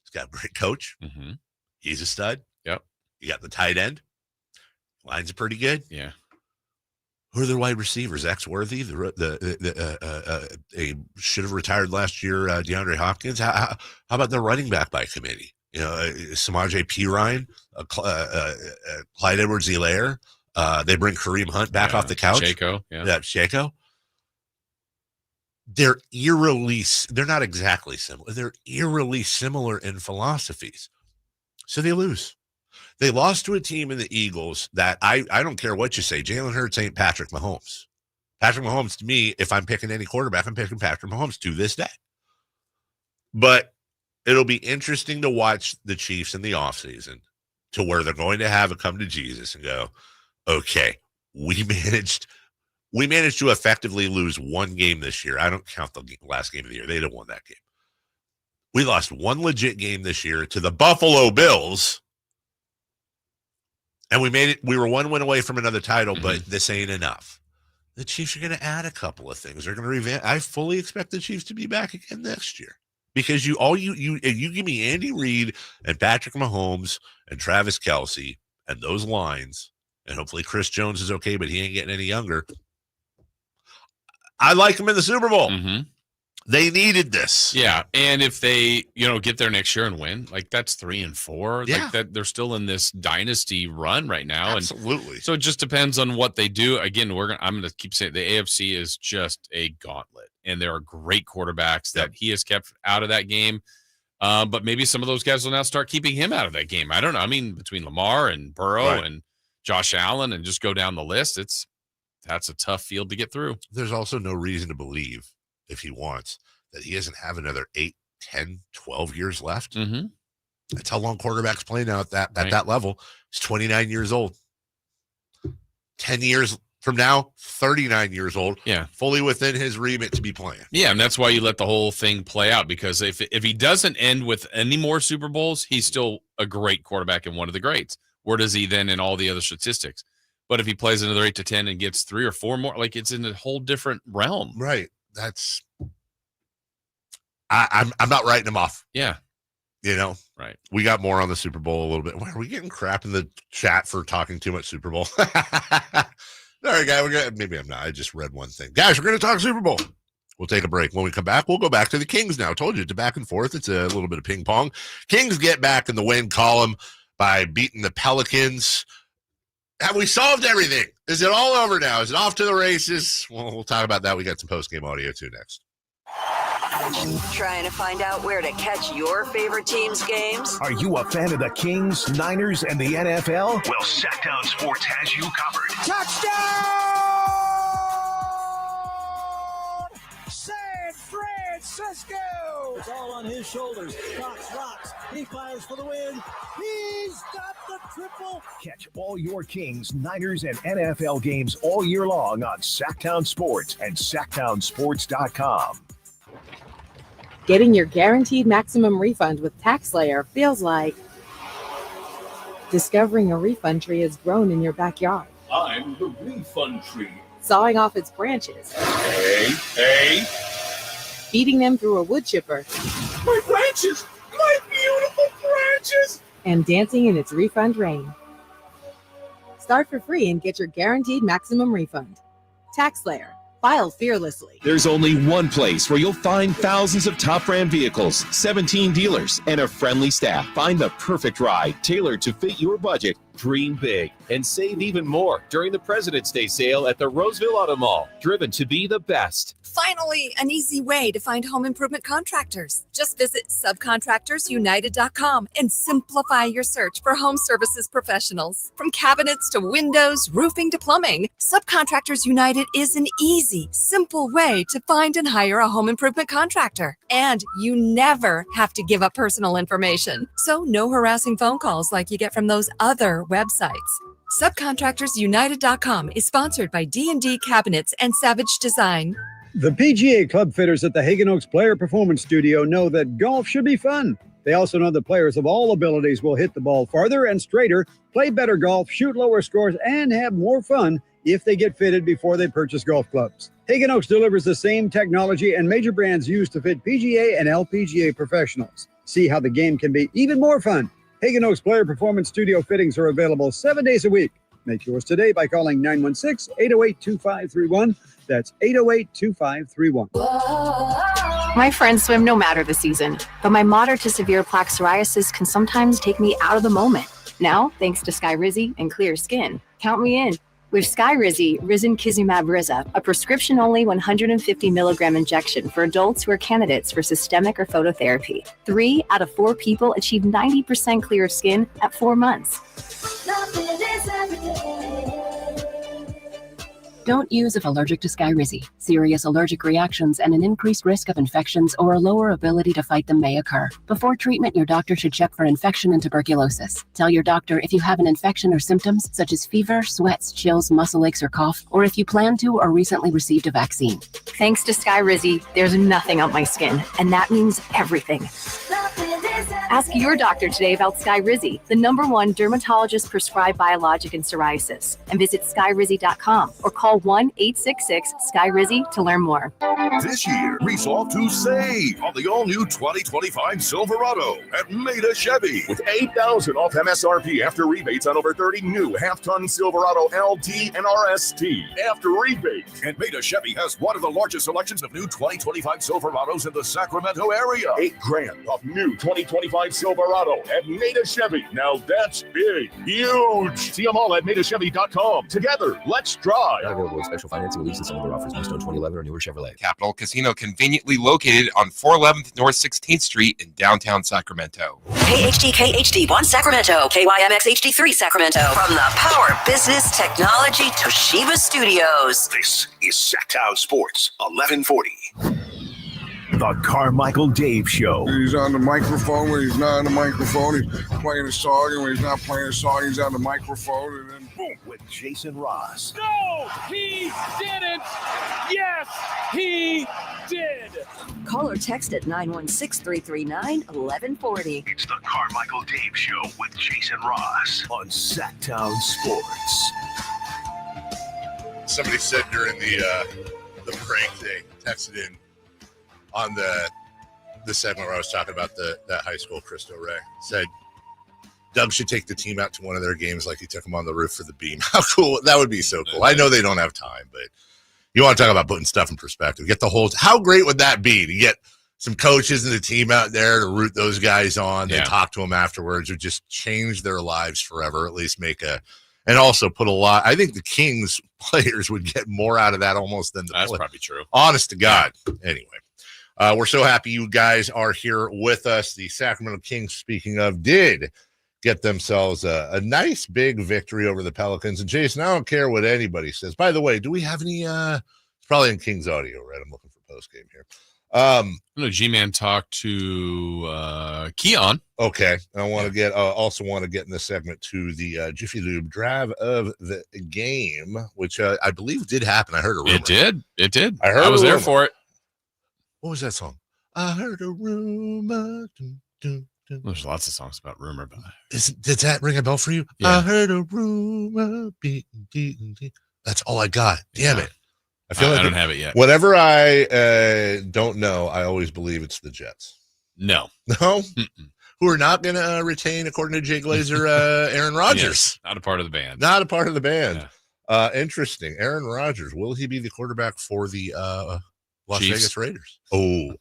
he's got a great coach. Mm-hmm. He's a stud. Yep. You got the tight end. Lines are pretty good. Yeah. Who are the wide receivers? X-Worthy, they should have retired last year. DeAndre Hopkins. How about the running back by committee? Samaje Perine, Clyde Edwards-Helaire. They bring Kareem Hunt back off the couch. Shako. They're not exactly similar. They're eerily similar in philosophies. So they lose. They lost to a team in the Eagles that I don't care what you say. Jalen Hurts ain't Patrick Mahomes. Patrick Mahomes, to me, if I'm picking any quarterback, I'm picking Patrick Mahomes to this day. But it'll be interesting to watch the Chiefs in the offseason to where they're going to have a come to Jesus and go, okay, we managed to effectively lose one game this year. I don't count the last game of the year. They'd have won that game. We lost one legit game this year to the Buffalo Bills. And we made it. We were one win away from another title, but this ain't enough. The Chiefs are going to add a couple of things. They're going to revamp. I fully expect the Chiefs to be back again next year because you give me Andy Reid and Patrick Mahomes and Travis Kelce and those lines, and hopefully Chris Jones is okay, but he ain't getting any younger. I like them in the Super Bowl. They needed this. Yeah. And if they, get there next year and win, like that's 3-4. Yeah. Like that they're still in this dynasty run right now. Absolutely. And so it just depends on what they do. Again, I'm gonna keep saying the AFC is just a gauntlet. And there are great quarterbacks that he has kept out of that game. But maybe some of those guys will now start keeping him out of that game. I don't know. I mean, between Lamar and Burrow and Josh Allen and just go down the list, that's a tough field to get through. There's also no reason to believe, if he wants, that he doesn't have another 8, 10, 12 years left. That's how long quarterbacks play now at that level. He's 29 years old. 10 years from now, 39 years old. Yeah. Fully within his remit to be playing. Yeah, and that's why you let the whole thing play out, because if he doesn't end with any more Super Bowls, he's still a great quarterback and one of the greats. Where does he then in all the other statistics? But if he plays another 8 to 10 and gets 3 or 4 more, like it's in a whole different realm. Right. That's I'm not writing him off. Yeah. Right. We got more on the Super Bowl a little bit. Why are we getting crap in the chat for talking too much Super Bowl? All right, guys. Maybe I'm not. I just read one thing. Guys, we're going to talk Super Bowl. We'll take a break. When we come back, we'll go back to the Kings now. I told you it's a back and forth. It's a little bit of ping pong. Kings get back in the win column by beating the Pelicans. Have we solved everything? Is it all over now? Is it off to the races? Well, we'll talk about that. We got some post-game audio too next. Trying to find out where to catch your favorite team's games? Are you a fan of the Kings, Niners, and the NFL? Well, Sacktown Sports has you covered. Touchdown! San Francisco! It's all on his shoulders. Rocks. He fires for the win. He's got the triple. Catch all your Kings, Niners, and NFL games all year long on Sacktown Sports and SacktownSports.com. Getting your guaranteed maximum refund with TaxSlayer feels like discovering a refund tree has grown in your backyard. I'm the refund tree. Sawing off its branches. Hey. Feeding them through a wood chipper. My branches! My beautiful branches! And dancing in its refund rain. Start for free and get your guaranteed maximum refund. TaxSlayer. File fearlessly. There's only one place where you'll find thousands of top brand vehicles, 17 dealers, and a friendly staff. Find the perfect ride tailored to fit your budget. Dream big and save even more during the President's Day sale at the Roseville Auto Mall. Driven to be the best. Finally, an easy way to find home improvement contractors. Just visit subcontractorsunited.com and simplify your search for home services professionals. From cabinets to windows, roofing to plumbing, Subcontractors United is an easy, simple way to find and hire a home improvement contractor. And you never have to give up personal information. So no harassing phone calls like you get from those other websites. Subcontractorsunited.com is sponsored by D&D Cabinets and Savage Design. The PGA club fitters at the Hagen Oaks Player Performance Studio know that golf should be fun. They also know that players of all abilities will hit the ball farther and straighter, play better golf, shoot lower scores, and have more fun if they get fitted before they purchase golf clubs. Hagen Oaks delivers the same technology and major brands used to fit PGA and LPGA professionals. See how the game can be even more fun. Hagen Oaks Player Performance Studio fittings are available 7 days a week. Make yours today by calling 916-808-2531. That's 808-2531. My friends swim no matter the season, but my moderate to severe plaque psoriasis can sometimes take me out of the moment. Now, thanks to Skyrizi and Clear Skin, count me in. With Skyrizi, risankizumab Riza, a prescription-only 150 milligram injection for adults who are candidates for systemic or phototherapy. 3 out of 4 people achieve 90% clear skin at 4 months. Don't use if allergic to Skyrizi. Serious allergic reactions and an increased risk of infections or a lower ability to fight them may occur. Before treatment, your doctor should check for infection and tuberculosis. Tell your doctor if you have an infection or symptoms such as fever, sweats, chills, muscle aches, or cough, or if you plan to or recently received a vaccine. Thanks to Skyrizi, there's nothing on my skin, and that means everything. Ask your doctor today about Skyrizi, the #1 dermatologist-prescribed biologic in psoriasis, and visit skyrizi.com or call 1-866-SKYRIZI to learn more. This year, resolve to save on the all-new 2025 Silverado at Maida Chevy. With $8,000 off MSRP after rebates on over 30 new half-ton Silverado LT and RST after rebates. And Maida Chevy has one of the largest selections of new 2025 Silverados in the Sacramento area. $8,000 off new 2025 Silverado at Maida Chevy. Now that's big, huge. See them all at MaidaChevy.com. Together, let's drive. Available with special financing, leases, and other offers. Must own 2011 or newer Chevrolet. Capital Casino, conveniently located on 411th North 16th Street in downtown Sacramento. KHD1 Sacramento, KYMX HD3 Sacramento. From the Power Business Technology Toshiba Studios. This is Sacktown Sports 1140. The Carmichael Dave Show. He's on the microphone when he's not on the microphone. He's playing a song, and when he's not playing a song, he's on the microphone, and then boom. With Jason Ross. No, he didn't. Yes, he did. Call or text at 916-339-1140. It's the Carmichael Dave Show with Jason Ross on Sacktown Sports. Somebody said during the prank, they texted in on the segment where I was talking about that high school Cristo Rey, said Doug should take the team out to one of their games like he took them on the roof for the beam. How cool. That would be so cool. I know they don't have time, but you want to talk about putting stuff in perspective. Get the whole, how great would that be to get some coaches and the team out there to root those guys on, then talk to them afterwards, or just change their lives forever, at least and also put a lot. I think the Kings players would get more out of that almost than the That's probably true. Honest to God. Anyway. We're so happy you guys are here with us. The Sacramento Kings, speaking of, did get themselves a nice big victory over the Pelicans. And Jason, I don't care what anybody says. By the way, do we have any it's probably in Kings audio, right? I'm looking for post game here. G-Man talked to Keon. Okay. I want to get also want to get in this segment to the Jiffy Lube drive of the game, which I believe did happen. I heard a rumor. It did. I was there for it. What was that song? I heard a rumor. There's lots of songs about rumor, but did that ring a bell for you? Yeah. I heard a rumor. That's all I got. Damn it. I feel like I don't have it yet. Whatever I don't know, I always believe it's the Jets. No. Who are not going to retain, according to Jay Glazer, Aaron Rodgers. Yes, not a part of the band. Not a part of the band. Yeah. Interesting. Aaron Rodgers, will he be the quarterback for the Las Chiefs. Vegas Raiders? Oh,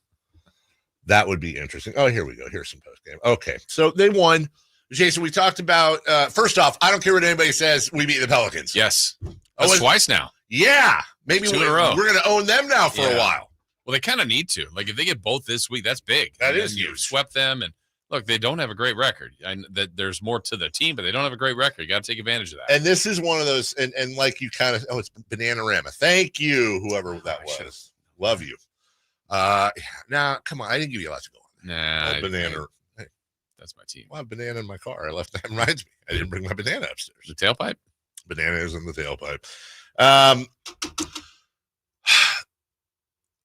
that would be interesting. Oh, here we go. Here's some post game. Okay, so they won. Jason, we talked about, first off, I don't care what anybody says, we beat the Pelicans. Yes. That's twice now. Yeah. Maybe 2 in a row. We're going to own them now for a while. Well, they kind of need to. Like, if they get both this week, that's big. That is you huge. Swept them, and look, they don't have a great record. That there's more to the team, but they don't have a great record. You got to take advantage of that. And this is one of those, and like you kind of, it's Bananarama. Thank you, whoever that was. Love you. Now, come on. I didn't give you a lot to go on. Nah. Banana. Hey, that's my team. Well, I have banana in my car. I left that. Reminds me. I didn't bring my banana upstairs. The tailpipe? Banana is in the tailpipe.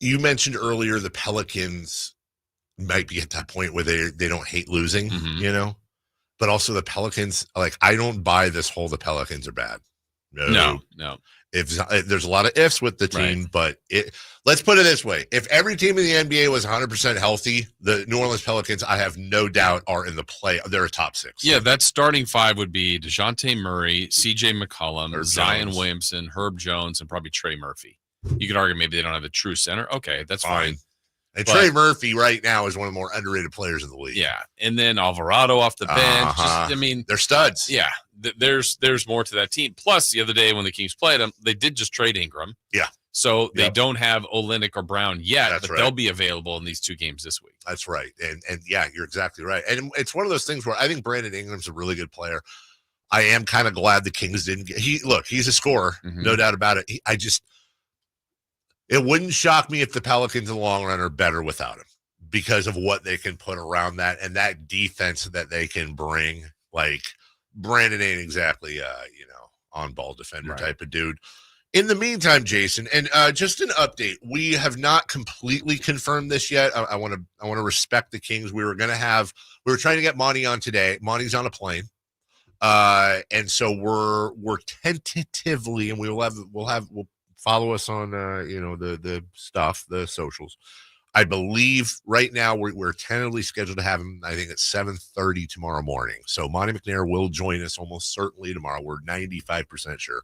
You mentioned earlier the Pelicans might be at that point where they don't hate losing, you know, but also the Pelicans, like, I don't buy this whole the Pelicans are bad. No. If there's a lot of ifs with the team, but let's put it this way. If every team in the NBA was 100% healthy, the New Orleans Pelicans, I have no doubt, are in the play. They're a top 6. Yeah, that starting 5 would be DeJounte Murray, CJ McCollum, Zion Williamson, Herb Jones, and probably Trey Murphy. You could argue maybe they don't have a true center. Okay, that's fine. And Trey Murphy right now is one of the more underrated players in the league. Yeah, and then Alvarado off the bench. They're studs. Yeah, there's more to that team. Plus, the other day when the Kings played them, they did just trade Ingram. Yeah. So they don't have Olynyk or Brown yet, but right. they'll be available in these 2 games this week. That's right. And yeah, you're exactly right. And it's one of those things where I think Brandon Ingram's a really good player. I am kind of glad the Kings didn't get he's a scorer, no doubt about it. It wouldn't shock me if the Pelicans in the long run are better without him because of what they can put around that and that defense that they can bring. Like Brandon ain't exactly on-ball defender type of dude. In the meantime, Jason, and just an update, we have not completely confirmed this yet. I want to respect the Kings. We were trying to get Monty on today. Monty's on a plane. And so we're tentatively, and we'll follow us on the stuff, the socials. I believe right now we're tentatively scheduled to have him, I think, at 7:30 tomorrow morning. So Monty McNair will join us almost certainly tomorrow. We're 95% sure.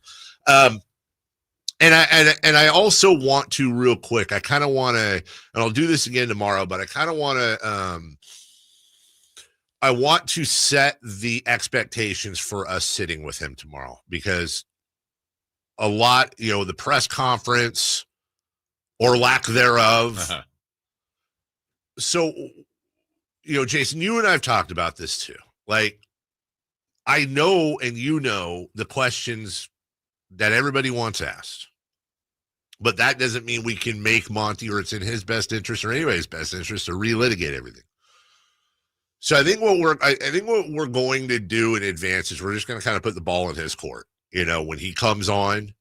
And I also want to real quick. I kind of want to, and I'll do this again tomorrow, but I kind of want to. I want to set the expectations for us sitting with him tomorrow because a lot, the press conference or lack thereof. So, Jason, you and I have talked about this too. Like, I know, and the questions that everybody wants asked, but that doesn't mean we can make Monty or it's in his best interest or anybody's best interest to relitigate everything. So I think what we're going to do in advance is we're just going to kind of put the ball in his court, when he comes on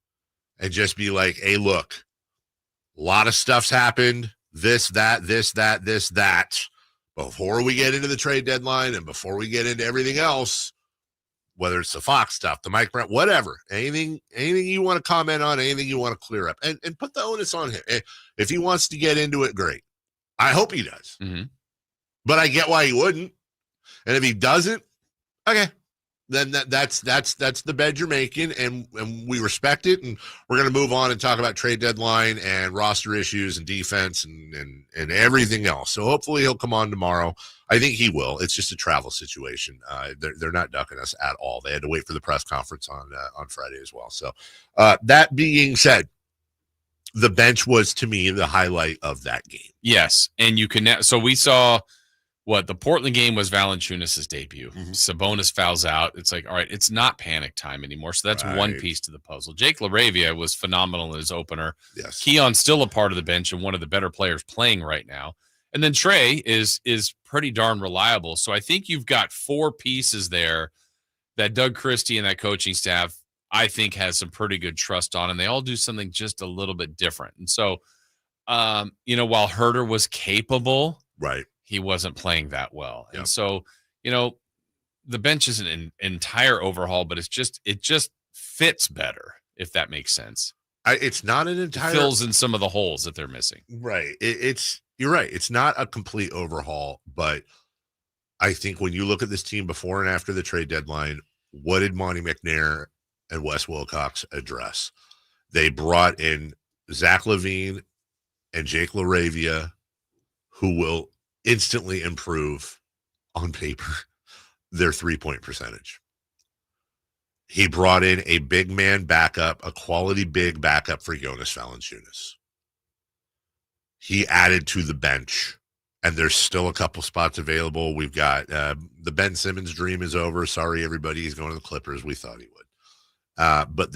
and just be like, hey, look, a lot of stuff's happened. This, that. Before we get into the trade deadline and before we get into everything else, whether it's the Fox stuff, the Mike Brown, whatever, anything you want to comment on, anything you want to clear up, and put the onus on him. If he wants to get into it, great. I hope he does. Mm-hmm. But I get why he wouldn't. And if he doesn't, okay, then that's the bed you're making, and we respect it. And we're going to move on and talk about trade deadline and roster issues and defense and everything else. So hopefully he'll come on tomorrow. I think he will. It's just a travel situation. They're not ducking us at all. They had to wait for the press conference on Friday as well. So that being said, the bench was, to me, the highlight of that game. Yes, and you can. So we saw the Portland game was Valanciunas' debut. Mm-hmm. Sabonis fouls out. It's like, all right, it's not panic time anymore. So that's one piece to the puzzle. Jake LaRavia was phenomenal in his opener. Yes. Keon's still a part of the bench and one of the better players playing right now. And then Trey is pretty darn reliable. So I think you've got 4 pieces there that Doug Christie and that coaching staff, I think, has some pretty good trust on, and they all do something just a little bit different. And so, while Herter was capable, right, he wasn't playing that well. Yep. And so, the bench isn't an entire overhaul, but it just fits better, if that makes sense. It's not an entire, it fills in some of the holes that they're missing. Right. You're right. It's not a complete overhaul, but I think when you look at this team before and after the trade deadline, what did Monty McNair and Wes Wilcox address? They brought in Zach LaVine and Jake LaRavia, who will instantly improve on paper their 3-point percentage. He brought in a big man backup, a quality big backup for Jonas Valanciunas. He added to the bench, and there's still a couple spots available. We've got the Ben Simmons dream is over. Sorry, everybody. He's going to the Clippers. We thought he would. But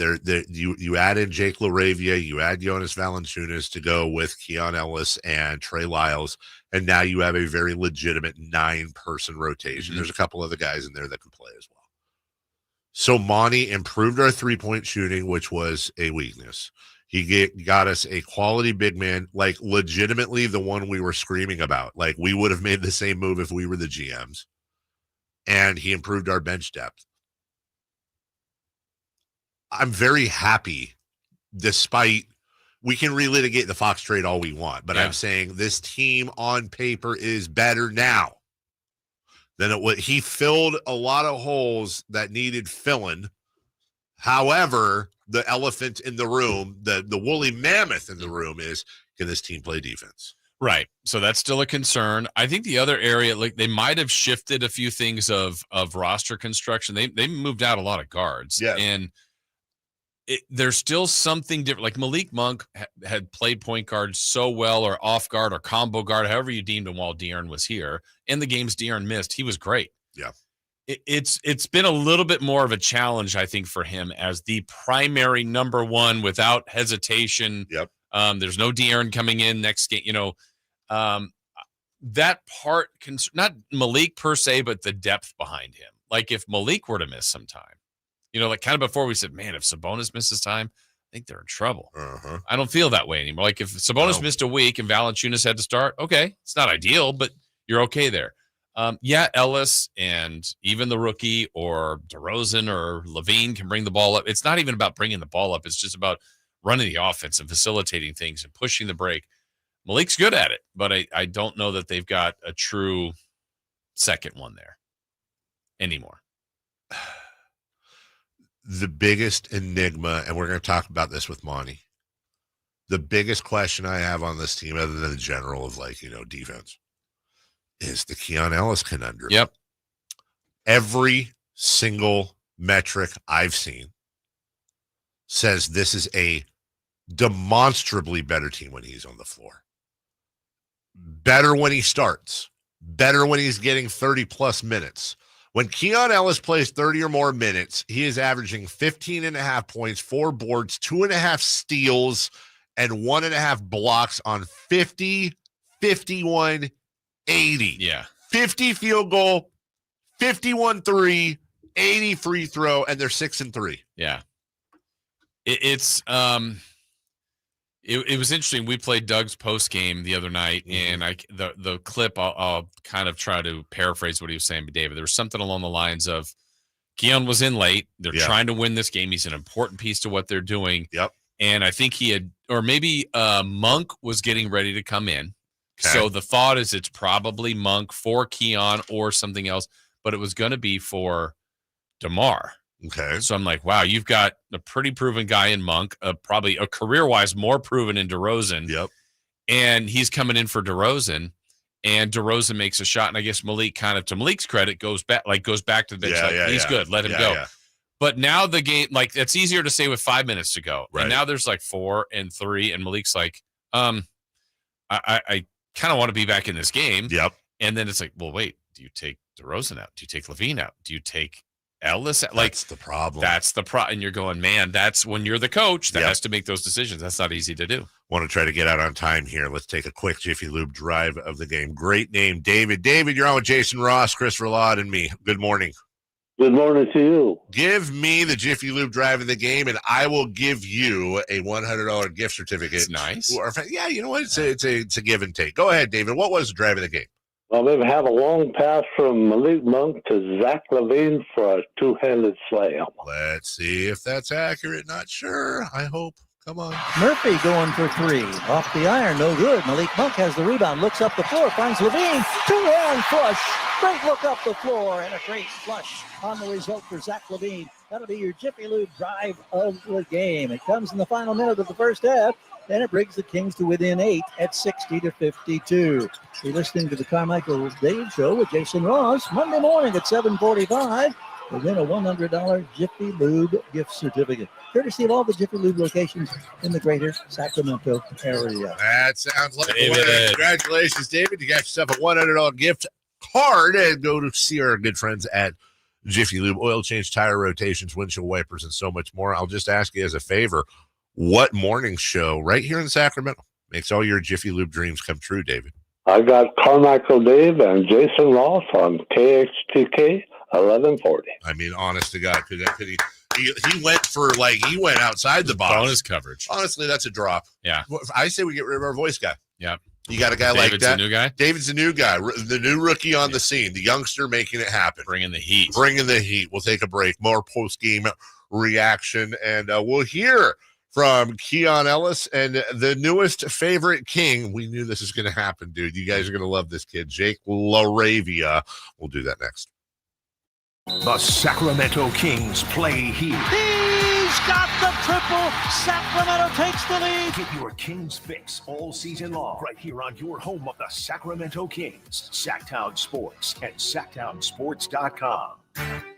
you add in Jake LaRavia, you add Jonas Valanciunas to go with Keon Ellis and Trey Lyles, and now you have a very legitimate 9-person rotation. Mm-hmm. There's a couple other guys in there that can play as well. So Monty improved our 3-point shooting, which was a weakness. He got us a quality big man, like legitimately the one we were screaming about. Like we would have made the same move if we were the GMs. And he improved our bench depth. I'm very happy, despite we can relitigate the Fox trade all we want, but I'm saying this team on paper is better now than it was. He filled a lot of holes that needed filling. However, the elephant in the room, the woolly mammoth in the room is, can this team play defense? Right. So that's still a concern. I think the other area, like they might have shifted a few things of roster construction. They moved out a lot of guards. Yeah. And there's still something different. Like Malik Monk had played point guard so well, or off guard or combo guard, however you deemed him while De'Aaron was here. In the games De'Aaron missed, he was great. Yeah. It's been a little bit more of a challenge, I think, for him as the primary number one without hesitation. Yep. There's no De'Aaron coming in next game. That part, not Malik per se, but the depth behind him. Like if Malik were to miss some time, like kind of before we said, man, if Sabonis misses time, I think they're in trouble. Uh-huh. I don't feel that way anymore. Like if Sabonis missed a week and Valanciunas had to start, okay, it's not ideal, but you're okay there. Ellis and even the rookie or DeRozan or Levine can bring the ball up. It's not even about bringing the ball up. It's just about running the offense and facilitating things and pushing the break. Malik's good at it, but I don't know that they've got a true second one there anymore. The biggest enigma, and we're going to talk about this with Monty, the biggest question I have on this team, other than the general of defense, is the Keon Ellis conundrum. Yep. Every single metric I've seen says this is a demonstrably better team when he's on the floor. Better when he starts. Better when he's getting 30-plus minutes. When Keon Ellis plays 30 or more minutes, he is averaging 15.5 points, 4 boards, 2.5 steals, and 1.5 blocks on 50, 51, 80. Yeah. 50 field goal, 51 3, 80 free throw, and they're 6-3. Yeah. It was interesting. We played Doug's post game the other night, and the clip, I'll kind of try to paraphrase what he was saying, but David, there was something along the lines of Keon was in late. They're trying to win this game. He's an important piece to what they're doing. Yep. And I think he had, or maybe Monk was getting ready to come in. Okay. So the thought is it's probably Monk for Keon or something else, but it was going to be for DeMar. Okay. So I'm like, wow, you've got a pretty proven guy in Monk, probably a career-wise more proven in DeRozan. Yep. And he's coming in for DeRozan, and DeRozan makes a shot, and I guess Malik, kind of to Malik's credit, goes back to the bench. He's good. Let him go. Yeah. But now the game, like, it's easier to say with 5 minutes to go. Right. And now there's like 4 and 3, and Malik's like, I kind of want to be back in this game. Yep. And then it's like, well, wait, do you take DeRozan out? Do you take Levine out? Do you take Ellis? Like, that's the problem. That's the problem. And you're going, man, that's when you're the coach that has to make those decisions. That's not easy to do. Want to try to get out on time here. Let's take a quick Jiffy Lube drive of the game. Great name, David. David, you're on with Jason Ross, Chris Verlaud, and me. Good morning. Good morning to you. Give me the Jiffy Lube drive of the game, and I will give you a $100 gift certificate. It's nice. Yeah, you know what? It's a give and take. Go ahead, David. What was the drive of the game? Well, we have a long pass from Malik Monk to Zach LaVine for a two-handed slam. Let's see if that's accurate. Not sure. I hope. Come on. Murphy going for 3. Off the iron, no good. Malik Monk has the rebound, looks up the floor, finds LaVine. Two-hand flush. Great look up the floor and a great flush on the result for Zach LaVine. That'll be your Jiffy Lube drive of the game. It comes in the final minute of the first half. Then it brings the Kings to within 8 at 60-52. You're listening to the Carmichael Dave Show with Jason Ross, Monday morning at 7:45. We'll win a $100 Jiffy Lube gift certificate, courtesy of all the Jiffy Lube locations in the greater Sacramento area. That sounds like a winner. Congratulations, David. You got yourself a $100 gift card, and go to see our good friends at Jiffy Lube. Oil change, tire rotations, windshield wipers, and so much more. I'll just ask you as a favor, what morning show right here in Sacramento makes all your Jiffy Lube dreams come true, David? I got Carmichael Dave and Jason Ross on KHTK 1140. I mean, honest to God, he went outside the box. Bonus coverage. Honestly, that's a drop. Yeah. I say we get rid of our voice guy. Yeah. You got a guy like that. David's the new guy? David's the new guy, the new rookie on the scene, the youngster making it happen. Bringing the heat. We'll take a break. More post-game reaction, and we'll hear from Keon Ellis and the newest favorite King. We knew this was going to happen, dude. You guys are going to love this kid, Jake LaRavia. We'll do that next. The Sacramento Kings play here. He's got the triple. Sacramento takes the lead. Get your Kings fix all season long right here on your home of the Sacramento Kings, Sacktown Sports and SacktownSports.com.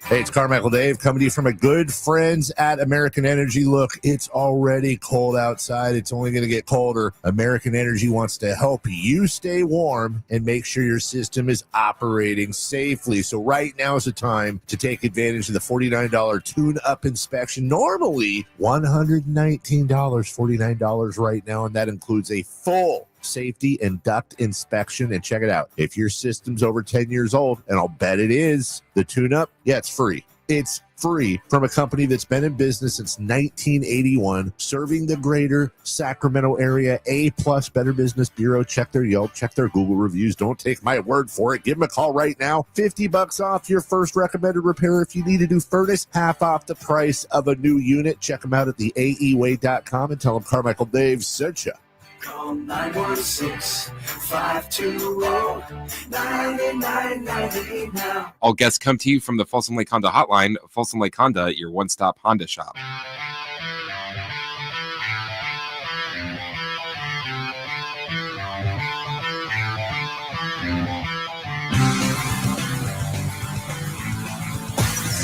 Hey, it's Carmichael Dave coming to you from my good friends at American Energy. Look, it's already cold outside. It's only going to get colder. American Energy wants to help you stay warm and make sure your system is operating safely. So right now is the time to take advantage of the $49 tune-up inspection. Normally $119, $49 right now, and that includes a full safety and duct inspection. And check it out. If your system's over 10 years old, and I'll bet it is, the tune-up, yeah, it's free. It's free from a company that's been in business since 1981, serving the greater Sacramento area. A+ Better Business Bureau. Check their Yelp, check their Google reviews. Don't take my word for it. Give them a call right now. $50 off your first recommended repair. If you need a new furnace, half off the price of a new unit. Check them out at theaeway.com and tell them Carmichael Dave sent you. Call 916-520-9998 now. All guests come to you from the Folsom Lake Honda Hotline. Folsom Lake Honda, your one-stop Honda shop.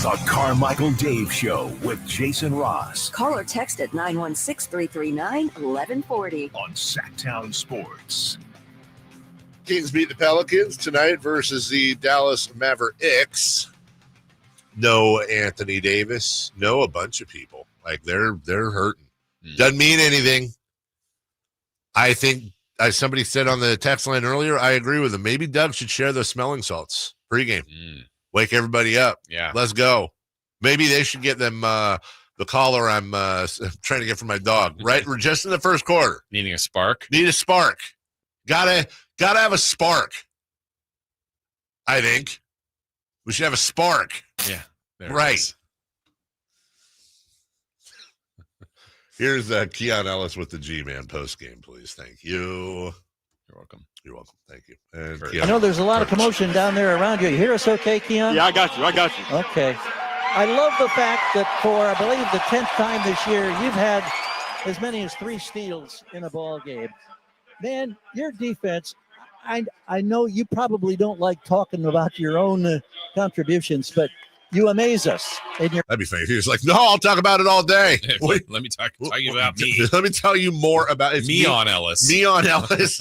The Carmichael Dave Show with Jason Ross Call or text at 916-339-1140. on Sacktown Sports. Kings beat the Pelicans tonight versus the Dallas Mavericks. No Anthony Davis. No a bunch of people. Like they're hurting. Doesn't mean anything. I think, as somebody said on the text line earlier, I agree with them. Maybe Doug should share those smelling salts pregame. Wake everybody up. Yeah. Let's go. Maybe they should get them the collar I'm trying to get for my dog, right? We're just in the first quarter. Needing a spark. Need a spark. Gotta have a spark. I think. We should have a spark. Yeah. Right. Here's Keon Ellis with the G-Man post-game, please. Thank you. You're welcome. You're welcome. Thank you. And I know there's a lot of commotion down there around you. You hear us okay, Keon? Yeah, I got you. Okay. I love the fact that for, I believe, the 10th time this year, you've had as many as 3 steals in a ball game. Man, your defense, I know you probably don't like talking about your own contributions, but you amaze us. That'd be funny if he was like, no, I'll talk about it all day. Let me talk you about me. Let me tell you more about it. Me on Ellis. Me on Ellis.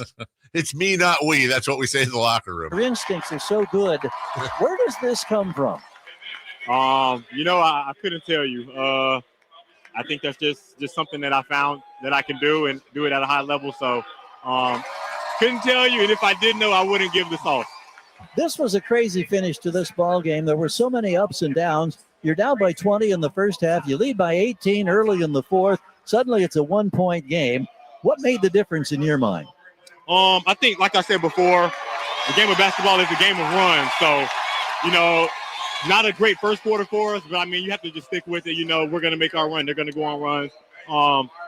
It's me, not we. That's what we say in the locker room. Your instincts are so good. Where does this come from? I couldn't tell you. I think that's just something that I found that I can do and do it at a high level. So couldn't tell you. And if I did know, I wouldn't give this off. This was a crazy finish to this ball game. There were so many ups and downs. You're down by 20 in the first half. You lead by 18 early in the fourth. Suddenly it's a 1-point game. What made the difference in your mind? I think, like I said before, the game of basketball is a game of runs. So, not a great first quarter for us, but I mean, you have to just stick with it. We're going to make our run. They're going to go on runs.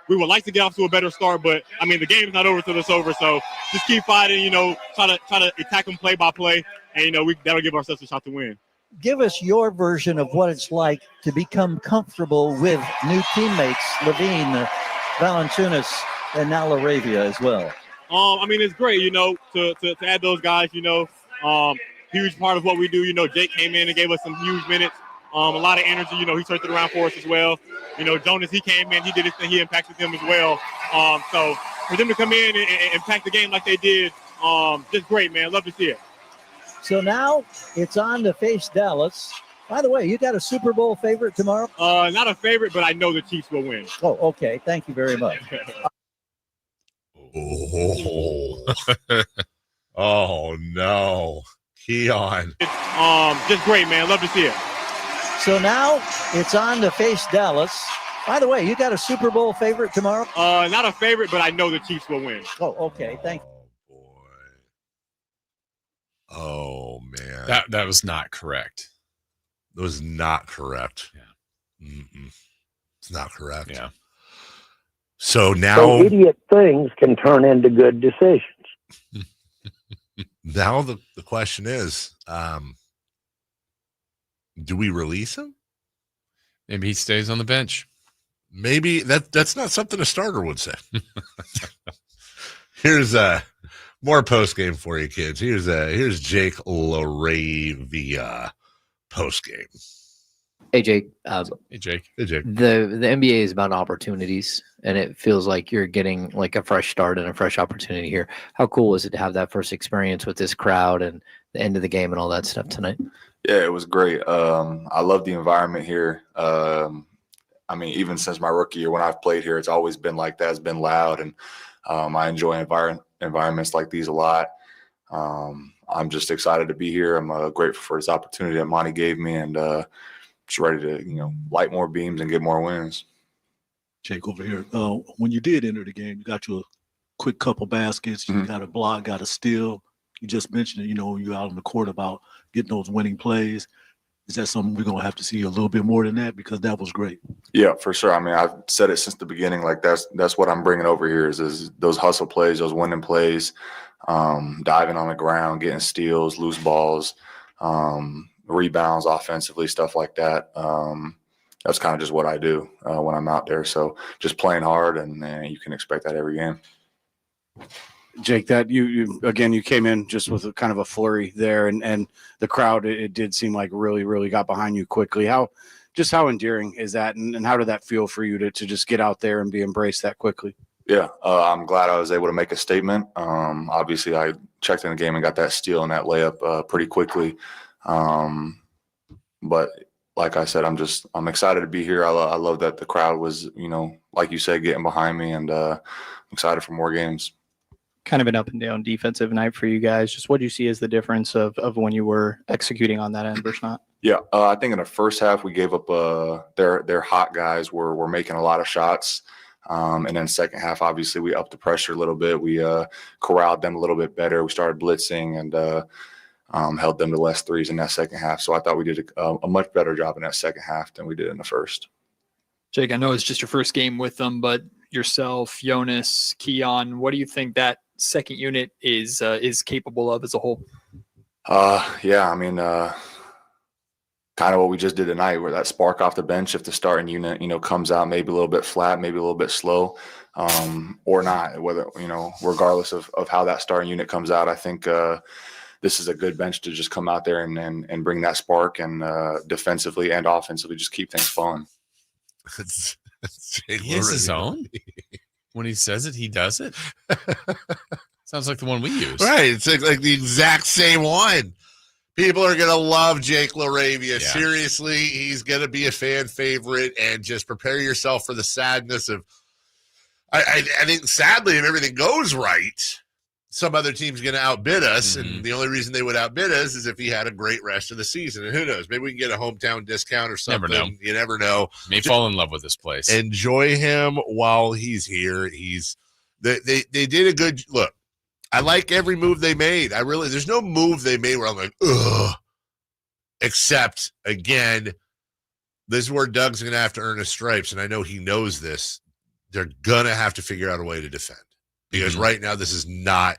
We would like to get off to a better start, but I mean, the game's not over till it's over. So just keep fighting, try to attack them play by play. And, that'll give ourselves a shot to win. Give us your version of what it's like to become comfortable with new teammates, Levine, Valanciunas, and now LaRavia as well. I mean, it's great, to add those guys, huge part of what we do. Jake came in and gave us some huge minutes, a lot of energy. He turned it around for us as well. Jonas, he came in, he did his thing, he impacted them as well. So for them to come in and impact the game like they did, just great, man. Love to see it. So now it's on to face Dallas. By the way, you got a Super Bowl favorite tomorrow? Not a favorite, but I know the Chiefs will win. Oh, okay. Thank you very much. Oh no, Keon. It's just great, man. Love to see it. So now it's on to face Dallas. By the way, you got a Super Bowl favorite tomorrow? Not a favorite, but I know the Chiefs will win. Oh, okay. Thank you. Oh man, that was not correct. It was not correct. Yeah, it's not correct. Yeah. So now, so idiot things can turn into good decisions. Now the question is, do we release him? Maybe he stays on the bench. Maybe that's not something a starter would say. Here's more post game for you kids. Here's Jake LaRavia post game. Hey Jake. Hey Jake. Hey Jake. The NBA is about opportunities, and it feels like you're getting like a fresh start and a fresh opportunity here. How cool was it to have that first experience with this crowd and the end of the game and all that stuff tonight? Yeah, it was great. I love the environment here. I mean, even since my rookie year, when I've played here, it's always been like that. It's been loud, and I enjoy environments like these a lot. I'm just excited to be here. I'm grateful for this opportunity that Monty gave me, and just ready to, light more beams and get more wins. Jake, over here, when you did enter the game, you got you a quick couple baskets, you got a block, got a steal. You just mentioned it, you're out on the court about getting those winning plays. Is that something we're going to have to see a little bit more than that? Because that was great. Yeah, for sure. I mean, I've said it since the beginning. Like that's what I'm bringing over here is those hustle plays, those winning plays, diving on the ground, getting steals, loose balls, rebounds offensively, stuff like that. That's kind of just what I do when I'm out there. So just playing hard, and you can expect that every game. Jake, that you came in just with a kind of a flurry there, and the crowd, it did seem like really got behind you quickly. How endearing is that, and how did that feel for you to just get out there and be embraced that quickly? Yeah, I'm glad I was able to make a statement. Obviously, I checked in the game and got that steal and that layup pretty quickly. But like I said, I'm excited to be here. I love that the crowd was, like you said, getting behind me, and I'm excited for more games. Kind of an up and down defensive night for you guys. Just what do you see as the difference of when you were executing on that end versus not? Yeah, I think in the first half we gave up their hot guys were making a lot of shots. And then second half, obviously, we upped the pressure a little bit. We corralled them a little bit better. We started blitzing and held them to less threes in that second half. So I thought we did a much better job in that second half than we did in the first. Jake, I know it's just your first game with them, but yourself, Jonas, Keon, what do you think that second unit is capable of as a whole? Yeah, I mean, kind of what we just did tonight, where that spark off the bench, if the starting unit, comes out maybe a little bit flat, maybe a little bit slow, or not, whether, regardless of how that starting unit comes out, I think this is a good bench to just come out there and bring that spark, and defensively and offensively just keep things flowing. He has his own. When he says it, he does it. Sounds like the one we use. Right. It's like the exact same one. People are going to love Jake LaRavia. Yeah. Seriously, he's going to be a fan favorite, and just prepare yourself for the sadness of, I think, sadly, if everything goes right, some other team's going to outbid us, and the only reason they would outbid us is if he had a great rest of the season. And who knows? Maybe we can get a hometown discount or something. Never know. You never know. May fall in love with this place. Enjoy him while he's here. They did a good look. I like every move they made. There's no move they made where I'm like, ugh. Except, again, this is where Doug's going to have to earn his stripes, and I know he knows this. They're going to have to figure out a way to defend. Because right now, this is not.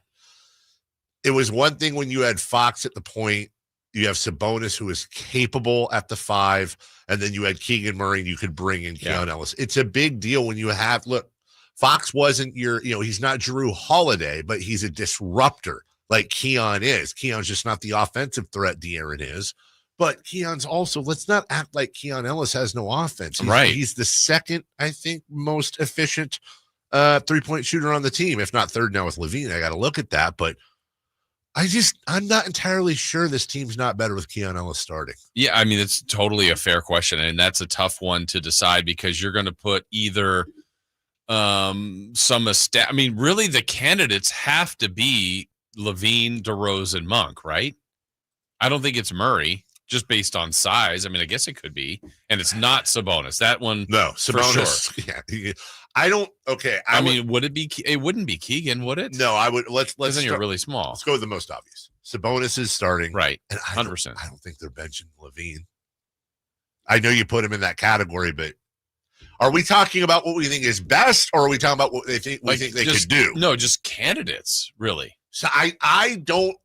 It was one thing when you had Fox at the point, you have Sabonis, who is capable at the 5, and then you had Keegan Murray, and you could bring in Keon Ellis. It's a big deal when you have, look, Fox wasn't he's not Drew Holiday, but he's a disruptor like Keon is. Keon's just not the offensive threat De'Aaron is. But Keon's also, let's not act like Keon Ellis has no offense. He's the second, I think, most efficient three-point shooter on the team, if not third now with Levine. I got to look at that, but I'm not entirely sure this team's not better with Keon Ellis starting. Yeah, I mean, it's totally a fair question, and that's a tough one to decide, because you're going to put either I mean, really the candidates have to be Levine, DeRozan, Monk, right? I don't think it's Murray, just based on size. I mean, I guess it could be, and it's not Sabonis. That one, no, Sabonis. For sure. Yeah, I don't. Okay, I mean, would it be? It wouldn't be Keegan, would it? No, I would. Let's. Then you're really small. Let's go with the most obvious. Sabonis is starting, right? And 100%. I don't think they're benching Levine. I know you put him in that category, but are we talking about what we think is best, or are we talking about what they think they could do? No, just candidates, really. So I don't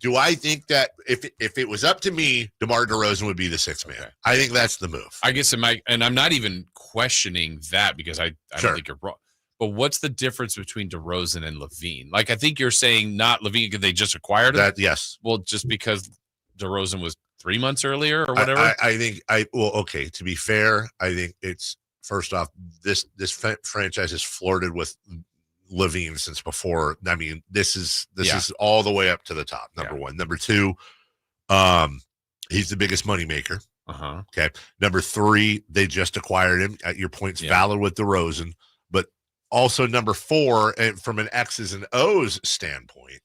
Do I think that if it was up to me, DeMar DeRozan would be the sixth man? Okay. I think that's the move. I guess and I'm not even questioning that because I don't think you're wrong. But what's the difference between DeRozan and Levine? Like, I think you're saying not Levine because they just acquired him. That, yes. Well, just because DeRozan was 3 months earlier or whatever. I think okay. To be fair, I think it's first off this franchise is flirted with Levine since before. I mean, this is all the way up to the top. Number one. Number two, he's the biggest moneymaker. Okay. Number three, they just acquired him. Your point's valid with DeRozan, but also number four, and from an X's and O's standpoint,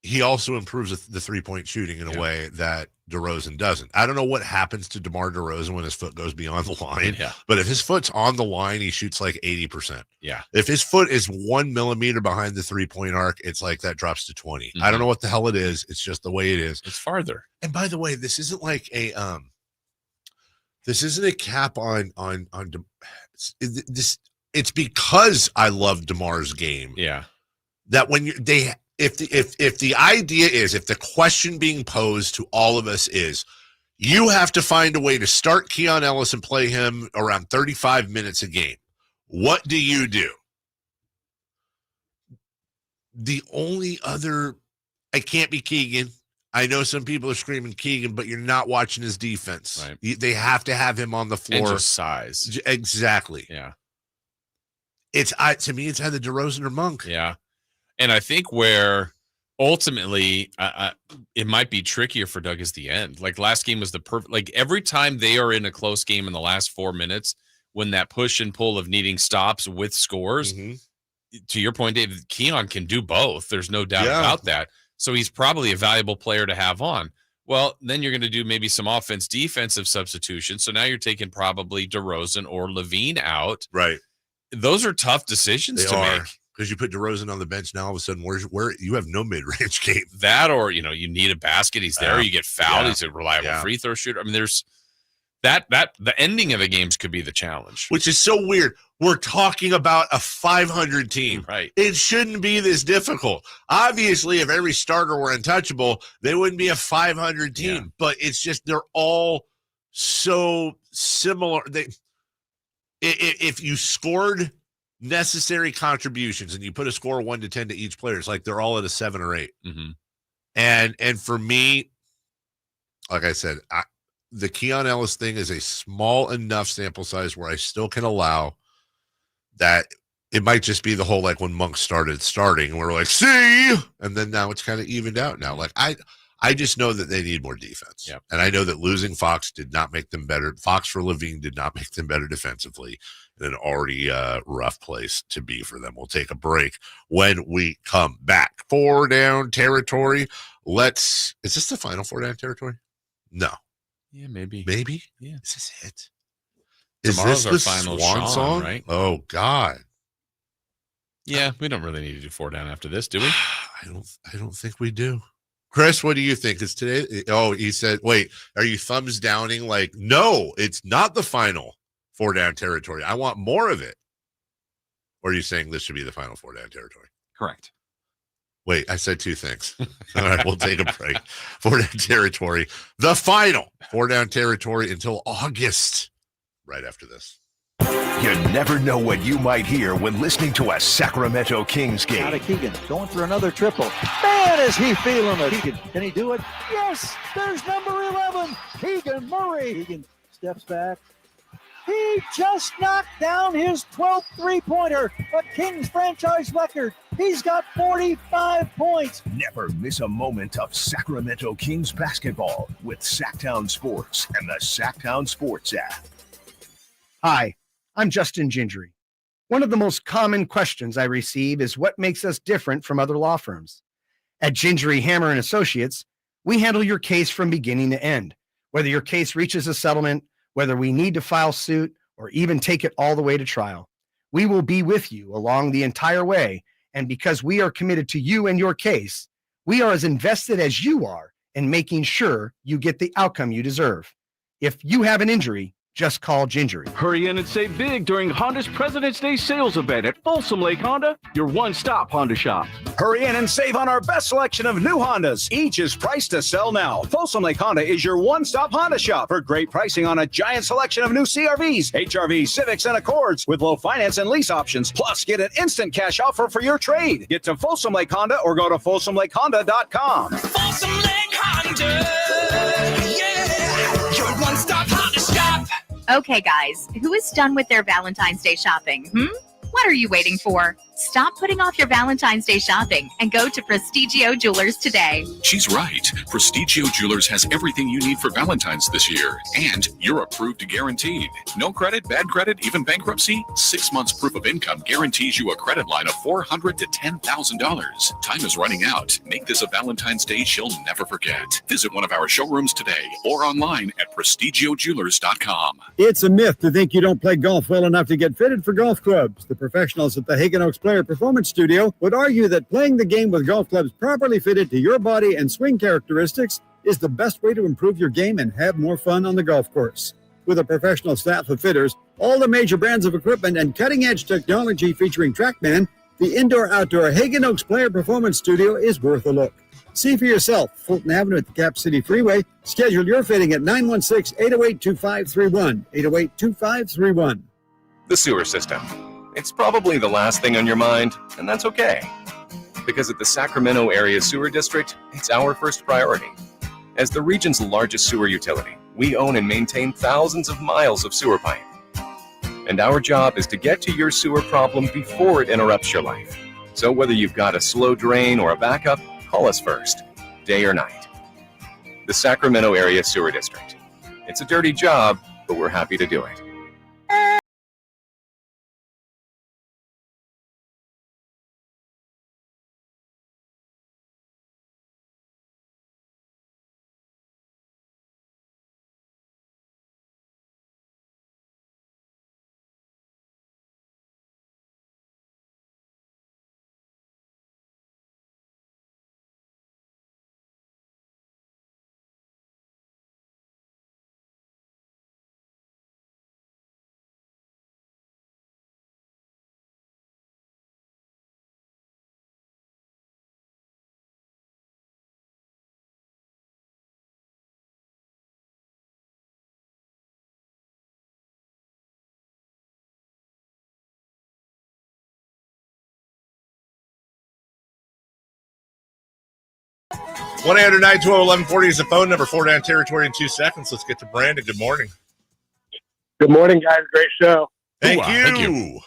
he also improves the 3-point shooting in a way that DeRozan doesn't. I don't know what happens to DeMar DeRozan when his foot goes beyond the line, but if his foot's on the line, he shoots like 80%. Yeah. If his foot is 1 millimeter behind the 3-point arc, it's like that drops to 20. Mm-hmm. I don't know what the hell it is. It's just the way it is. It's farther. And by the way, this isn't like this isn't a cap on this. It's because I love DeMar's game. Yeah. That when if the idea is, if the question being posed to all of us is, you have to find a way to start Keon Ellis and play him around 35 minutes a game, what do you do? The only other, I can't be Keegan. I know some people are screaming Keegan, but you're not watching his defense. Right. They have to have him on the floor. And just size. Exactly. Yeah. To me, it's either DeRozan or Monk. Yeah. And I think where ultimately it might be trickier for Doug is the end. Like last game was the perfect. Like every time they are in a close game in the last 4 minutes, when that push and pull of needing stops with scores, to your point, David, Keon can do both. There's no doubt about that. So he's probably a valuable player to have on. Well, then you're going to do maybe some defensive substitution. So now you're taking probably DeRozan or Levine out. Right. Those are tough decisions to make. Because you put DeRozan on the bench now, all of a sudden, where you have no mid-range game. That, or you need a basket. He's there. You get fouled. He's a reliable free throw shooter. I mean, there's that the ending of the games could be the challenge, which is so weird. We're talking about a 500 team. Right. It shouldn't be this difficult. Obviously, if every starter were untouchable, they wouldn't be a 500 team. Yeah. But it's just they're all so similar. If you scored necessary contributions and you put a score 1 to 10 to each player, it's like they're all at a 7 or 8. Mm-hmm. And for me, like I said, the Keon Ellis thing is a small enough sample size where I still can allow that it might just be the whole, like when Monk started starting, we're like, see, and then now it's kind of evened out now. Like I just know that they need more defense. Yep. And I know that losing Fox did not make them better. Fox for Levine did not make them better defensively. An already rough place to be for them. We'll take a break. When we come back, 4 down territory. Is this the final 4 down territory? No. Yeah, maybe. Maybe? Yeah. Is this it? Tomorrow's is this our the final swan Sean, song? right? Oh, God. Yeah, we don't really need to do 4 down after this, do we? I don't think we do. Chris, what do you think? Is today? Oh, he said, wait, are you thumbs downing? Like, no, it's not the final 4 down territory. I want more of it. Or are you saying this should be the final 4 down territory? Correct. Wait, I said 2 things. All right, we'll take a break. 4 down territory. The final 4 down territory until August. Right after this. You never know what you might hear when listening to a Sacramento Kings game. Out of Keegan, going for another triple. Man, is he feeling it. Can he do it? Yes, there's number 11, Keegan Murray. Keegan steps back. He just knocked down his 12th three-pointer, a Kings franchise record. He's got 45 points. Never miss a moment of Sacramento Kings basketball with Sacktown Sports and the Sacktown Sports app. Hi, I'm Justin Gingery. One of the most common questions I receive is what makes us different from other law firms. At Gingery, Hammer & Associates, we handle your case from beginning to end. Whether your case reaches a settlement, whether we need to file suit, or even take it all the way to trial, we will be with you along the entire way. And because we are committed to you and your case, we are as invested as you are in making sure you get the outcome you deserve. If you have an injury, Just call Gingery. Hurry in and save big during Honda's President's Day sales event at Folsom Lake Honda, your one-stop Honda shop. Hurry in and save on our best selection of new Hondas. Each is priced to sell now. Folsom Lake Honda is your one-stop Honda shop for great pricing on a giant selection of new CRVs, HRVs, Civics, and Accords with low finance and lease options. Plus, get an instant cash offer for your trade. Get to Folsom Lake Honda or go to FolsomLakeHonda.com. Folsom Lake Honda, yeah, your one-stop Honda shop. Okay, guys, who is done with their Valentine's Day shopping? What are you waiting for? Stop putting off your Valentine's Day shopping and go to Prestigio Jewelers today. She's right. Prestigio Jewelers has everything you need for Valentine's this year. And you're approved guaranteed. No credit, bad credit, even bankruptcy? 6 months proof of income guarantees you a credit line of $400 to $10,000. Time is running out. Make this a Valentine's Day she'll never forget. Visit one of our showrooms today or online at prestigiojewelers.com. It's a myth to think you don't play golf well enough to get fitted for golf clubs. The professionals at the Hagen Oaks Player Performance Studio would argue that playing the game with golf clubs properly fitted to your body and swing characteristics is the best way to improve your game and have more fun on the golf course. With a professional staff of fitters, all the major brands of equipment, and cutting-edge technology featuring TrackMan, the indoor-outdoor Hagen Oaks Player Performance Studio is worth a look. See for yourself, Fulton Avenue at the Cap City Freeway. Schedule your fitting at 916-808-2531, 808-2531. The sewer system. It's probably the last thing on your mind, and that's okay. Because at the Sacramento Area Sewer District, it's our first priority. As the region's largest sewer utility, we own and maintain thousands of miles of sewer pipe. And our job is to get to your sewer problem before it interrupts your life. So whether you've got a slow drain or a backup, call us first, day or night. The Sacramento Area Sewer District. It's a dirty job, but we're happy to do it. One 800-912-1140 is the phone number. 4-down territory in 2 seconds. Let's get to Brandon. Good morning. Good morning, guys. Great show. Thank you.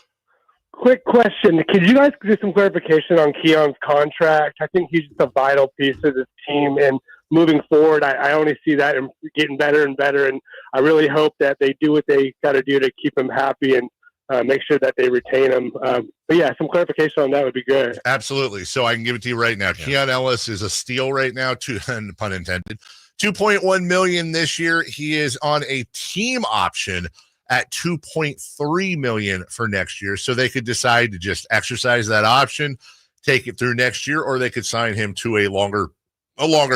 Quick question. Could you guys do some clarification on Keon's contract? I think he's just a vital piece of this team. And moving forward, I only see that getting better and better. And I really hope that they do what they got to do to keep him happy and make sure that they retain him. But yeah, some clarification on that would be good. Absolutely. So I can give it to you right now. Yeah. Keon Ellis is a steal right now, pun intended. $2.1 million this year. He is on a team option at $2.3 million for next year. So they could decide to just exercise that option, take it through next year, or they could sign him to a longer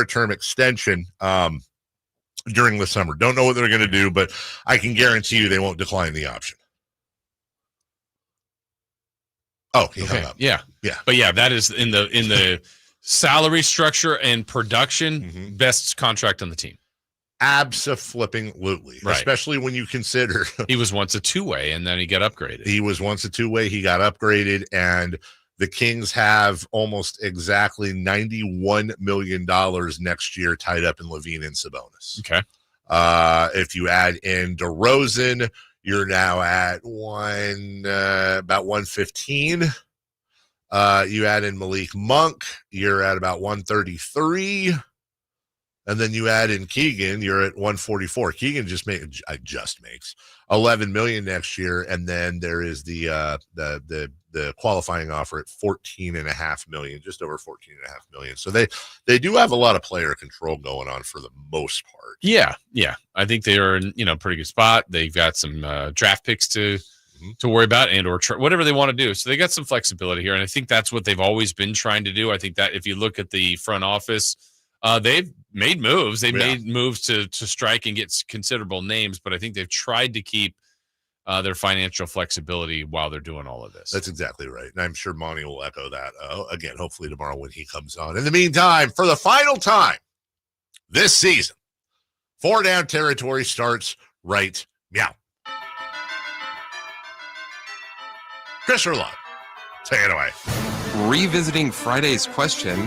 term extension during the summer. Don't know what they're going to do, but I can guarantee you they won't decline the option. Oh, he hung up. Yeah. But yeah, that is in the salary structure and production, best contract on the team. Abso-flipping-lutely. Right. Especially when you consider he was once a two-way and then he got upgraded. He got upgraded, and the Kings have almost exactly $91 million next year tied up in Levine and Sabonis. Okay. If you add in DeRozan, you're now at about 115. You add in Malik Monk, you're at about 133. And then you add in Keegan, you're at 144. Keegan just makes $11 million next year, and then there is the qualifying offer at $14.5 million, just over $14.5 million. So they do have a lot of player control going on for the most part. Yeah. I think they are in a pretty good spot. They've got some draft picks to worry about, and or whatever they want to do. So they got some flexibility here, and I think that's what they've always been trying to do. I think that if you look at the front office, they've made moves. They made moves to strike and get considerable names, but I think they've tried to keep their financial flexibility while they're doing all of this. That's exactly right. And I'm sure Monty will echo that again, hopefully tomorrow when he comes on. In the meantime, for the final time this season, 4 Down territory starts right meow. Chris Verlot, take it away. Revisiting Friday's question,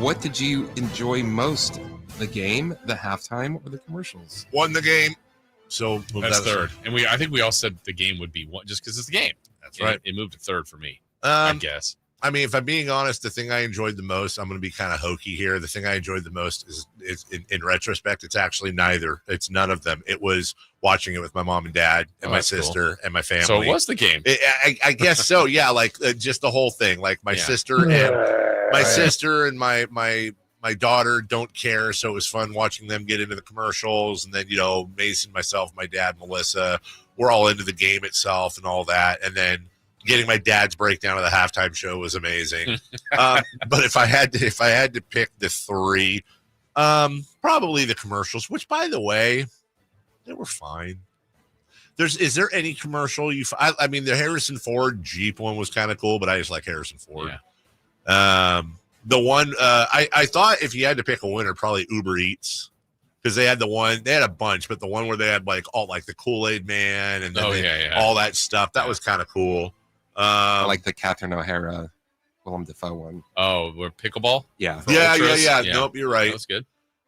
what did you enjoy most? The game, the halftime, or the commercials? Won the game. So that's third. And I think we all said the game would be one just because it's the game. That's right. It moved to third for me, I guess. I mean, if I'm being honest, the thing I enjoyed the most, I'm going to be kind of hokey here. The thing I enjoyed the most is in retrospect, it's actually neither. It's none of them. It was watching it with my mom and dad and my sister and my family. So it was the game. I guess so. Yeah. Like just the whole thing, like my sister and my daughter don't care. So it was fun watching them get into the commercials. And then, Mason, myself, my dad, Melissa, we're all into the game itself and all that. And then getting my dad's breakdown of the halftime show was amazing. But if I had to pick the 3, probably the commercials, which by the way, they were fine. Is there any commercial I mean, the Harrison Ford Jeep one was kind of cool, but I just like Harrison Ford. Yeah. The one I thought if you had to pick a winner, probably Uber Eats, because they had a bunch, but the one where they had like all like the Kool-Aid Man and then all that stuff, that was kind of cool. I like the Catherine O'Hara, Willem Dafoe one. Oh, we're pickleball? Yeah. Yeah. Nope, you're right. That was good.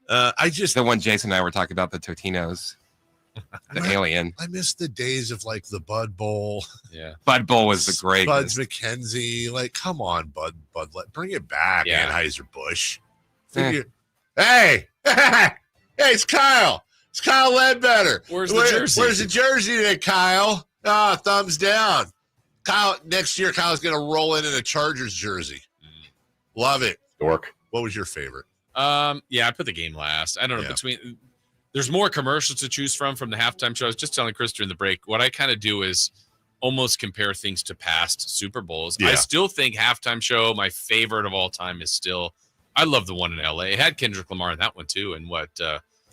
The one Jason and I were talking about, the Totinos. The alien. I miss the days of like the Bud Bowl. Yeah. Bud Bowl was the greatest. Buds McKenzie. Like, come on, Bud, bring it back, Anheuser-Busch. Hey, it's Kyle. It's Kyle Ledbetter. Where's the jersey? Where's the jersey today, Kyle? Thumbs down. Kyle, next year, Kyle's going to roll in a Chargers jersey. Love it. Dork. What was your favorite? I put the game last. I don't know. There's more commercials to choose from the halftime show. I was just telling Chris during the break, what I kind of do is almost compare things to past Super Bowls. Yeah. I still think halftime show, my favorite of all time, is still, I love the one in LA. It had Kendrick Lamar in that one too, and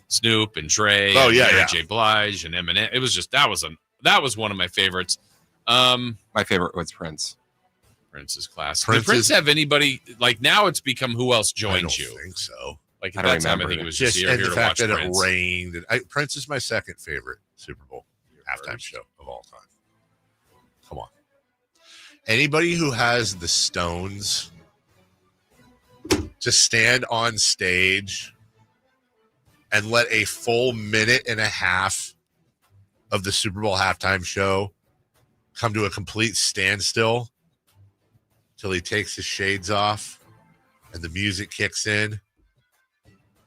Snoop and Dre, and Mary J. Blige and Eminem. It was just that was one of my favorites. My favorite was Prince. Prince is classic. Did Prince have anybody like now? It's become who else joins you? I don't think so. Like at that time, I think it was just here the to fact watch that Prince. It rained. Prince is my second favorite Super Bowl halftime show of all time. Come on, anybody who has the stones to stand on stage and let a full minute and a half of the Super Bowl halftime show come to a complete standstill till he takes his shades off and the music kicks in.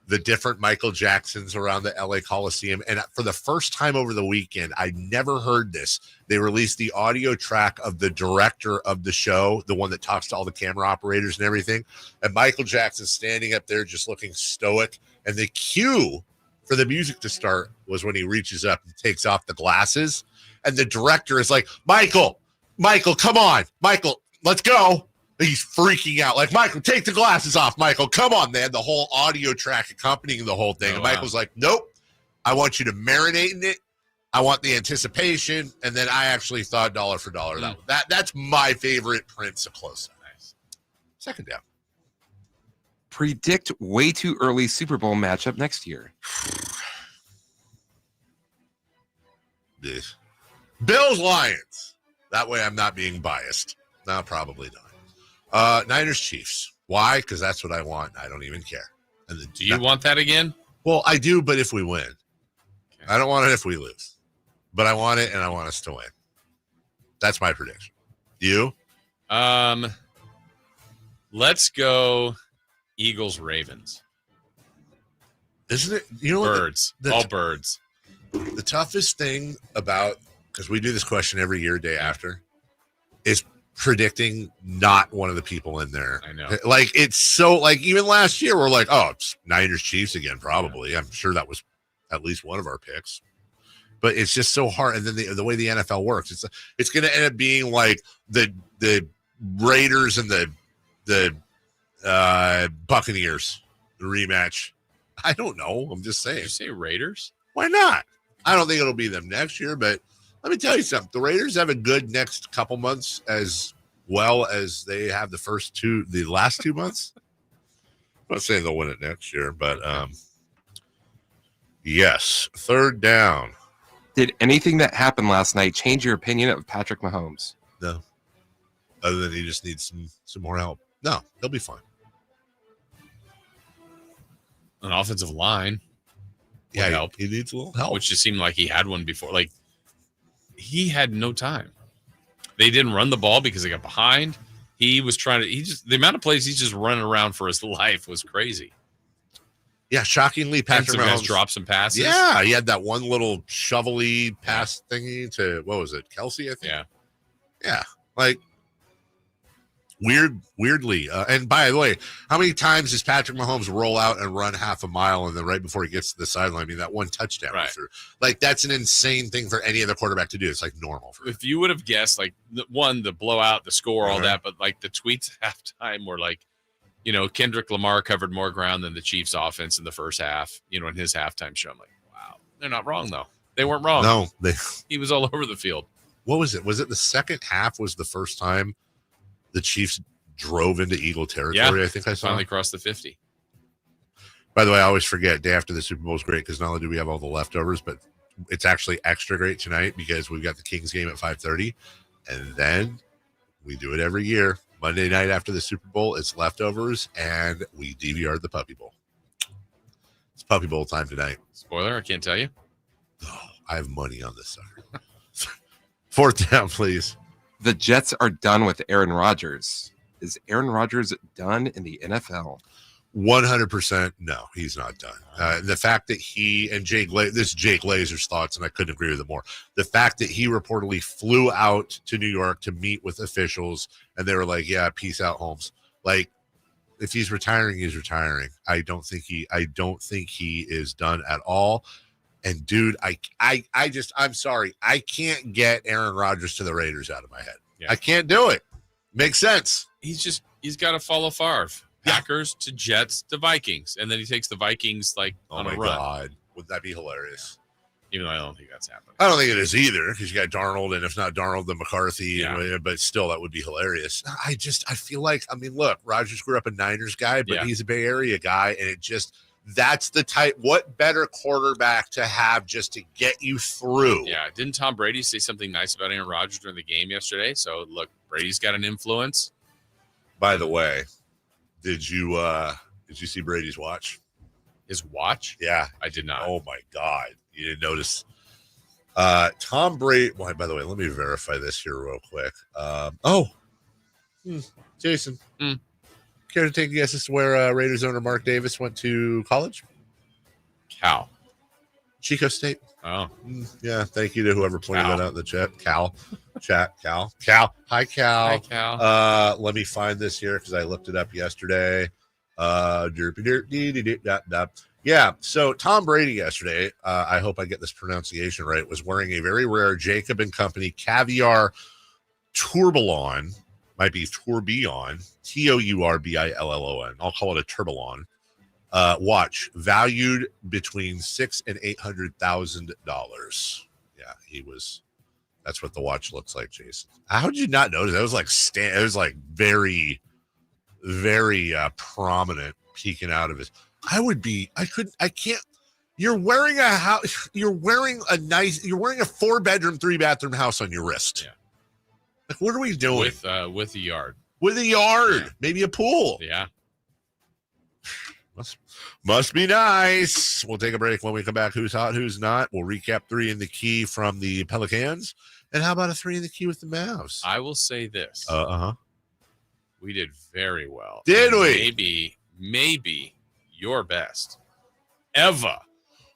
The different Michael Jacksons around the LA Coliseum. And for the first time over the weekend, I never heard this. They released the audio track of the director of the show, the one that talks to all the camera operators and everything. And Michael Jackson standing up there just looking stoic. And the cue for the music to start was when he reaches up and takes off the glasses. And the director is like, Michael, come on. Michael, let's go. He's freaking out. Like, Michael, take the glasses off, Michael. Come on, man. The whole audio track accompanying the whole thing. And Michael's like, nope. I want you to marinate in it. I want the anticipation. And then I actually thought dollar for dollar. That's my favorite Prince close. Nice. Second down. Predict way too early Super Bowl matchup next year. Bills Lions. That way I'm not being biased. No, probably not. Niners Chiefs. Why? Because that's what I want. I don't even care. And do you want that again? Well, I do, but if we win. Okay. I don't want it if we lose. But I want it, and I want us to win. That's my prediction. You? Let's go Eagles Ravens. Isn't it? You know, birds. All birds. The toughest thing about, because we do this question every year, day after, is predicting not one of the people in there. I know. Like, it's so, like, even last year, we're like, oh, it's Niners Chiefs again, probably. Yeah. I'm sure that was at least one of our picks. But it's just so hard. And then the way the NFL works, it's going to end up being like the Raiders and the Buccaneers, the rematch. I don't know. I'm just saying. Did you say Raiders? Why not? I don't think it'll be them next year, but let me tell you something. The Raiders have a good next couple months as well as they have the last 2 months. I'm not saying they'll win it next year, but yes, third down. Did anything that happened last night change your opinion of Patrick Mahomes? No. Other than he just needs some more help. No, he'll be fine. An offensive line. Yeah, help. He needs a little help. Which just seemed like he had one before. Like, he had no time. They didn't run the ball because they got behind. He was trying to, the amount of plays he's just running around for his life was crazy. Yeah, shockingly, Patrick Mahomes Mahomes dropped some passes. Yeah, he had that one little shovel-y pass thingy to, what was it, Kelsey, I think? Yeah, like, weirdly. And by the way, how many times does Patrick Mahomes roll out and run half a mile and then right before he gets to the sideline, I mean, that one touchdown Right. through. Like, that's an insane thing for any other quarterback to do. It's like normal for him. If you would have guessed, like, the blowout, the score, all Uh-huh. that, but like the tweets at halftime were like, Kendrick Lamar covered more ground than the Chiefs offense in the first half, in his halftime show. I'm like, wow, they're not wrong though. They weren't wrong. No, he was all over the field. What was it? Was it the second half was the first time the Chiefs drove into Eagle territory? I think I saw. Finally crossed the 50. By the way, I always forget, day after the Super Bowl is great because not only do we have all the leftovers, but it's actually extra great tonight because we've got the Kings game at 5:30, and then we do it every year. Monday night after the Super Bowl, it's leftovers, and we DVR'd the Puppy Bowl. It's Puppy Bowl time tonight. Spoiler, I can't tell you. Oh, I have money on this sucker. Fourth down, please. The Jets are done with Aaron Rodgers. Is Aaron Rodgers done in the NFL? 100% no, he's not done. The fact that he and this is Jake Lazer's thoughts, and I couldn't agree with it more. The fact that he reportedly flew out to New York to meet with officials, and they were like, "Yeah, peace out, Holmes." Like, if he's retiring, he's retiring. I don't think he is done at all. And dude, I'm sorry, I can't get Aaron Rodgers to the Raiders out of my head. Yeah. I can't do it. Makes sense. He's got to follow Favre. Packers to Jets to Vikings, and then he takes the Vikings on a run. God, would that be hilarious? Even though I don't think that's happening. I don't think it is either because you got Darnold, and if not Darnold, then McCarthy. But still, that would be hilarious. I feel like, look, Rodgers grew up a Niners guy, but he's a Bay Area guy, and that's the type. What better quarterback to have just to get you through? Yeah, didn't Tom Brady say something nice about Aaron Rodgers during the game yesterday? So look, Brady's got an influence. By the way, did you see Brady's watch? His watch? Yeah, I did not. Oh my God, you didn't notice? Tom Brady. Well, by the way, let me verify this here real quick. Jason, care to take a guess as to where Raiders owner Mark Davis went to college? Cal. Chico State. Oh. Yeah, thank you to whoever pointed that out in the chat. Cal. Hi, Cal. Hi, Cal. Let me find this here because I looked it up yesterday. Yeah, so Tom Brady yesterday, I hope I get this pronunciation right, was wearing a very rare Jacob & Company Caviar Tourbillon. Might be Tourbillon, Tourbillon. I'll call it a Tourbillon. Watch valued between $600,000 and $800,000. Yeah, that's what the watch looks like, Jason. How did you not notice? That was it was like very, very prominent, peeking out of his. I can't. You're wearing a house. You're wearing a 4-bedroom, 3-bathroom house on your wrist. Yeah. Like, what are we doing? With a yard. With a yard. Yeah. Maybe a pool. Yeah. Must be nice. We'll take a break. When we come back, who's hot, who's not. We'll recap 3 in the key from the Pelicans. And how about a 3 in the key with the Mavs? I will say this. We did very well. Did we? Maybe your best ever.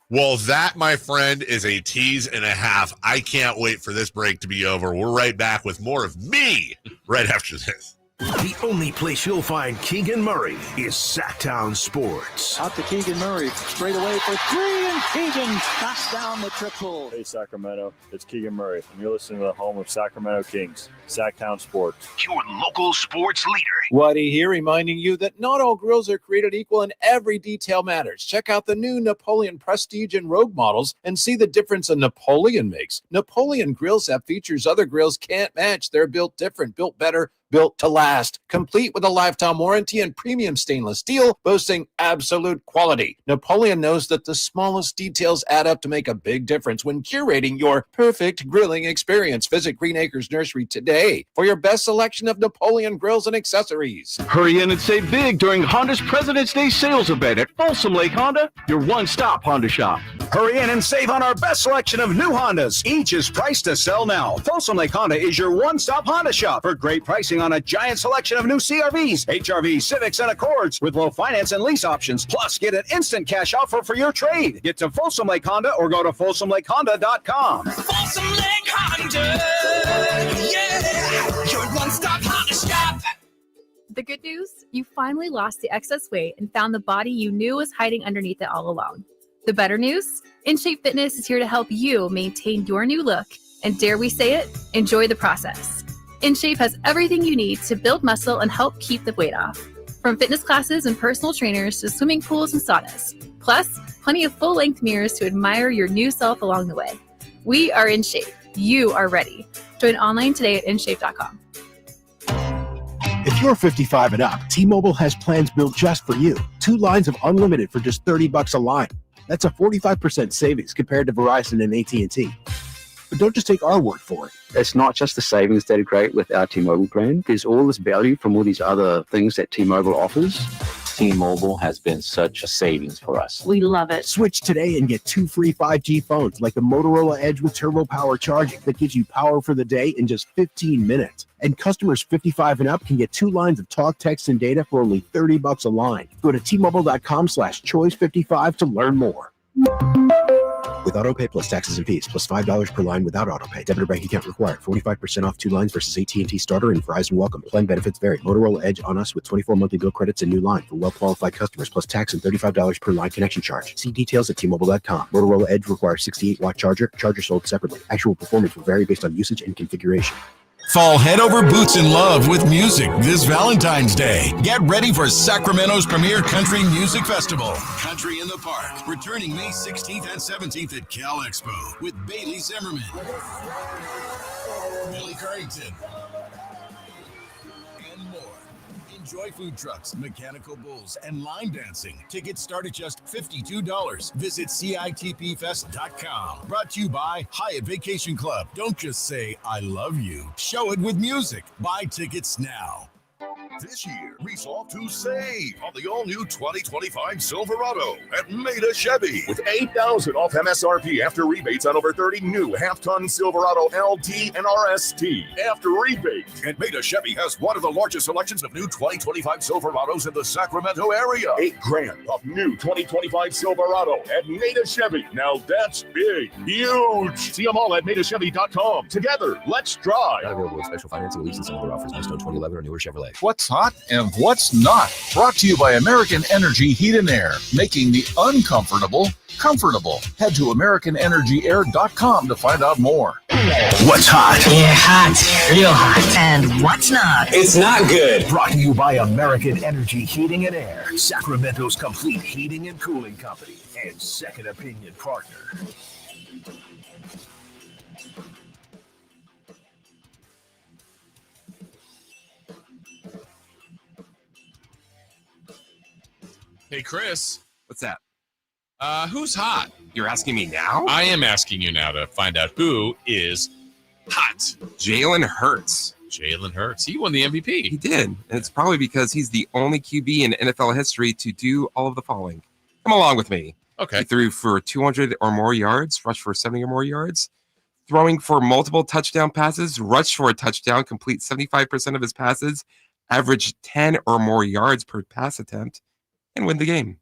Well, that, my friend, is a tease and a half. I can't wait for this break to be over. We're right back with more of me right after this. The only place you'll find Keegan Murray is Sacktown Sports. Out to Keegan Murray, straight away for 3, Keegan knocks down the triple. Hey, Sacramento. It's Keegan Murray, and you're listening to the home of Sacramento Kings, Sacktown Sports. Your local sports leader. Whitey here, reminding you that not all grills are created equal and every detail matters. Check out the new Napoleon Prestige and Rogue models and see the difference a Napoleon makes. Napoleon grills have features other grills can't match. They're built different, built better, built to last, complete with a lifetime warranty and premium stainless steel, boasting absolute quality. Napoleon knows that the smallest details add up to make a big difference when curating your perfect grilling experience. Visit Green Acres Nursery today for your best selection of Napoleon grills and accessories. Hurry in and save big during Honda's President's Day sales event at Folsom Lake Honda, your one-stop Honda shop. Hurry in and save on our best selection of new Hondas. Each is priced to sell now. Folsom Lake Honda is your one-stop Honda shop for great pricing on a giant selection of new CRVs, HRVs, Civics, and Accords with low finance and lease options. Plus, get an instant cash offer for your trade. Get to Folsom Lake Honda or go to FolsomLakeHonda.com. Folsom Lake Honda, yeah, your one-stop Honda shop. The good news, you finally lost the excess weight and found the body you knew was hiding underneath it all along. The better news, InShape Fitness is here to help you maintain your new look and, dare we say it, enjoy the process. InShape has everything you need to build muscle and help keep the weight off. From fitness classes and personal trainers to swimming pools and saunas. Plus, plenty of full-length mirrors to admire your new self along the way. We are InShape. You are ready. Join online today at InShape.com. If you're 55 and up, T-Mobile has plans built just for you. 2 lines of unlimited for just $30 a line. That's a 45% savings compared to Verizon and AT&T. But don't just take our word for it. It's not just the savings that are great with our T-Mobile plan. There's all this value from all these other things that T-Mobile offers. T-Mobile has been such a savings for us. We love it. Switch today and get 2 free 5G phones like the Motorola Edge with Turbo Power charging that gives you power for the day in just 15 minutes. And customers 55 and up can get 2 lines of talk, text, and data for only $30 a line. Go to T-Mobile.com/choice55 to learn more. With AutoPay plus taxes and fees, plus $5 per line without AutoPay. Debit or bank account required. 45% off 2 lines versus AT&T Starter and Verizon Welcome. Plan benefits vary. Motorola Edge on us with 24 monthly bill credits and new line for well-qualified customers, plus tax and $35 per line connection charge. See details at T-Mobile.com. Motorola Edge requires 68-watt charger. Charger sold separately. Actual performance will vary based on usage and configuration. Fall head over boots in love with music this Valentine's Day. Get ready for Sacramento's premier country music festival, Country in the Park, returning May 16th and 17th at Cal Expo with Bailey Zimmerman, Billy Currington, and more. Enjoy food trucks, mechanical bulls, and line dancing. Tickets start at just $52. Visit CITPFest.com. Brought to you by Hyatt Vacation Club. Don't just say, I love you. Show it with music. Buy tickets now. This year, resolve to save on the all-new 2025 Silverado at Maida Chevy. With $8,000 off MSRP after rebates on over 30 new half-ton Silverado LT and RST. After rebates. And Maida Chevy has one of the largest selections of new 2025 Silverados in the Sacramento area. $8,000 off new 2025 Silverado at Maida Chevy. Now that's big. Huge. See them all at MaidaChevy.com. Together, let's drive. Not available with special financing, lease, and some other offers based on 2011 or newer Chevrolet. What's hot and what's not. Brought to you by American Energy Heat and Air, making the uncomfortable comfortable. Head to AmericanEnergyAir.com to find out more. What's hot? Yeah, hot. Real hot. And what's not? It's not good. Brought to you by American Energy Heating and Air, Sacramento's complete heating and cooling company and second opinion partner. Hey, Chris. What's that? Who's hot? You're asking me now? I am asking you now to find out who is hot. Jalen Hurts. Jalen Hurts. He won the MVP. He did. And it's probably because he's the only QB in NFL history to do all of the following. Come along with me. Okay. He threw for 200 or more yards, rushed for 70 or more yards, throwing for multiple touchdown passes, rushed for a touchdown, complete 75% of his passes, averaged 10 or more yards per pass attempt, and win the game.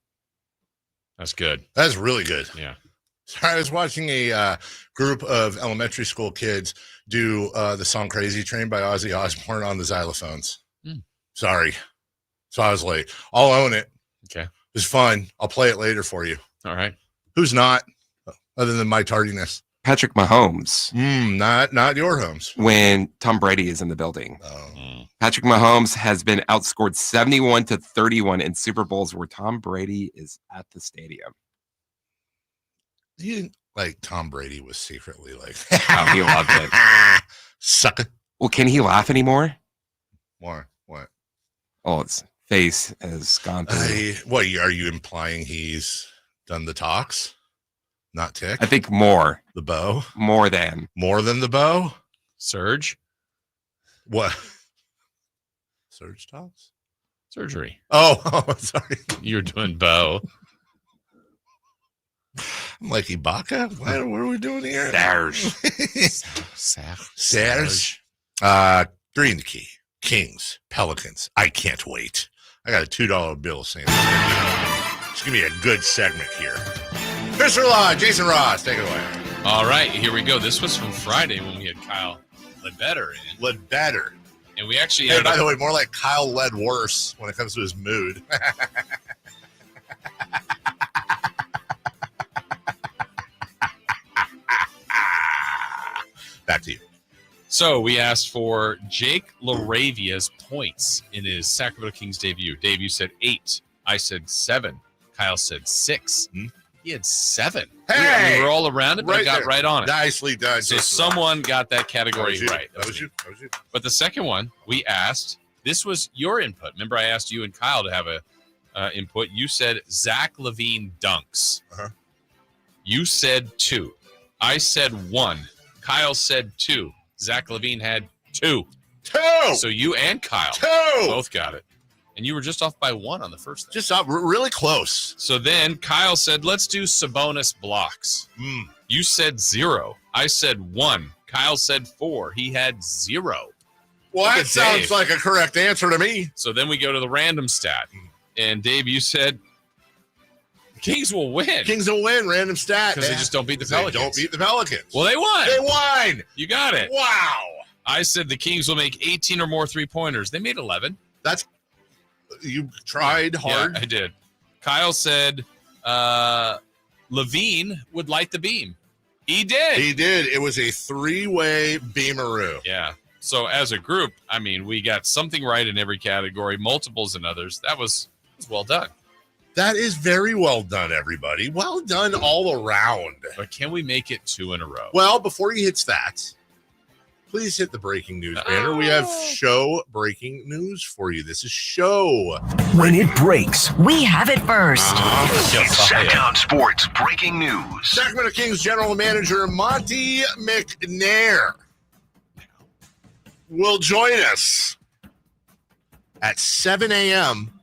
That's good. That's really good. Yeah. I was watching a group of elementary school kids do the song Crazy Train by Ozzy Osbourne on the xylophones. Sorry. So I was late. I'll own it. Okay. It's fun. I'll play it later for you. All right. Who's not, other than my tardiness? Patrick Mahomes. Not your Holmes. When Tom Brady is in the building. Patrick Mahomes has been outscored 71-31 in Super Bowls where Tom Brady is at the stadium. You didn't like Tom Brady was secretly like, oh, he loved it. Sucker. Well, can he laugh anymore? More. What? Oh, his face has gone through. What are you implying? He's done the talks, not tick. I think more. The bow. More than the bow. Surge. What? Surge talks. Surgery. Oh, sorry. You're doing bow. I'm like Ibaka. What are we doing here? Serge. 3 in the key. Kings, Pelicans. I can't wait. I got a $2 bill saying just give me a good segment here. Chris Law, Jason Ross, take it away. All right, here we go. This was from Friday when we had Kyle Ledbetter in. Ledbetter. And we actually by the way, more like Kyle led worse when it comes to his mood. Back to you. So we asked for Jake LaRavia's points in his Sacramento Kings debut. Dave, you said 8. I said 7. Kyle said 6. He had 7. Hey! We were all around it, but I got right on it. Nicely done. So someone got that category right. That was you. But the second one, we asked, this was your input. Remember, I asked you and Kyle to have a input. You said Zach LaVine dunks. You said 2. I said 1. Kyle said 2. Zach LaVine had 2. 2. So you and Kyle 2 both got it. And you were just off by 1 on the first thing. Just up really close. So then Kyle said, let's do Sabonis blocks. You said 0. I said 1. Kyle said 4. He had 0. Well, Look that at sounds Dave. like a correct answer to me. So then we go to the random stat. And Dave, you said Kings will win. Kings will win, random stat. Because they just don't beat the Pelicans. They don't beat the Pelicans. Well, they won. They won. You got it. Wow. I said the Kings will make 18 or more 3-pointers. They made 11. You tried hard. Yeah, I did. Kyle said Levine would light the beam. He did. He did. It was a 3-way beamaroo. Yeah. So as a group, I mean, we got something right in every category, multiples in others. That was well done. That is very well done, everybody. Well done all around. But can we make it 2 in a row? Well, before you hit stats, please hit the breaking news banner. We have show breaking news for you. This is show. When it breaks, we have it first. It's Sacktown Sports breaking news. Sacramento Kings general manager Monty McNair will join us at 7 a.m.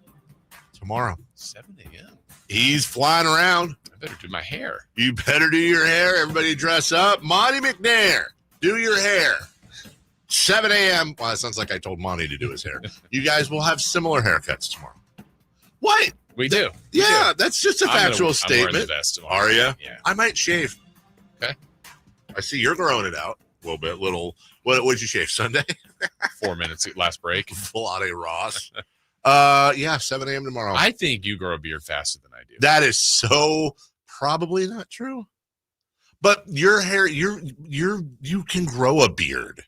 tomorrow. 7 a.m. He's flying around. I better do my hair. You better do your hair. Everybody dress up. Monty McNair, do your hair. 7 a.m. Well, it sounds like I told Monty to do his hair. You guys will have similar haircuts tomorrow. What? We do. Yeah, that's just a factual statement. I'm wearing the vest tomorrow. Are you? Yeah. I might shave. Okay. I see you're growing it out a little bit. What'd you shave? Sunday? 4 minutes last break. Vlade Ross. Yeah, 7 a.m. tomorrow. I think you grow a beard faster than I do. That is so probably not true. But your hair, you can grow a beard.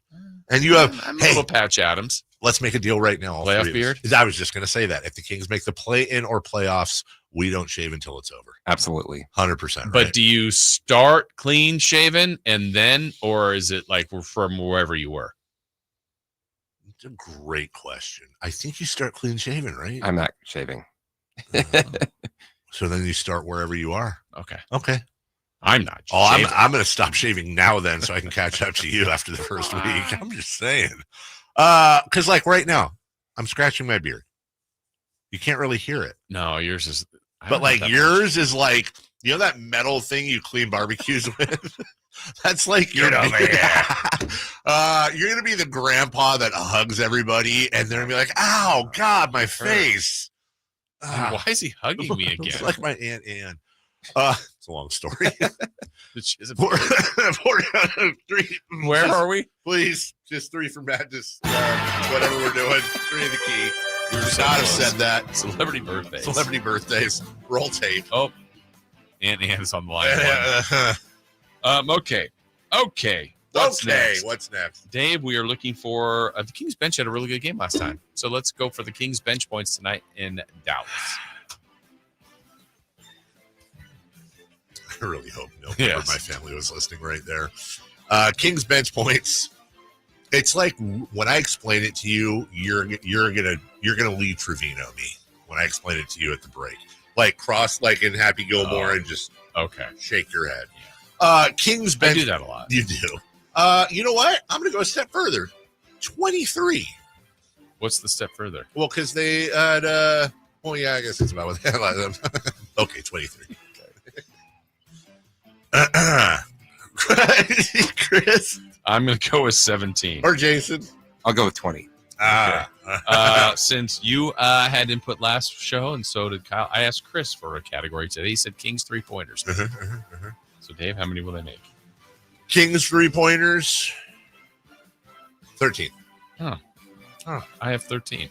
And you have I'm a little Patch Adams. Let's make a deal right now. Playoff beard? I was just going to say that. If the Kings make the play-in or playoffs, we don't shave until it's over. Absolutely. 100%. Right? But do you start clean shaven and then, or is it like from wherever you were? It's a great question. I think you start clean shaven, right? I'm not shaving. So then you start wherever you are. Okay. I'm not. I'm going to stop shaving now then so I can catch up to you after the first week. I'm just saying. Because like right now, I'm scratching my beard. You can't really hear it. No, yours is. But like yours is like, you know that metal thing you clean barbecues with? That's like you're going to be the grandpa that hugs everybody and they're going to be like, ow, God, my face. Why is he hugging me again? It's like my Aunt Ann. It's a long story. Where are we? Please, just 3 for Matt. Just whatever we're doing. 3 in the key. We would not have said that. Celebrity birthdays. Celebrity birthdays. Roll tape. Oh, And Ann's on the line. Okay. What's next? Dave, we are looking for the Kings bench had a really good game last time. So let's go for the Kings bench points tonight in Dallas. I really hope no member of my family was listening right there. Kings bench points. It's like when I explain it to you, you're gonna leave Trevino me when I explain it to you at the break. Like cross like in Happy Gilmore and just shake your head. Kings bench. I do that a lot. You do. You know what? I'm gonna go a step further. 23. What's the step further? Well, because they had I guess it's about what they had a lot of them. Okay, 23. Chris? I'm going to go with 17. Or Jason? I'll go with 20. Since you had input last show and so did Kyle, I asked Chris for a category today. He said Kings 3-pointers. So, Dave, how many will they make? Kings 3-pointers, 13. Oh. I have 13.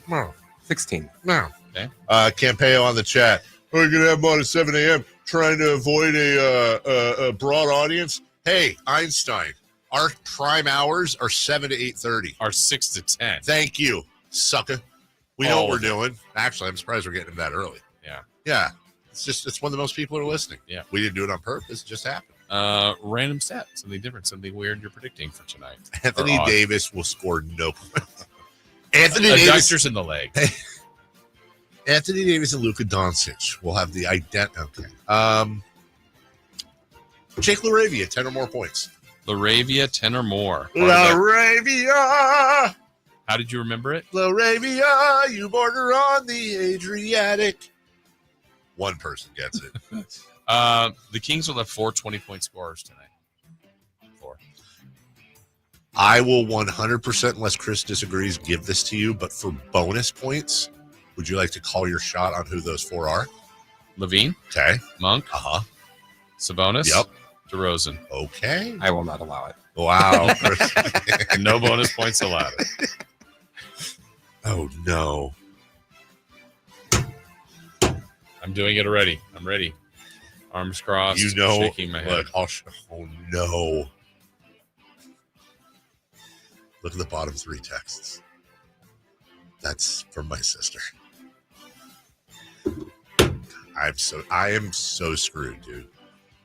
16. No. Okay. Campeo on the chat. We're going to have them on at 7 a.m. trying to avoid a broad audience. Hey, Einstein, our prime hours are 7 to 8:30. Our 6 to 10. Thank you, sucker. We know what we're doing. Actually, I'm surprised we're getting them that early. Yeah. Yeah. It's when the most people are listening. Yeah. We didn't do it on purpose. It just happened. Random stat. Something different. Something weird you're predicting for tonight. Anthony Davis will score no points. Anthony Davis. Doctors in the leg. Anthony Davis and Luka Doncic will have the identity. Okay. Jake LaRavia, 10 or more points. LaRavia, 10 or more. LaRavia. How did you remember it? LaRavia, you border on the Adriatic. One person gets it. The Kings will have 4 20-point scorers tonight. 4. I will 100%, unless Chris disagrees, give this to you. But for bonus points, would you like to call your shot on who those 4 are? Levine. Okay. Monk. Sabonis. Yep. DeRozan. Okay. I will not allow it. Wow. No bonus points allowed. Oh, no. I'm doing it already. I'm ready. Arms crossed. You know. Shaking my head. Look, oh, no. Look at the bottom 3 texts. That's from my sister. I am so screwed, dude.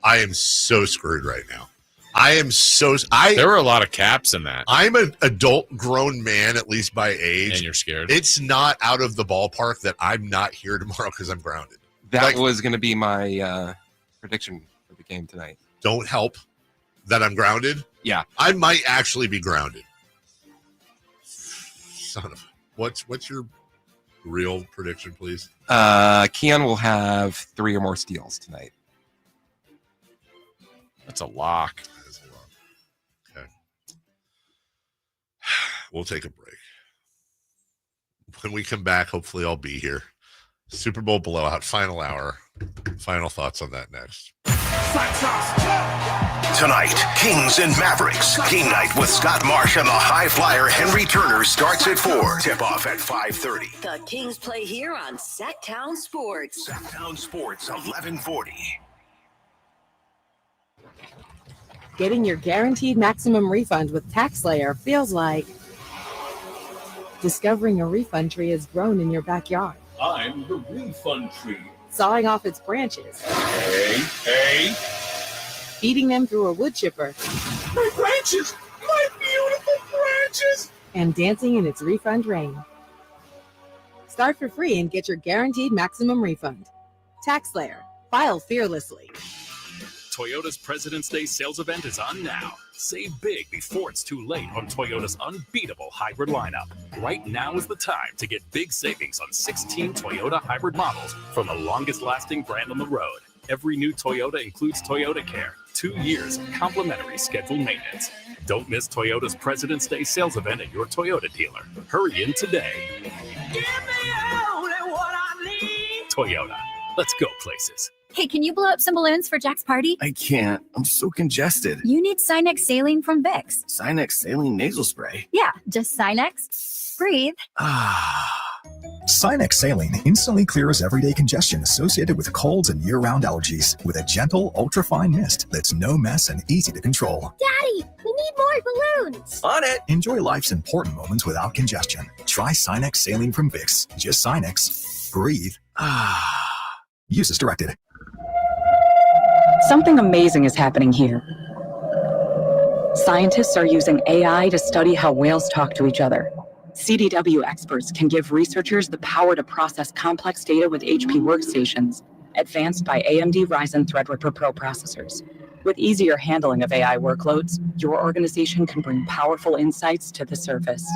I am so screwed right now. There were a lot of caps in that. I'm an adult grown man, at least by age. And you're scared. It's not out of the ballpark that I'm not here tomorrow because I'm grounded. That was going to be my prediction for the game tonight. Don't help that I'm grounded. Yeah. I might actually be grounded. Son of what's your real prediction, please? Keon will have 3 or more steals tonight. That's a lock. That is a lock. Okay. We'll take a break. When we come back, hopefully I'll be here. Super Bowl blowout, final hour. Final thoughts on that next. Tonight, Kings and Mavericks. Game night with Scott Marsh and the high flyer Henry Turner starts at 4. Tip off at 5:30. The Kings play here on Sacktown Sports. Sacktown Sports, 1140. Getting your guaranteed maximum refund with TaxSlayer feels like discovering a refund tree has grown in your backyard. I'm the refund tree. Sawing off its branches. Hey. Feeding them through a wood chipper. My branches! My beautiful branches! And dancing in its refund rain. Start for free and get your guaranteed maximum refund. TaxSlayer. File fearlessly. Toyota's President's Day sales event is on now. Save big before it's too late on Toyota's unbeatable hybrid lineup. Right now is the time to get big savings on 16 Toyota hybrid models from the longest-lasting brand on the road. Every new Toyota includes Toyota Care, 2 years complimentary scheduled maintenance. Don't miss Toyota's President's Day sales event at your Toyota dealer. Hurry in today. Give me only what I need. Toyota. Let's go places. Hey, can you blow up some balloons for Jack's party? I can't. I'm so congested. You need Sinex Saline from Vicks. Sinex Saline Nasal Spray. Yeah, just Sinex. Breathe. Sinex Saline instantly clears everyday congestion associated with colds and year-round allergies with a gentle, ultra-fine mist that's no mess and easy to control. Daddy, we need more balloons. On it! Enjoy life's important moments without congestion. Try Sinex Saline from Vicks. Just Sinex. Breathe. Use as directed. Something amazing is happening here. Scientists are using AI to study how whales talk to each other. CDW experts can give researchers the power to process complex data with HP workstations, advanced by AMD Ryzen Threadripper Pro processors. With easier handling of AI workloads, your organization can bring powerful insights to the surface.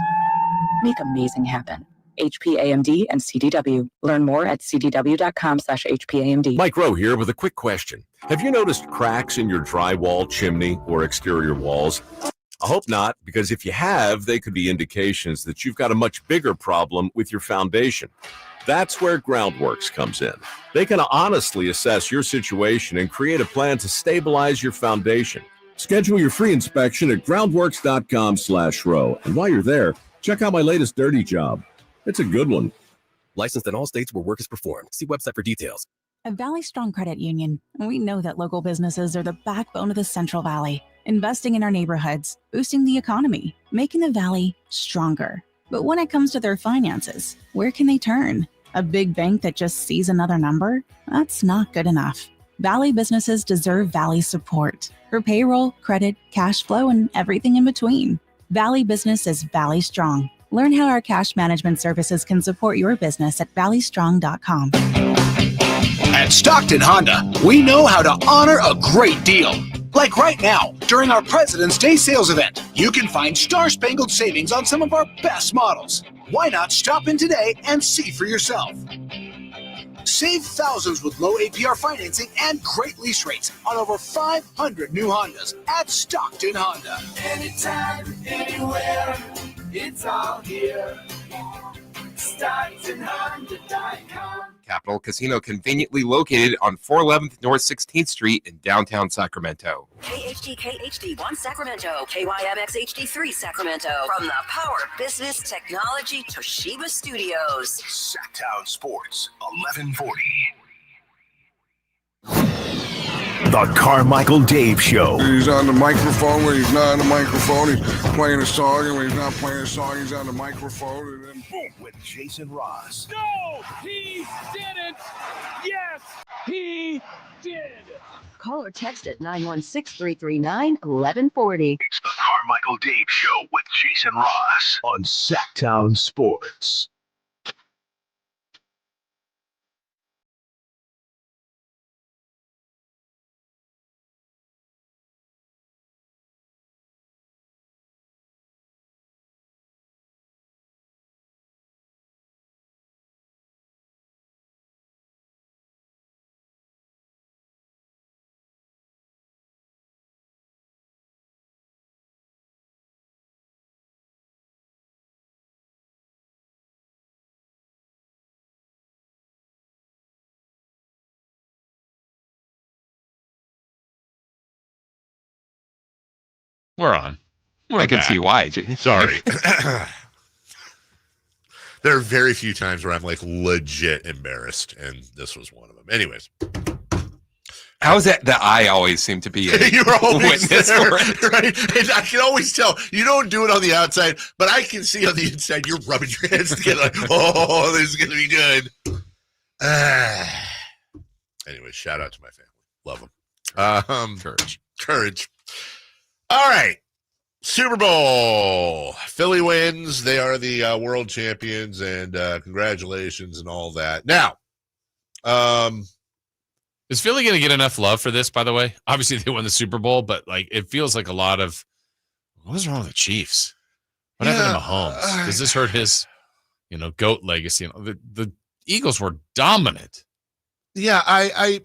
Make amazing happen. HP, AMD, and CDW. Learn more at cdw.com/HPAMD. Mike Rowe here with a quick question. Have you noticed cracks in your drywall, chimney, or exterior walls? I hope not, because if you have, they could be indications that you've got a much bigger problem with your foundation. That's where Groundworks comes in. They can honestly assess your situation and create a plan to stabilize your foundation. Schedule your free inspection at groundworks.com/row. And while you're there, check out my latest dirty job. It's a good one. Licensed in all states where work is performed. See website for details. At Valley Strong Credit Union, we know that local businesses are the backbone of the Central Valley, investing in our neighborhoods, boosting the economy, making the Valley stronger. But when it comes to their finances, where can they turn? A big bank that just sees another number? That's not good enough. Valley businesses deserve Valley support for payroll, credit, cash flow, and everything in between. Valley Business is Valley Strong. Learn how our cash management services can support your business at valleystrong.com. At Stockton Honda, we know how to honor a great deal. Like right now, during our President's Day sales event, you can find star-spangled savings on some of our best models. Why not stop in today and see for yourself? Save thousands with low APR financing and great lease rates on over 500 new Hondas at Stockton Honda. Anytime, anywhere, it's all here. StocktonHonda.com. Capital Casino, conveniently located on 411th North 16th Street in downtown Sacramento. KHD1 Sacramento, KYMX HD3 Sacramento. From the Power Business Technology Toshiba Studios. Sacktown Sports, 1140. The Carmichael Dave Show. He's on the microphone when he's not on the microphone. He's playing a song, and when he's not playing a song, he's on the microphone. And then boom, with Jason Ross. No, he didn't. Yes, he did. Call or text at 916-339-1140. It's the Carmichael Dave Show with Jason Ross on Sacktown Sports. We're on. I can see why. Sorry. There are very few times where I'm like legit embarrassed, and this was one of them. Anyways. How is that? The eye always seem to be You're always witness there, for it. right? And I can always tell you don't do it on the outside, but I can see on the inside you're rubbing your hands together like, oh, this is going to be good. Anyway, shout out to my family. Love them. Courage. All right. Super Bowl. Philly wins. They are the world champions, and congratulations and all that. Now, is Philly going to get enough love for this, by the way? Obviously, they won the Super Bowl, but like it feels like a lot of, what was wrong with the Chiefs? What happened to Mahomes? Does this hurt his, GOAT legacy? The Eagles were dominant. Yeah, I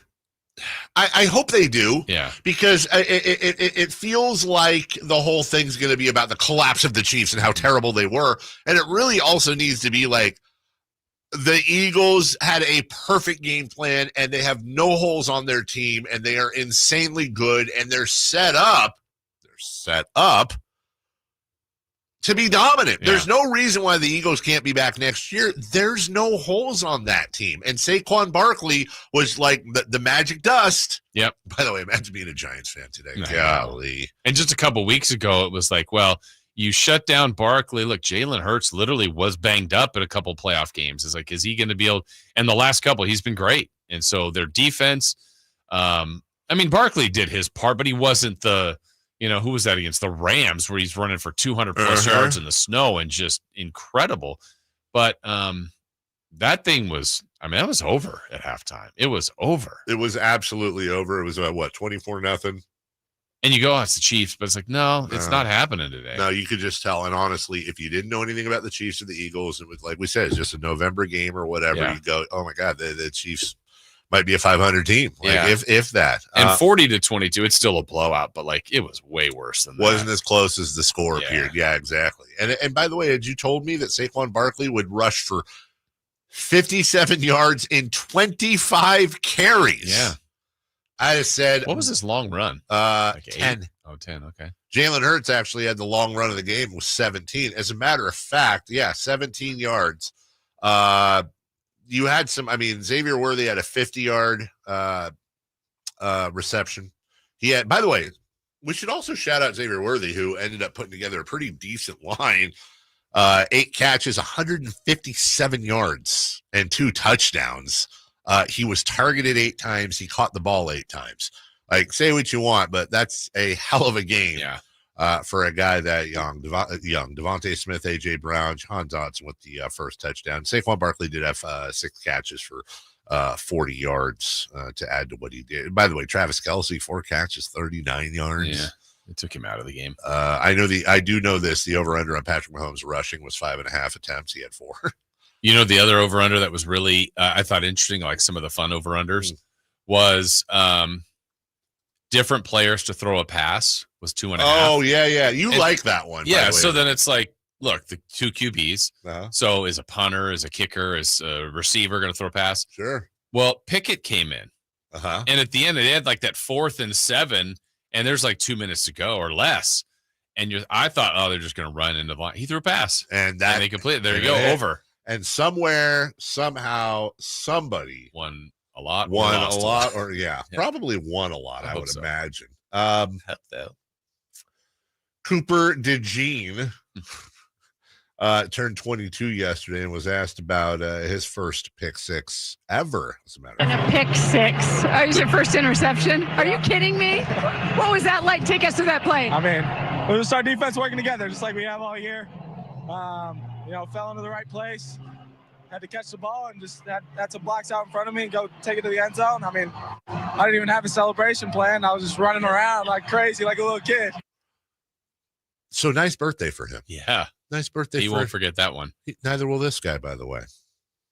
hope they do. Yeah. Because it feels like the whole thing's going to be about the collapse of the Chiefs and how terrible they were. And it really also needs to be like the Eagles had a perfect game plan and they have no holes on their team and they are insanely good and they're set up to be dominant. Yeah. There's no reason why the Eagles can't be back next year. There's no holes on that team. And Saquon Barkley was like the magic dust. Yep. By the way, imagine being a Giants fan today. No. Golly. And just a couple weeks ago, it was like, well, you shut down Barkley. Look, Jalen Hurts literally was banged up at a couple playoff games. It's like, is he going to be able? And the last couple, he's been great. And so their defense, Barkley did his part, but he wasn't who was that against? The Rams, where he's running for 200 plus yards in the snow and just incredible. But that thing was, that was over at halftime. It was over. It was absolutely over. It was 24-0. And you go, oh, it's the Chiefs, but it's like, no, it's not happening today. No, you could just tell. And honestly, if you didn't know anything about the Chiefs or the Eagles, it was like we said, it's just a November game or whatever. Yeah. You go, oh my God, the Chiefs might be a 500 team, if that. And 40-22, it's still a blowout, but like it was way worse than that. Wasn't as close as the score appeared. Yeah, exactly. And by the way, had you told me that Saquon Barkley would rush for 57 yards in 25 carries? Yeah. I just said, what was this long run? 10. Oh, 10. Okay. Jalen Hurts actually had the long run of the game with 17. As a matter of fact, 17 yards. You had Xavier Worthy had a 50-yard reception. He had, by the way, we should also shout out Xavier Worthy, who ended up putting together a pretty decent line. 8 catches, 157 yards, and 2 touchdowns. He was targeted 8 times. He caught the ball 8 times. Like, say what you want, but that's a hell of a game. Yeah. For a guy that young. Devontae Smith, A.J. Brown, John Dodson with the first touchdown. Saquon Barkley did have 6 catches for 40 yards to add to what he did. By the way, Travis Kelce, 4 catches, 39 yards. Yeah, it took him out of the game. I do know this. The over-under on Patrick Mahomes rushing was 5.5 attempts. He had 4. You know, the other over-under that was really, I thought interesting, like some of the fun over-unders, was different players to throw a pass was 2.5. Oh, yeah. You like that one. Yeah, so then it's like, look, the 2 QBs. So is a punter, is a kicker, is a receiver going to throw a pass? Sure. Well, Pickett came in. And at the end, they had like that 4th and 7, and there's like 2 minutes to go or less. And I thought, oh, they're just going to run into the line. He threw a pass. And they completed. There you go, over. And somewhere, somehow, somebody won a lot. Probably won a lot, I would imagine. Though. Cooper DeJean turned 22 yesterday and was asked about his first pick 6 ever, as a matter of fact. A pick 6. Oh, it was your first interception? Are you kidding me? What was that like? Take us to that play. It was our defense working together, just like we have all year. Fell into the right place. Had to catch the ball and just had some blocks out in front of me and go take it to the end zone. I didn't even have a celebration plan. I was just running around like crazy, like a little kid. So nice birthday for him. Yeah. Nice birthday. He won't forget that one. Neither will this guy, by the way.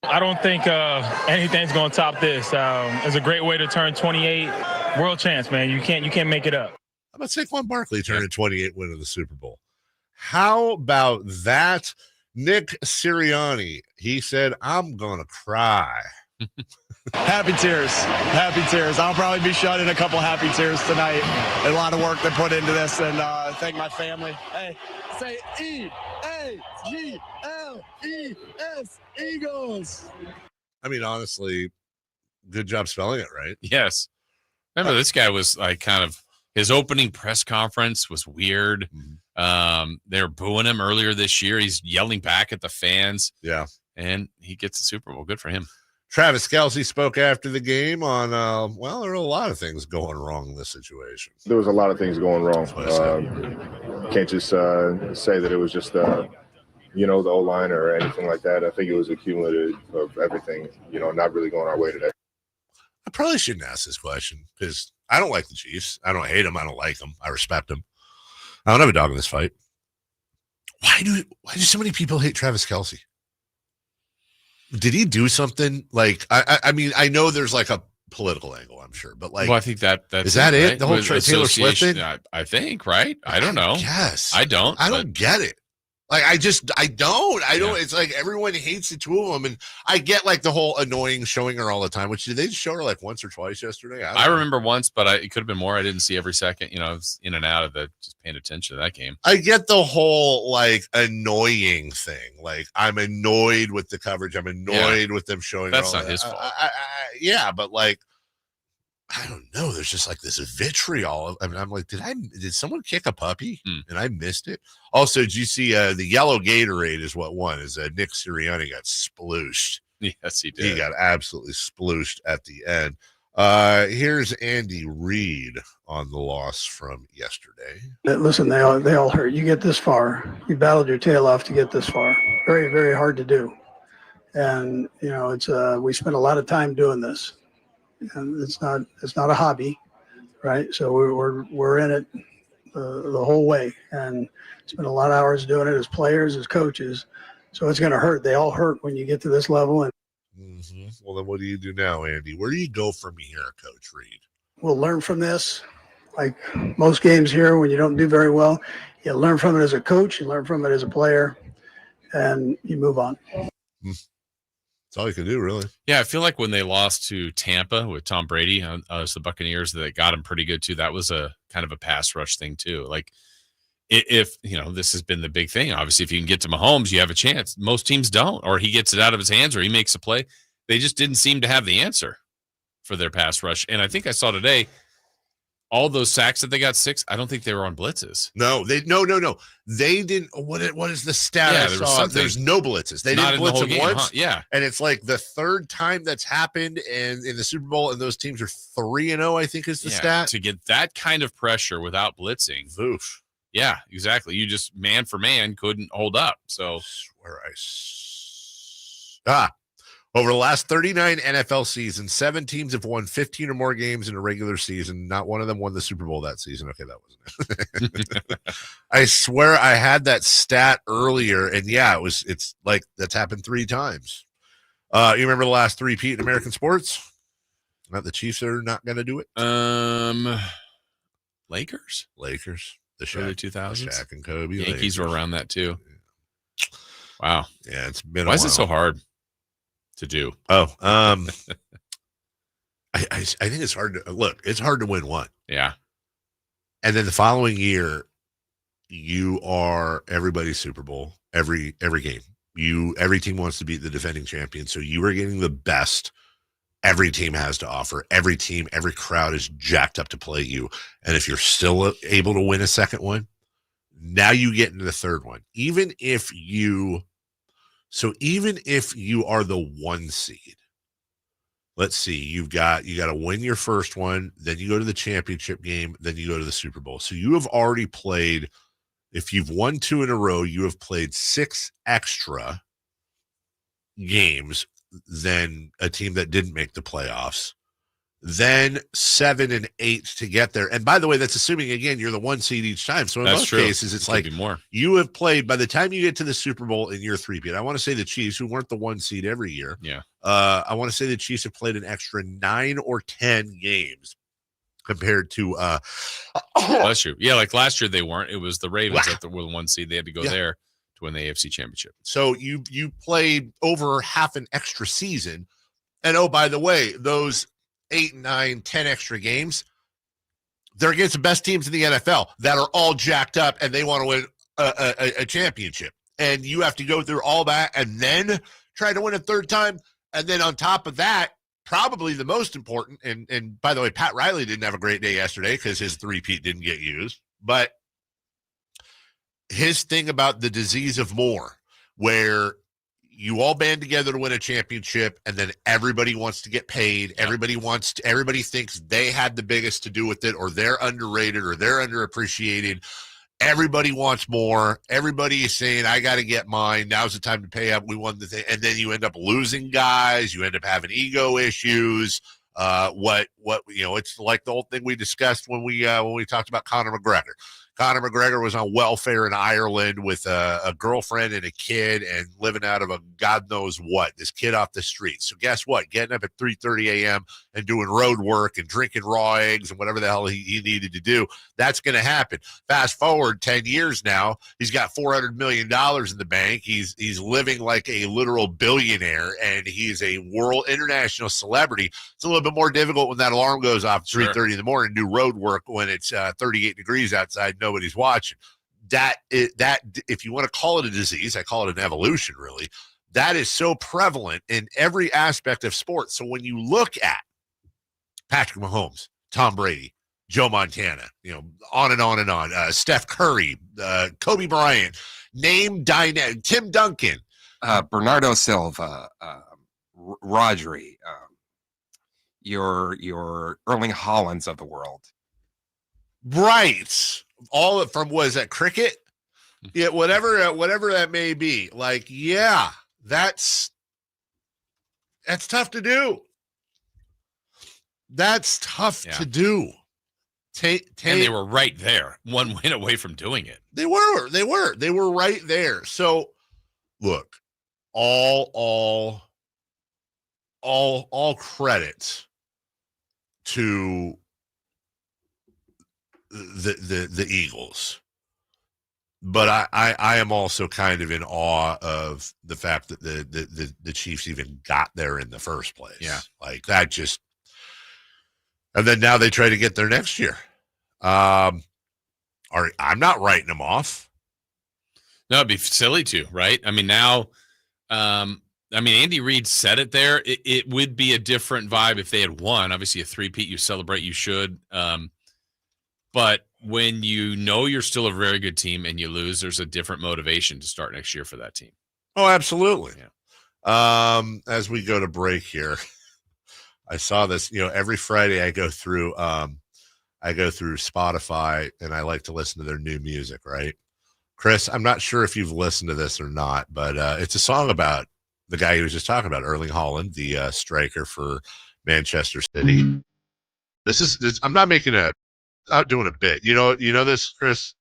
I don't think anything's going to top this. It's a great way to turn 28. World chance, man. You can't make it up. How about Saquon Barkley turning 28, winning the Super Bowl? How about that? Nick Sirianni, he said, I'm going to cry. Happy tears. I'll probably be shedding a couple happy tears tonight. A lot of work they put into this, and thank my family. Hey, say E-A-G-L-E-S, Eagles. Honestly, good job spelling it right. Yes. Remember, this guy was like his opening press conference was weird. They were booing him earlier this year. He's yelling back at the fans. Yeah. And he gets the Super Bowl. Good for him. Travis Kelce spoke after the game on, there were a lot of things going wrong in this situation. There was a lot of things going wrong. Can't just say that it was just, the O-line or anything like that. I think it was a cumulative of everything, not really going our way today. I probably shouldn't ask this question because I don't like the Chiefs. I don't hate them. I don't like them. I respect them. I don't have a dog in this fight. Why do so many people hate Travis Kelce? Did he do something like? I know there's like a political angle, I'm sure, but like, well, I think that's is that it? Right? The whole Taylor Swift thing. I think, right? I don't know. Yes, I don't get it. Like, I don't. It's like everyone hates the two of them. And I get like the whole annoying showing her all the time, which did they show her like once or twice yesterday? I remember once, but it could have been more. I didn't see every second. I was in and out of just paying attention to that game. I get the whole like annoying thing. Like, I'm annoyed with the coverage. I'm annoyed with them showing. That's not his fault. Yeah, but like, I don't know. There's just like this vitriol. I mean, I'm like, did someone kick a puppy and I missed it? Also, did you see the yellow Gatorade is what won? Is Nick Sirianni got splooshed? Yes, he did. He got absolutely splooshed at the end. Here's Andy Reid on the loss from yesterday. Listen, they all hurt. You get this far. You battled your tail off to get this far. Very, very hard to do. And it's we spent a lot of time doing this. And it's not a hobby, right? So we're in it the whole way, and spent a lot of hours doing it as players, as coaches. So it's going to hurt. They all hurt when you get to this level. And well, then what do you do now, Andy? Where do you go from here, Coach Reid? We'll learn from this. Like most games here, when you don't do very well, you learn from it as a coach, you learn from it as a player, and you move on. That's all you can do, really. Yeah, I feel like when they lost to Tampa with Tom Brady, it's the Buccaneers that got him pretty good too. That was a kind of a pass rush thing too. Like, if this has been the big thing. Obviously, if you can get to Mahomes, you have a chance. Most teams don't, or he gets it out of his hands, or he makes a play. They just didn't seem to have the answer for their pass rush. And I think I saw today, all those sacks that they got 6, I don't think they were on blitzes. No. They didn't. What is the stat? Yeah, there's no blitzes. They didn't blitz them once. Huh? Yeah. And it's like the third time that's happened and in the Super Bowl, and those teams are 3-0, I think is the stat. To get that kind of pressure without blitzing. Oof. Yeah, exactly. You just man for man couldn't hold up. So over the last 39 NFL seasons, 7 teams have won 15 or more games in a regular season. Not one of them won the Super Bowl that season. Okay, that wasn't it. I swear I had that stat earlier, and it's like that's happened 3 times. You remember the last 3-peat in American sports? Not the Chiefs are not going to do it. Lakers. The early 2000s. Shaq and Kobe. Yankees were around that too. Wow. Yeah, it's been. Why is it so hard to do? I think it's hard to look. It's hard to win one. Yeah. And then the following year, you are everybody's Super Bowl every game. Every team wants to beat the defending champion, so you are getting the best every team has to offer. Every team, every crowd is jacked up to play you. And if you're still able to win a second one, now you get into the third one. Even if you are the 1 seed, let's see, you got to win your first one, then you go to the championship game, then you go to the Super Bowl. So you have already played, if you've won 2 in a row, you have played 6 extra games than a team that didn't make the playoffs, then 7 and 8 to get there. And by the way, that's assuming, again, you're the 1 seed each time. So in most cases, it's like more. You have played, by the time you get to the Super Bowl in year 3-peat, I want to say the Chiefs, who weren't the 1 seed every year. Yeah. I want to say the Chiefs have played an extra 9 or 10 games compared to bless you. Yeah, like last year they weren't. It was the Ravens that were the 1 seed. They had to go there to win the AFC Championship. So you played over half an extra season. And by the way, those 8, 9, 10 extra games, they're against the best teams in the NFL that are all jacked up and they want to win a championship. And you have to go through all that and then try to win a third time. And then on top of that, probably the most important, and by the way, Pat Riley didn't have a great day yesterday because his 3-peat didn't get used, but his thing about the disease of more, where you all band together to win a championship and then everybody wants to get paid. Everybody thinks they had the biggest to do with it, or they're underrated or they're underappreciated. Everybody wants more. Everybody is saying, I got to get mine. Now's the time to pay up. We won the thing. And then you end up losing guys. You end up having ego issues. It's like the old thing we discussed when we talked about Conor McGregor. Conor McGregor was on welfare in Ireland with a girlfriend and a kid and living out of a God knows what, this kid off the street. So guess what? Getting up at 3:30 a.m. and doing road work and drinking raw eggs and whatever the hell he needed to do, that's going to happen. Fast forward 10 years now, he's got $400 million in the bank. He's living like a literal billionaire, and he's a world international celebrity. It's a little bit more difficult when that alarm goes off at 3:30 in the morning, do road work when it's 38 degrees outside, nobody's watching. That if you want to call it a disease, I call it an evolution, really. That is so prevalent in every aspect of sports. So when you look at Patrick Mahomes, Tom Brady, Joe Montana, on and on and on, Steph Curry, Kobe Bryant, Tim Duncan, Bernardo Silva, Rodri, your Erling Haalands of the world. Right. All from, was that cricket? Yeah, whatever that may be. Like, yeah, that's tough to do. That's tough to do. And they were right there, one win away from doing it. They were right there. So look, all credit to the Eagles, but I am also kind of in awe of the fact that the Chiefs even got there in the first place. Yeah, like that just, and then now they try to get there next year. I'm not writing them off. No, it'd be silly to, right? I mean, now, Andy Reid said it there. It would be a different vibe if they had won. Obviously, a three-peat, you celebrate, you should. But when you're still a very good team and you lose, there's a different motivation to start next year for that team. Oh, absolutely. Yeah. As we go to break here, I saw this. Every Friday I go through Spotify and I like to listen to their new music. Right, Chris? I'm not sure if you've listened to this or not, but it's a song about the guy he was just talking about, Erling Haaland, the striker for Manchester City. This. I'm not making out doing a bit. You know this, Chris?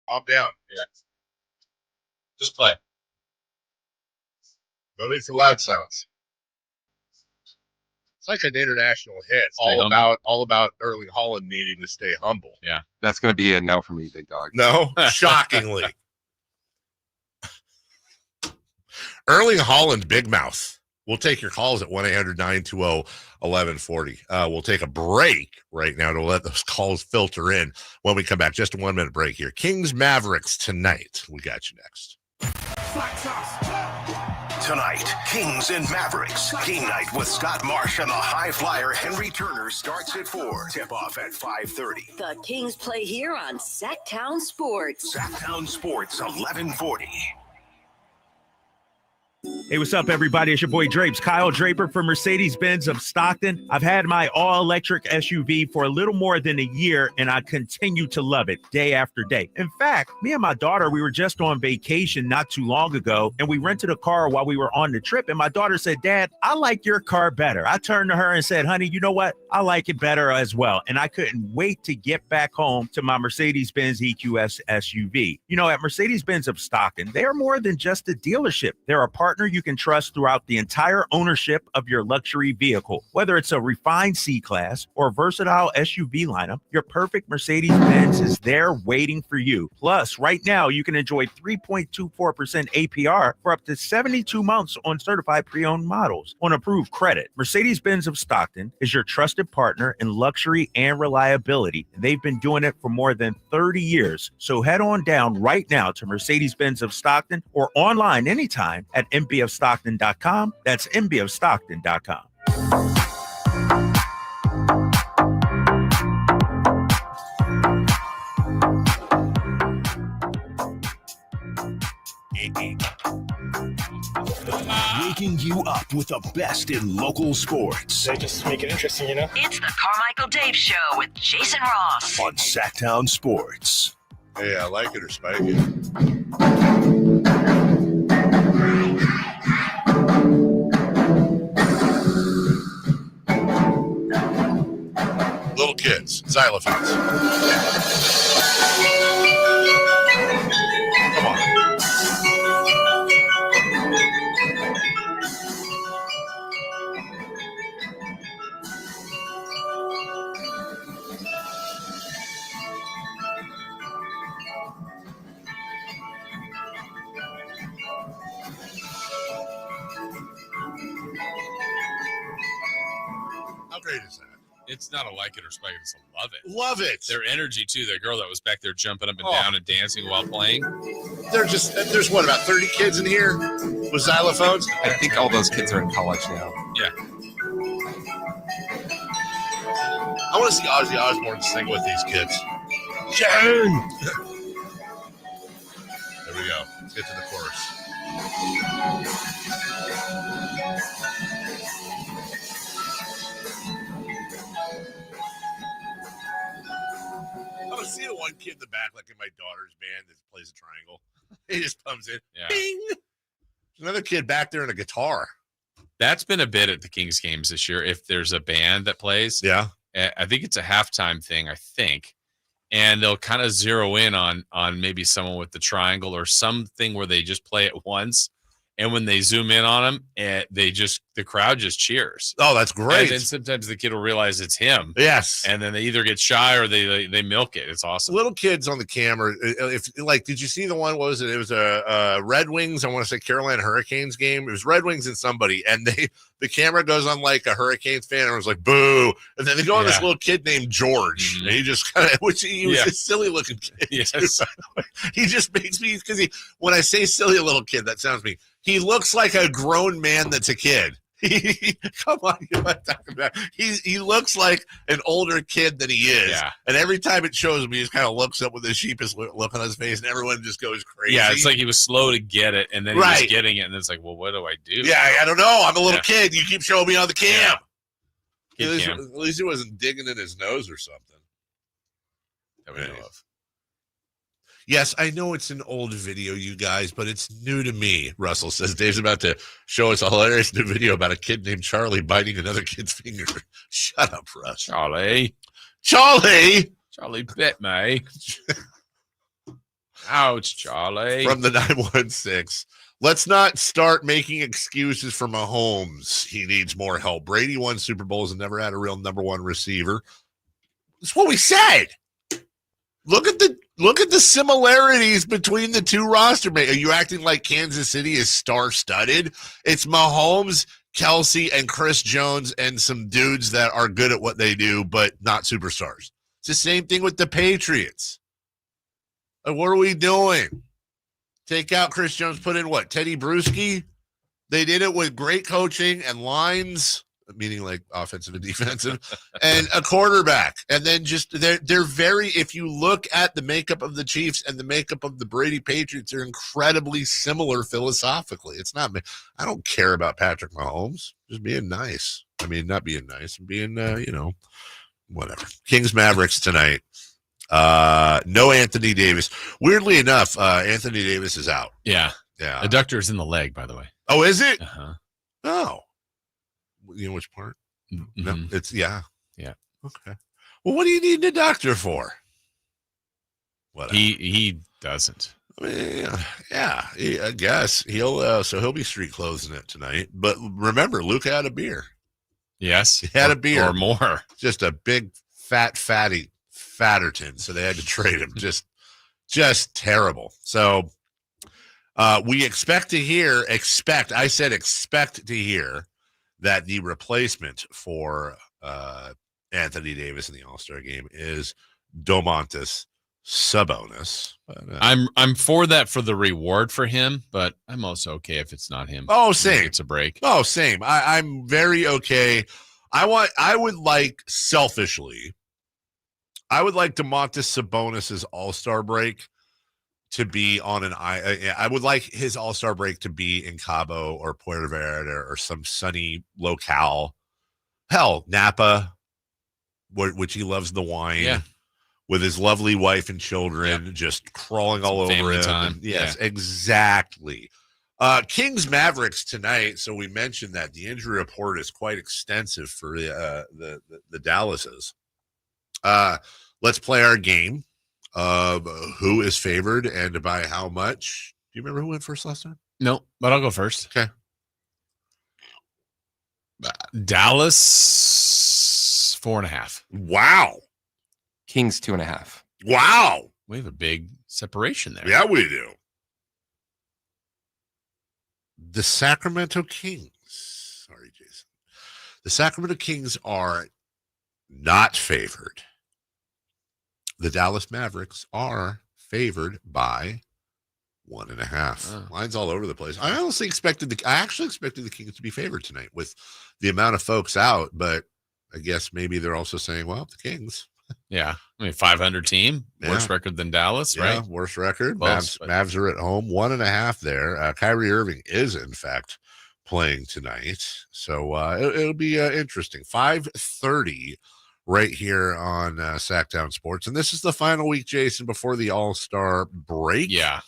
Calm down. Yeah. Just play. No need for loud sounds. It's like an international hit. All about Erling Haaland needing to stay humble. Yeah. That's going to be a no for me, big dog. No, shockingly. Erling Haaland, big mouth. We'll take your calls at 1-800-920-1140. We'll take a break right now to let those calls filter in when we come back. Just a 1 minute break here. Kings Mavericks tonight. We got you next. Tonight, Kings and Mavericks. Game night with Scott Marsh and the high flyer Henry Turner starts at 4. Tip off at 5:30. The Kings play here on Sacktown Sports. Sacktown Sports 1140. Hey, what's up, everybody? It's your boy Drapes, Kyle Draper from Mercedes-Benz of Stockton. I've had my all-electric SUV for a little more than a year, and I continue to love it day after day. In fact, me and my daughter, we were just on vacation not too long ago, and we rented a car while we were on the trip, and my daughter said, Dad, I like your car better. I turned to her and said, honey, you know what? I like it better as well, and I couldn't wait to get back home to my Mercedes-Benz EQS SUV. At Mercedes-Benz of Stockton, they are more than just a dealership. They're a partner you can trust throughout the entire ownership of your luxury vehicle. Whether it's a refined C-Class or versatile SUV lineup, your perfect Mercedes-Benz is there waiting for you. Plus, right now, you can enjoy 3.24% APR for up to 72 months on certified pre-owned models on approved credit. Mercedes-Benz of Stockton is your trusted partner in luxury and reliability. And they've been doing it for more than 30 years. So head on down right now to Mercedes-Benz of Stockton or online anytime at mbofstockton.com. That's mbofstockton.com. hooking you up with the best in local sports. They just make it interesting, you know? It's the Carmichael Dave Show with Jason Ross on Sacktown Sports. Hey, I like it or spike it. Little kids, xylophones. Come on. How great is that? It's not a like it or spike it, it's a love it. Love it. Their energy, too. That girl that was back there jumping up and down and dancing while playing. There's what, about 30 kids in here with xylophones? I think all those kids are in college now. Yeah. I want to see Ozzy Osbourne sing with these kids. Joan! There we go. Let's get to the chorus. I see the one kid in the back, like in my daughter's band, that plays a triangle. He just comes in. Yeah. Bing! There's another kid back there in a guitar. That's been a bit at the Kings games this year. If there's a band that plays, yeah, I think it's a halftime thing. I think, and they'll kind of zero in on maybe someone with the triangle or something where they just play it once, and when they zoom in on them, the crowd just cheers. Oh, that's great. And then sometimes the kid will realize it's him. Yes. And then they either get shy or they milk it. It's awesome. Little kids on the camera. Did you see the one? What was it? It was a Red Wings. I want to say Carolina Hurricanes game. It was Red Wings and somebody, and the camera goes on like a Hurricanes fan, and it was like boo. And then they go on this little kid named George, and he just kind of, he was a silly looking kid. Yes. He just makes me, because when I say silly little kid, that sounds mean. He looks like a grown man that's a kid. Come on, you know what I'm talking about. He looks like an older kid than he is. Yeah. And every time it shows him, he just kind of looks up with a sheepish look on his face, and everyone just goes crazy. Yeah, it's like he was slow to get it, and then he was getting it, and it's like, well, what do I do? Yeah, I don't know. I'm a little kid. You keep showing me on the cam. Yeah. At least he wasn't digging in his nose or something. That we know of. Yes, I know it's an old video, you guys, but it's new to me, Russell says. Dave's about to show us a hilarious new video about a kid named Charlie biting another kid's finger. Shut up, Russ. Charlie bit me. Ouch, Charlie. From the 916. Let's not start making excuses for Mahomes. He needs more help. Brady won Super Bowls and never had a real number one receiver. That's what we said. Look at the similarities between the two roster mates. Are you acting like Kansas City is star-studded? It's Mahomes, Kelsey, and Chris Jones and some dudes that are good at what they do, but not superstars. It's the same thing with the Patriots. Like, what are we doing? Take out Chris Jones, put in what? Teddy Bruschi? They did it with great coaching and lines, meaning like offensive and defensive, and a quarterback. And then just they're very, if you look at the makeup of the Chiefs and the makeup of the Brady Patriots, they're incredibly similar philosophically. It's not, I don't care about Patrick Mahomes, just being nice. I mean, not being nice, being, whatever. Kings Mavericks tonight. No Anthony Davis. Weirdly enough, Anthony Davis is out. Yeah. Yeah. Adductor's in the leg, by the way. Oh, is it? Uh-huh. Oh. You know which part? Mm-hmm. No, it's Yeah. Okay. Well, what do you need a doctor for? Whatever. He doesn't. I mean, I guess he'll be street closing it tonight. But remember, Luka had a beer. Yes. He had a beer or more. Just a big fatty Fatterton. So they had to trade him. Just terrible. So we expect to hear that the replacement for Anthony Davis in the All-Star game is Domantas Sabonis. I'm for that for the reward for him, but I'm also okay if it's not him. Oh, same. It's a break. Oh, same. I'm very okay. I would like selfishly, I would like Domantas Sabonis's All-Star break to be on an I would like his All-Star break to be in Cabo or Puerto Vallarta or some sunny locale. Hell, Napa, which he loves the wine. Yeah. With his lovely wife and children just crawling all over him. Time. Yes, exactly. Kings Mavericks tonight. So we mentioned that the injury report is quite extensive for the Dallases. Let's play our game of who is favored and by how much. Do you remember who went first last time? No, but I'll go first. Okay. Dallas 4.5. Wow. Kings 2.5. Wow. We have a big separation there. Yeah, we do. The Sacramento Kings. Sorry, Jason. The Sacramento Kings are not favored. The Dallas Mavericks are favored by 1.5. Line's all over the place. I actually expected the Kings to be favored tonight with the amount of folks out, but I guess maybe they're also saying, well, the Kings. Yeah. I mean, 500 team, worse record than Dallas, right? Worse record. Close, Mavs are at home, 1.5 there. Kyrie Irving is, in fact, playing tonight. So it'll be interesting. 5:30 right here on Sacktown Sports. And this is the final week, Jason, before the All-Star break. Yeah.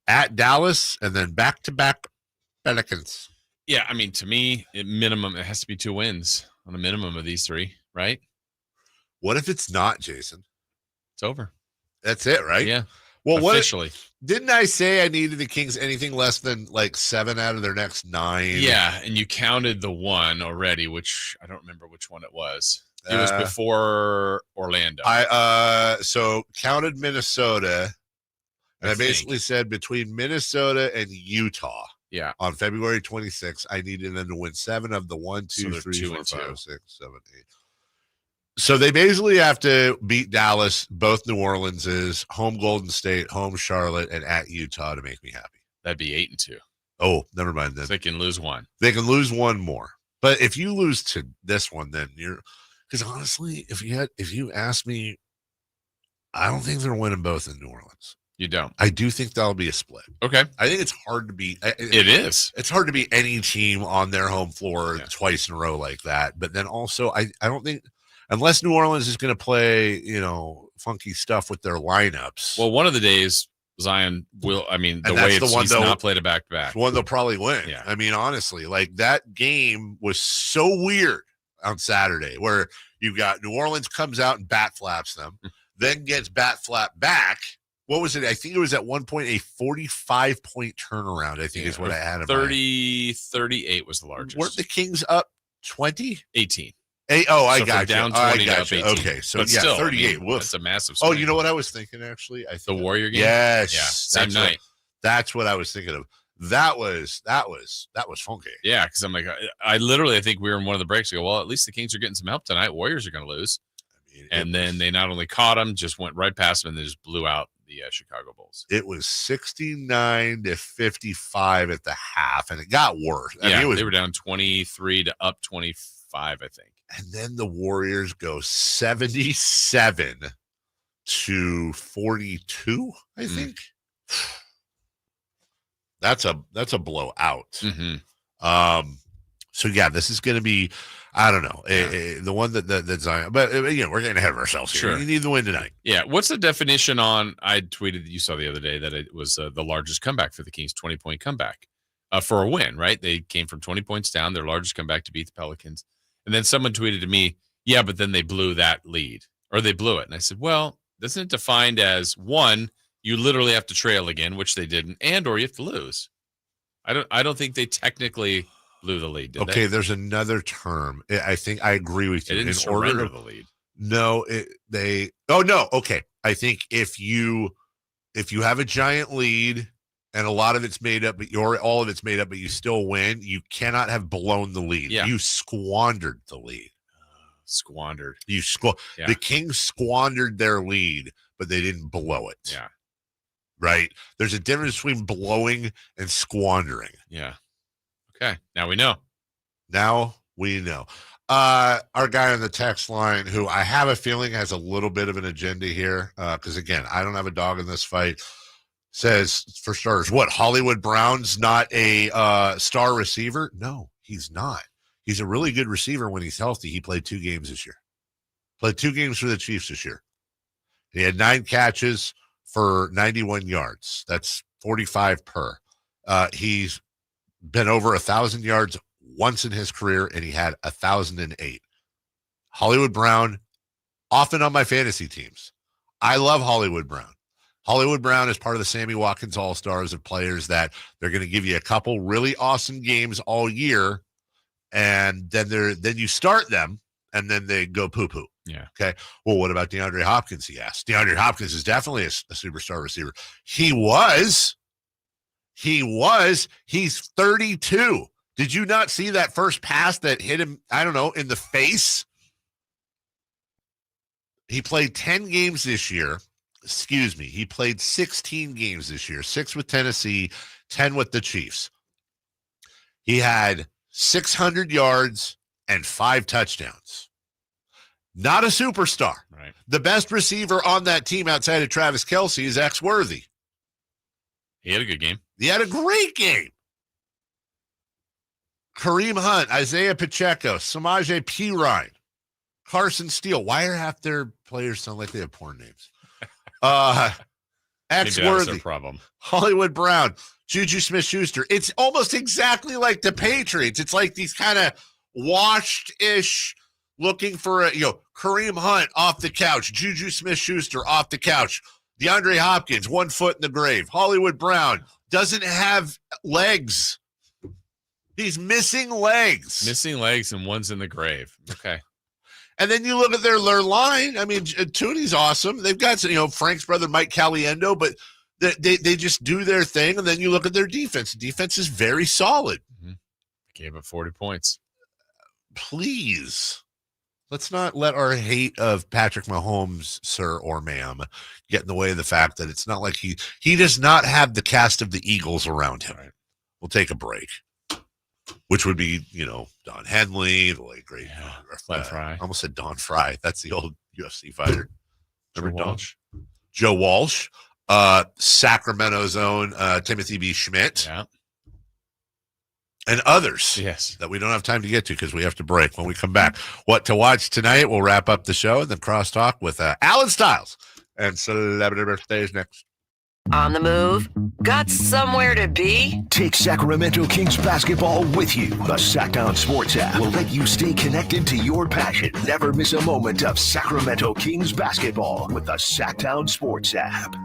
At Dallas and then back-to-back Pelicans. Yeah, I mean, to me, it has to be 2 wins on a minimum of these 3, right? What if it's not, Jason? It's over. That's it, right? Yeah. Well, officially. Didn't I say I needed the Kings anything less than like 7 out of their next 9? Yeah, and you counted the one already, which I don't remember which one it was. It was before Orlando. I so counted Minnesota, and I basically said between Minnesota and Utah. Yeah. On February 26th, I needed them to win 7 of the 1, 2, 3, 4, 5, 6, 7, 8. So they basically have to beat Dallas, both New Orleans' home Golden State, home Charlotte, and at Utah to make me happy. That'd be 8-2. Oh, never mind then. So they can lose 1. They can lose 1 more. But if you lose to this one, then because honestly, if you ask me, I don't think they're winning both in New Orleans. You don't. I do think that'll be a split. Okay. I think it's hard to beat. It is. It's hard to beat any team on their home floor twice in a row like that. But then also, I don't think, unless New Orleans is going to play, funky stuff with their lineups. Well, one of the days, Zion will, the way he's not played a back-to-back. One they'll probably win. Yeah. I mean, honestly, like that game was so weird on Saturday where you got New Orleans comes out and bat flaps them, then gets bat flap back. What was it? I think it was at one point a 45-point turnaround, I think is what I had. 38 was the largest. Weren't the Kings up 20? 18. I got you. Down 20 to up 18. Okay, so but yeah, still, 38. That's a massive swing. Oh, you know what I was thinking, actually? I think the Warrior game? Yes. Yeah, same night. That's what I was thinking of. That was funky. Yeah, because I'm like, I think we were in one of the breaks. I go, well, at least the Kings are getting some help tonight. Warriors are going to lose. And then they not only caught them, just went right past them, and they just blew out the Chicago Bulls. It was 69-55 at the half, and it got worse. They were down 23 to up 25, I think. And then the Warriors go 77 to 42, I think. That's a blowout. Mm-hmm. So yeah, this is going to be, I don't know, the one that Zion, but we're getting ahead of ourselves here. Sure. You need the win tonight. Yeah. What's the definition on? I tweeted that you saw the other day that it was the largest comeback for the Kings, 20-point comeback for a win. Right? They came from 20 points down, their largest comeback to beat the Pelicans, and then someone tweeted to me, "Yeah, but then they blew that lead, or they blew it." And I said, "Well, isn't it defined as one? You literally have to trail again, which they didn't, or you have to lose." I don't think they technically blew the lead. Did they? There's another term. I think I agree with you. They didn't surrender the lead. No, Oh no. Okay, I think if you have a giant lead and a lot of it's made up, but all of it's made up, but you still win, you cannot have blown the lead. Yeah. You squandered the lead. Squandered. The Kings squandered their lead, but they didn't blow it. Yeah. Right. There's a difference between blowing and squandering. Yeah. Okay. Now we know. Our guy on the text line, who I have a feeling has a little bit of an agenda here, because again, I don't have a dog in this fight, says, for starters, what, Hollywood Brown's not a star receiver? No, he's not. He's a really good receiver when he's healthy. He played 2 games this year. Played 2 games for the Chiefs this year. He had 9 catches for 91 yards. That's 45 per. He's been over 1,000 yards once in his career, and he had 1,008. Hollywood Brown, often on my fantasy teams. I love Hollywood Brown. Hollywood Brown is part of the Sammy Watkins All-Stars of players that they're going to give you a couple really awesome games all year, and then you start them, and then they go poo-poo. Yeah. Okay. Well, what about DeAndre Hopkins, he asked? DeAndre Hopkins is definitely a superstar receiver. He was. He's 32. Did you not see that first pass that hit him, I don't know, in the face? He played 10 games this year. Excuse me. He played 16 games this year, 6 with Tennessee, 10 with the Chiefs. He had 600 yards and 5 touchdowns. Not a superstar. Right. The best receiver on that team outside of Travis Kelce is X-Worthy. He had a good game. He had a great game. Kareem Hunt, Isaiah Pacheco, Samaje Perine, Carson Steele. Why are half their players sound like they have porn names? X-Worthy, problem. Hollywood Brown, Juju Smith-Schuster. It's almost exactly like the Patriots. It's like these kind of washed-ish, looking for Kareem Hunt off the couch, Juju Smith-Schuster off the couch, DeAndre Hopkins, 1 foot in the grave. Hollywood Brown doesn't have legs. He's missing legs. Missing legs and one's in the grave. Okay. And then you look at their line. I mean, Tooney's awesome. They've got, Frank's brother, Mike Caliendo, but they just do their thing. And then you look at their defense. Defense is very solid. Mm-hmm. Gave up 40 points. Please. Let's not let our hate of Patrick Mahomes, sir or ma'am, get in the way of the fact that it's not like he does not have the cast of the Eagles around him. Right. We'll take a break, which would be, Don Henley, the late great Don Fry. I almost said Don Fry. That's the old UFC fighter. Remember Joe Walsh? Joe Walsh, Sacramento's own Timothy B. Schmidt. Yeah. And others that we don't have time to get to because we have to break. When we come back, what to watch tonight, we'll wrap up the show and then crosstalk with Alan Stiles and Celebrity Birthdays next. On the move? Got somewhere to be? Take Sacramento Kings basketball with you. The Sacktown Sports app will let you stay connected to your passion. Never miss a moment of Sacramento Kings basketball with the Sacktown Sports app.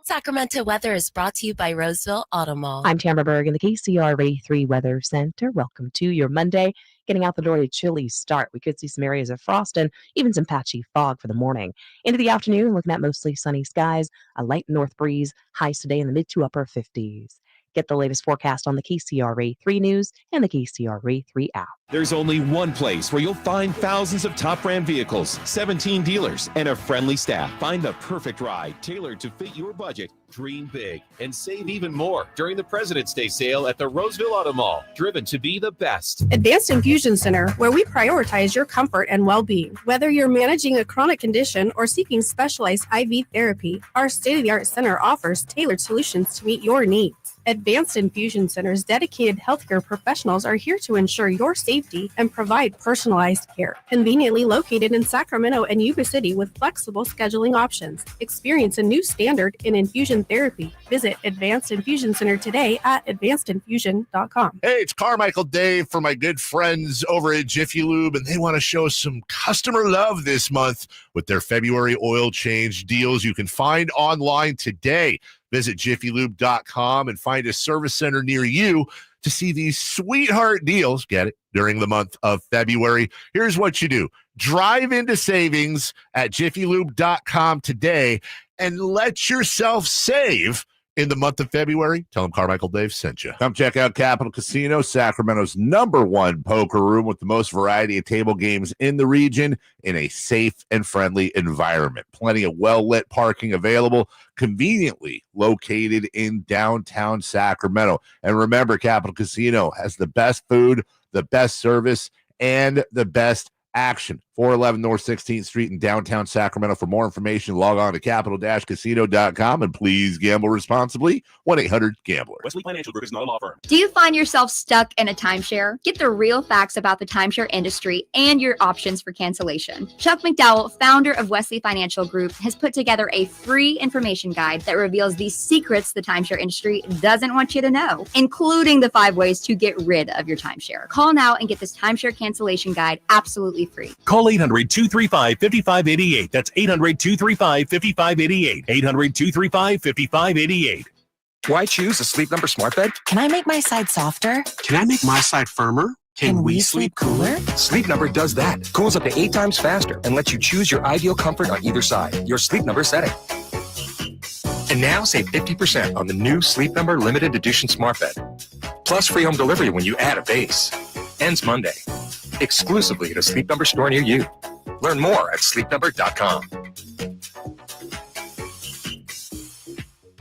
Sacramento weather is brought to you by Roseville Auto Mall. I'm Tamara Berg in the KCRA 3 Weather Center. Welcome to your Monday. Getting out the door, a chilly start. We could see some areas of frost and even some patchy fog for the morning. Into the afternoon, looking at mostly sunny skies, a light north breeze, highs today in the mid to upper 50s. Get the latest forecast on the KCRA 3 News and the KCRA 3 app. There's only one place where you'll find thousands of top brand vehicles, 17 dealers, and a friendly staff. Find the perfect ride tailored to fit your budget. Dream big and save even more during the President's Day sale at the Roseville Auto Mall. Driven to be the best. Advanced Infusion Center, where we prioritize your comfort and well-being. Whether you're managing a chronic condition or seeking specialized IV therapy, our state-of-the-art center offers tailored solutions to meet your needs. Advanced Infusion Center's dedicated healthcare professionals are here to ensure your safety and provide personalized care. Conveniently located in Sacramento and Yuba City with flexible scheduling options. Experience a new standard in infusion therapy. Visit Advanced Infusion Center today at advancedinfusion.com. Hey, it's Carmichael Dave for my good friends over at Jiffy Lube, and they want to show some customer love this month with their February oil change deals you can find online today. Visit jiffylube.com and find a service center near you to see these sweetheart deals, get it, during the month of February. Here's what you do. Drive into savings at jiffylube.com today and let yourself save in the month of February. Tell them Carmichael Dave sent you. Come check out Capital Casino, Sacramento's #1 poker room with the most variety of table games in the region in a safe and friendly environment. Plenty of well-lit parking available, conveniently located in downtown Sacramento. And remember, Capital Casino has the best food, the best service, and the best action. 411 North 16th Street in downtown Sacramento. For more information, log on to capital-casino.com and please gamble responsibly. 1-800-GAMBLER. Wesley Financial Group is not a law firm. Do you find yourself stuck in a timeshare? Get the real facts about the timeshare industry and your options for cancellation. Chuck McDowell, founder of Wesley Financial Group, has put together a free information guide that reveals the secrets the timeshare industry doesn't want you to know, including the 5 ways to get rid of your timeshare. Call now and get this timeshare cancellation guide absolutely free. Call 800-235-5588. That's 800-235-5588. 800-235-5588. Why choose a Sleep Number smart bed? Can I make my side softer? Can I make my side firmer? Can we sleep cooler? Sleep Number does that. Cools up to 8 times faster and lets you choose your ideal comfort on either side. Your Sleep Number setting. And now save 50% on the new Sleep Number limited edition smart bed. Plus free home delivery when you add a base. Ends Monday. Exclusively at a Sleep Number store near you. Learn more at sleepnumber.com.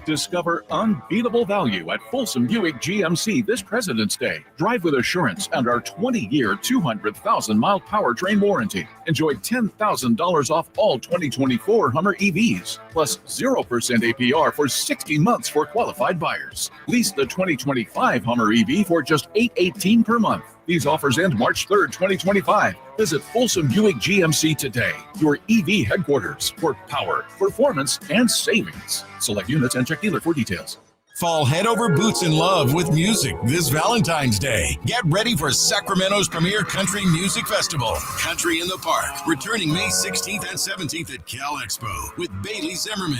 Discover unbeatable value at Folsom Buick GMC this President's Day. Drive with assurance and our 20-year, 200,000-mile powertrain warranty. Enjoy $10,000 off all 2024 Hummer EVs, plus 0% APR for 60 months for qualified buyers. Lease the 2025 Hummer EV for just $818 per month. These offers end March 3rd, 2025. Visit Folsom Buick GMC today, your EV headquarters for power, performance, and savings. Select units and check dealer for details. Fall head over boots in love with music this Valentine's Day. Get ready for Sacramento's premier country music festival, Country in the Park, returning May 16th and 17th at Cal Expo with Bailey Zimmerman,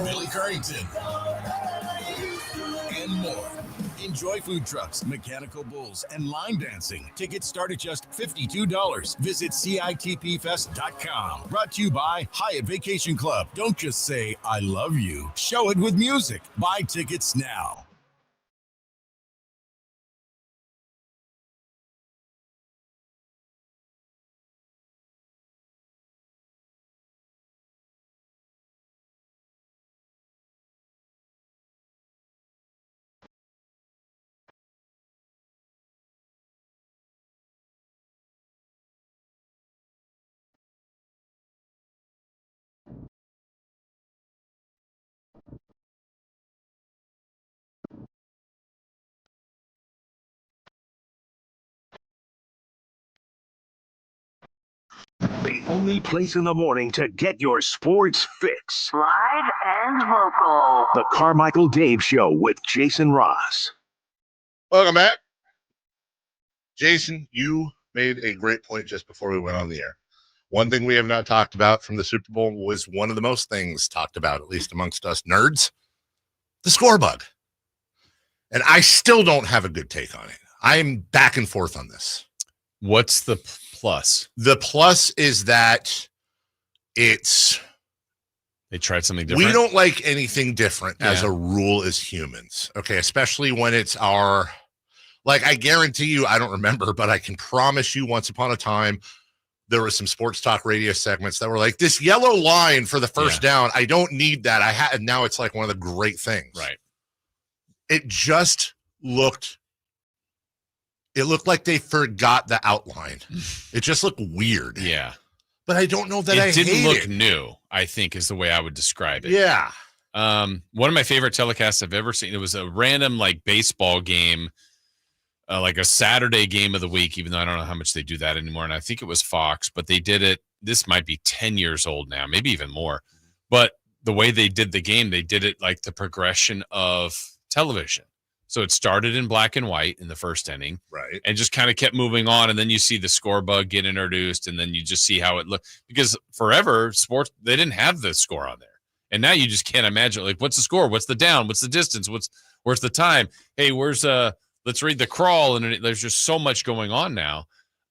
Billy Currington, and more. Enjoy food trucks, mechanical bulls, and line dancing. Tickets start at just $52. Visit CITPfest.com. Brought to you by Hyatt Vacation Club. Don't just say, I love you. Show it with music. Buy tickets now. The only place in the morning to get your sports fix. Live and local. The Carmichael Dave Show with Jason Ross. Welcome back. Jason, you made a great point just before we went on the air. One thing we have not talked about from the Super Bowl was one of the most things talked about, at least amongst us nerds, the score bug. And I still don't have a good take on it. I'm back and forth on this. What's the plus? The plus is that they tried something different. We don't like anything different as a rule as humans. Okay. Especially when it's I guarantee you, I don't remember, but I can promise you once upon a time, there was some sports talk radio segments that were like, this yellow line for the first down, I don't need that. And now it's like one of the great things. Right. It just looked like they forgot the outline. It just looked weird. Yeah. But I don't know that I hate it. It didn't look new, I think is the way I would describe it. Yeah. One of my favorite telecasts I've ever seen, it was a random baseball game, like a Saturday game of the week, even though I don't know how much they do that anymore. And I think it was Fox, but they did it. This might be 10 years old now, maybe even more. But the way they did the game, they did it like the progression of television. So it started in black and white in the first inning, right, and just kind of kept moving on. And then you see the score bug get introduced, and then you just see how it looked. Because forever, sports, they didn't have the score on there. And now you just can't imagine, what's the score? What's the down? What's the distance? Where's the time? Hey, let's read the crawl. And there's just so much going on now.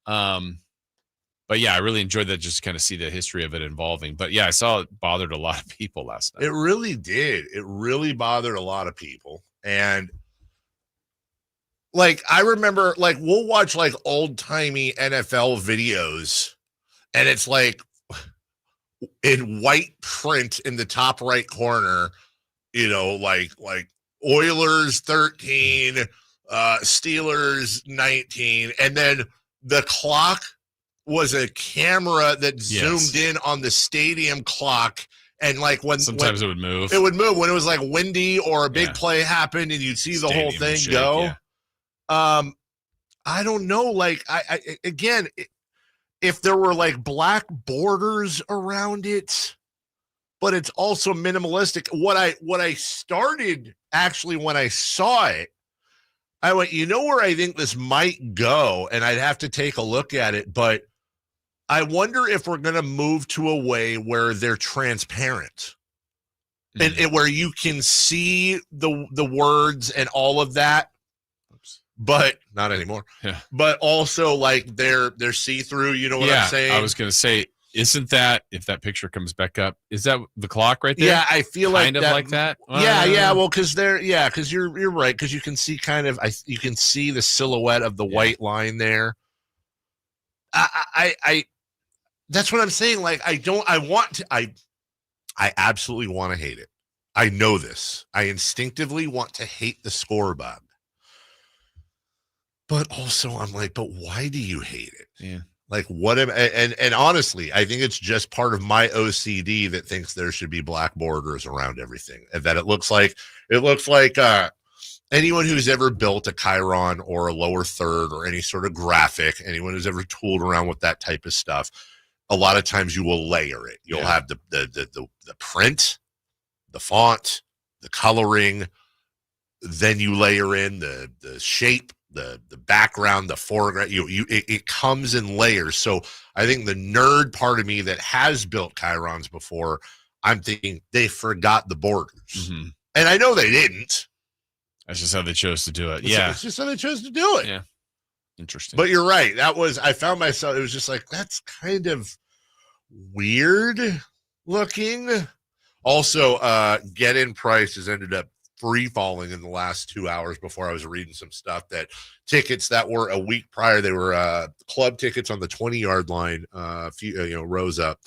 But yeah, I really enjoyed that, just kind of see the history of it evolving. But yeah, I saw it bothered a lot of people last night. It really did. It really bothered a lot of people. And I remember, we'll watch old-timey NFL videos, and it's in white print in the top right corner, Oilers 13, Steelers 19, and then the clock was a camera that zoomed in on the stadium clock. And like when sometimes it would move. It would move when it was like windy or a big play happened and you'd see the whole thing go. Yeah. I don't know. Like I again, if there were like black borders around it, but it's also minimalistic. What I started actually when I saw it, I went, you know where I think this might go, and I'd have to take a look at it, but I wonder if we're going to move to a way where they're transparent and where you can see the words and all of that, but not anymore. Yeah. But also like they're see-through. You know what I'm saying? I was going to say, isn't that, if that picture comes back up, is that the clock right there? Yeah, I feel kind like of like that. Yeah. Well, because because you're right, because you can see you can see the silhouette of the white line there. I that's what I'm saying. Like I absolutely want to hate it. I know this. I instinctively want to hate the score bug. But also I'm like, but why do you hate it? Yeah. Like what am and honestly, I think it's just part of my OCD that thinks there should be black borders around everything. And that it looks like anyone who's ever built a Chiron or a lower third or any sort of graphic, anyone who's ever tooled around with that type of stuff, a lot of times you will layer it. You'll have the print, the font, the coloring, then you layer in the shape, the background, the foreground. It comes in layers. So I think the nerd part of me that has built Chirons before, I'm thinking they forgot the borders. Mm-hmm. And I know they didn't. That's just how they chose to do it. It's just how they chose to do it. Yeah. Interesting. But you're right. I found myself, it was just like, that's kind of weird looking. Also, get-in prices ended up free falling in the last 2 hours before I was reading some stuff that tickets that were a week prior, they were club tickets on the 20-yard line, rows up,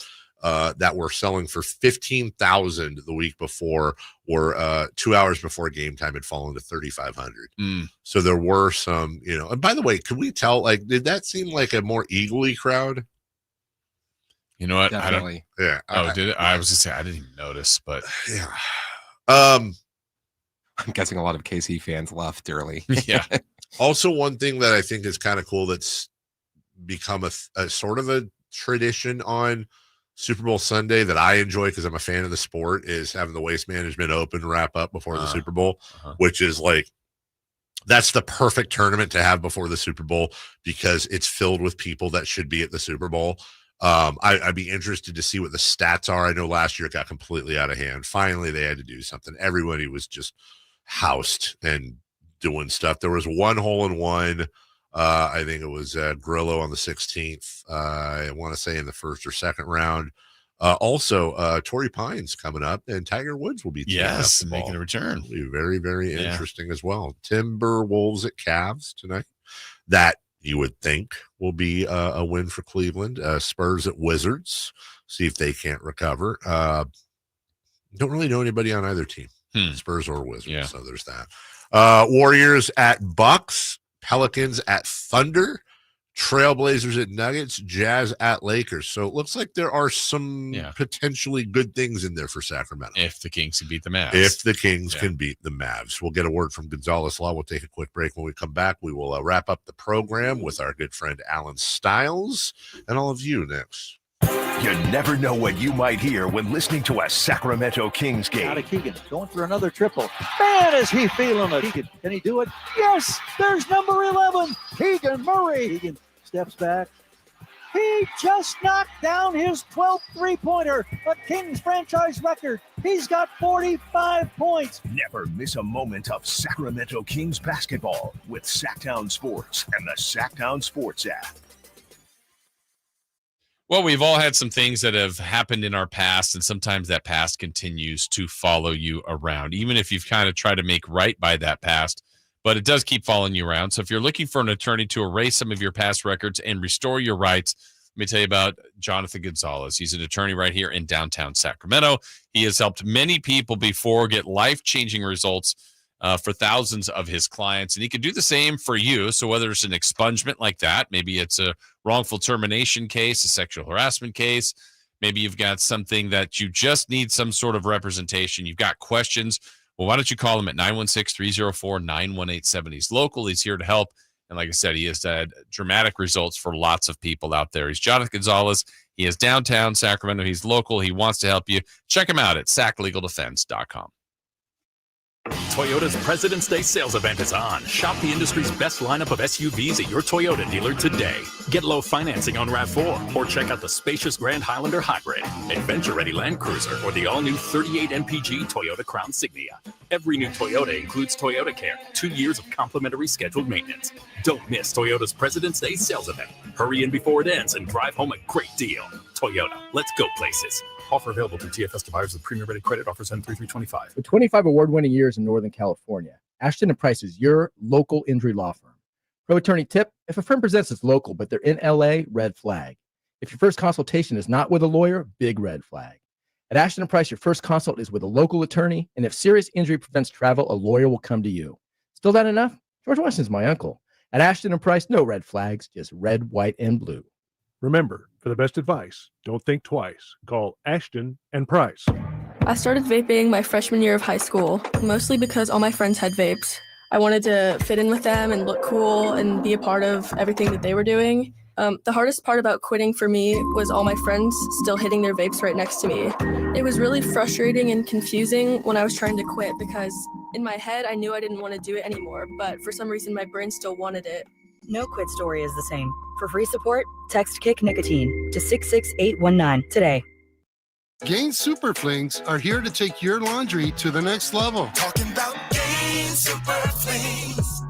that were selling for $15,000 the week before, or 2 hours before game time had fallen to $3,500. So there were some, and by the way, could we tell, like, did that seem like a more eagle-y crowd? You know what? Definitely. Did it? I was gonna say I didn't even notice, but yeah. I'm guessing a lot of KC fans left early. Yeah. Also, one thing that I think is kind of cool that's become a sort of a tradition on Super Bowl Sunday that I enjoy because I'm a fan of the sport is having the Waste Management Open wrap up before the Super Bowl, which is like, that's the perfect tournament to have before the Super Bowl because it's filled with people that should be at the Super Bowl. I'd be interested to see what the stats are. I know last year it got completely out of hand. Finally, they had to do something. Everybody was just housed and doing stuff. There was one hole-in-one. I think it was Grillo on the 16th. I want to say in the first or second round. Also, Torrey Pines coming up, and Tiger Woods will be making a return. It'll be very, very interesting as well. Timberwolves at Cavs tonight. That you would think will be a win for Cleveland. Spurs at Wizards. See if they can't recover. Don't really know anybody on either team, Spurs or Wizards. Yeah. So there's that. Warriors at Bucks. Pelicans at Thunder. Trailblazers at Nuggets. Jazz at Lakers. So it looks like there are some potentially good things in there for Sacramento. If the Kings can beat the Mavs. If the Kings can beat the Mavs. We'll get a word from Gonzalez Law. We'll take a quick break. When we come back, we will wrap up the program with our good friend Alan Stiles and all of you next. You never know what you might hear when listening to a Sacramento Kings game. Out of Keegan, going for another triple. Man, is he feeling it. Keegan, can he do it? Yes, there's number 11, Keegan Murray. Keegan steps back. He just knocked down his 12th three-pointer, a Kings franchise record. He's got 45 points. Never miss a moment of Sacramento Kings basketball with Sacktown Sports and the Sacktown Sports app. Well, we've all had some things that have happened in our past, and sometimes that past continues to follow you around, even if you've kind of tried to make right by that past, but it does keep following you around. So if you're looking for an attorney to erase some of your past records and restore your rights, let me tell you about Jonathan Gonzalez. He's an attorney right here in downtown Sacramento. He has helped many people before get life-changing results for thousands of his clients. And he could do the same for you. So whether it's an expungement like that, maybe it's a wrongful termination case, a sexual harassment case, maybe you've got something that you just need some sort of representation. You've got questions. Well, why don't you call him at 916-304-9187. He's local. He's here to help. And like I said, he has had dramatic results for lots of people out there. He's Jonathan Gonzalez. He is downtown Sacramento. He's local. He wants to help you. Check him out at saclegaldefense.com. Toyota's President's Day sales event is on. Shop the industry's best lineup of SUVs at your Toyota dealer today. Get low financing on RAV4 or check out the spacious Grand Highlander Hybrid, adventure-ready Land Cruiser, or the all-new 38 MPG Toyota Crown Signia. Every new Toyota includes Toyota Care, 2 years of complimentary scheduled maintenance. Don't miss Toyota's President's Day sales event. Hurry in before it ends and drive home a great deal. Toyota, let's go places. Offer available through TFS to buyers with premium rated credit. Offers end 3/3/25. With 25 award-winning years in Northern California, Ashton & Price is your local injury law firm. Pro attorney tip: if a firm presents as local but they're in LA, red flag. If your first consultation is not with a lawyer, big red flag. At Ashton & Price, your first consult is with a local attorney, and if serious injury prevents travel, a lawyer will come to you. Still not enough? George Washington's my uncle. At Ashton & Price, no red flags, just red, white, and blue. Remember, for the best advice, don't think twice. Call Ashton & Price. I started vaping my freshman year of high school, mostly because all my friends had vapes. I wanted to fit in with them and look cool and be a part of everything that they were doing. The hardest part about quitting for me was all my friends still hitting their vapes right next to me. It was really frustrating and confusing when I was trying to quit because in my head I knew I didn't want to do it anymore, but for some reason my brain still wanted it. No quit story is the same. For free support, text Kick Nicotine to 66819 today. Gain Super Flings are here to take your laundry to the next level. Talking about Gain Super Flings.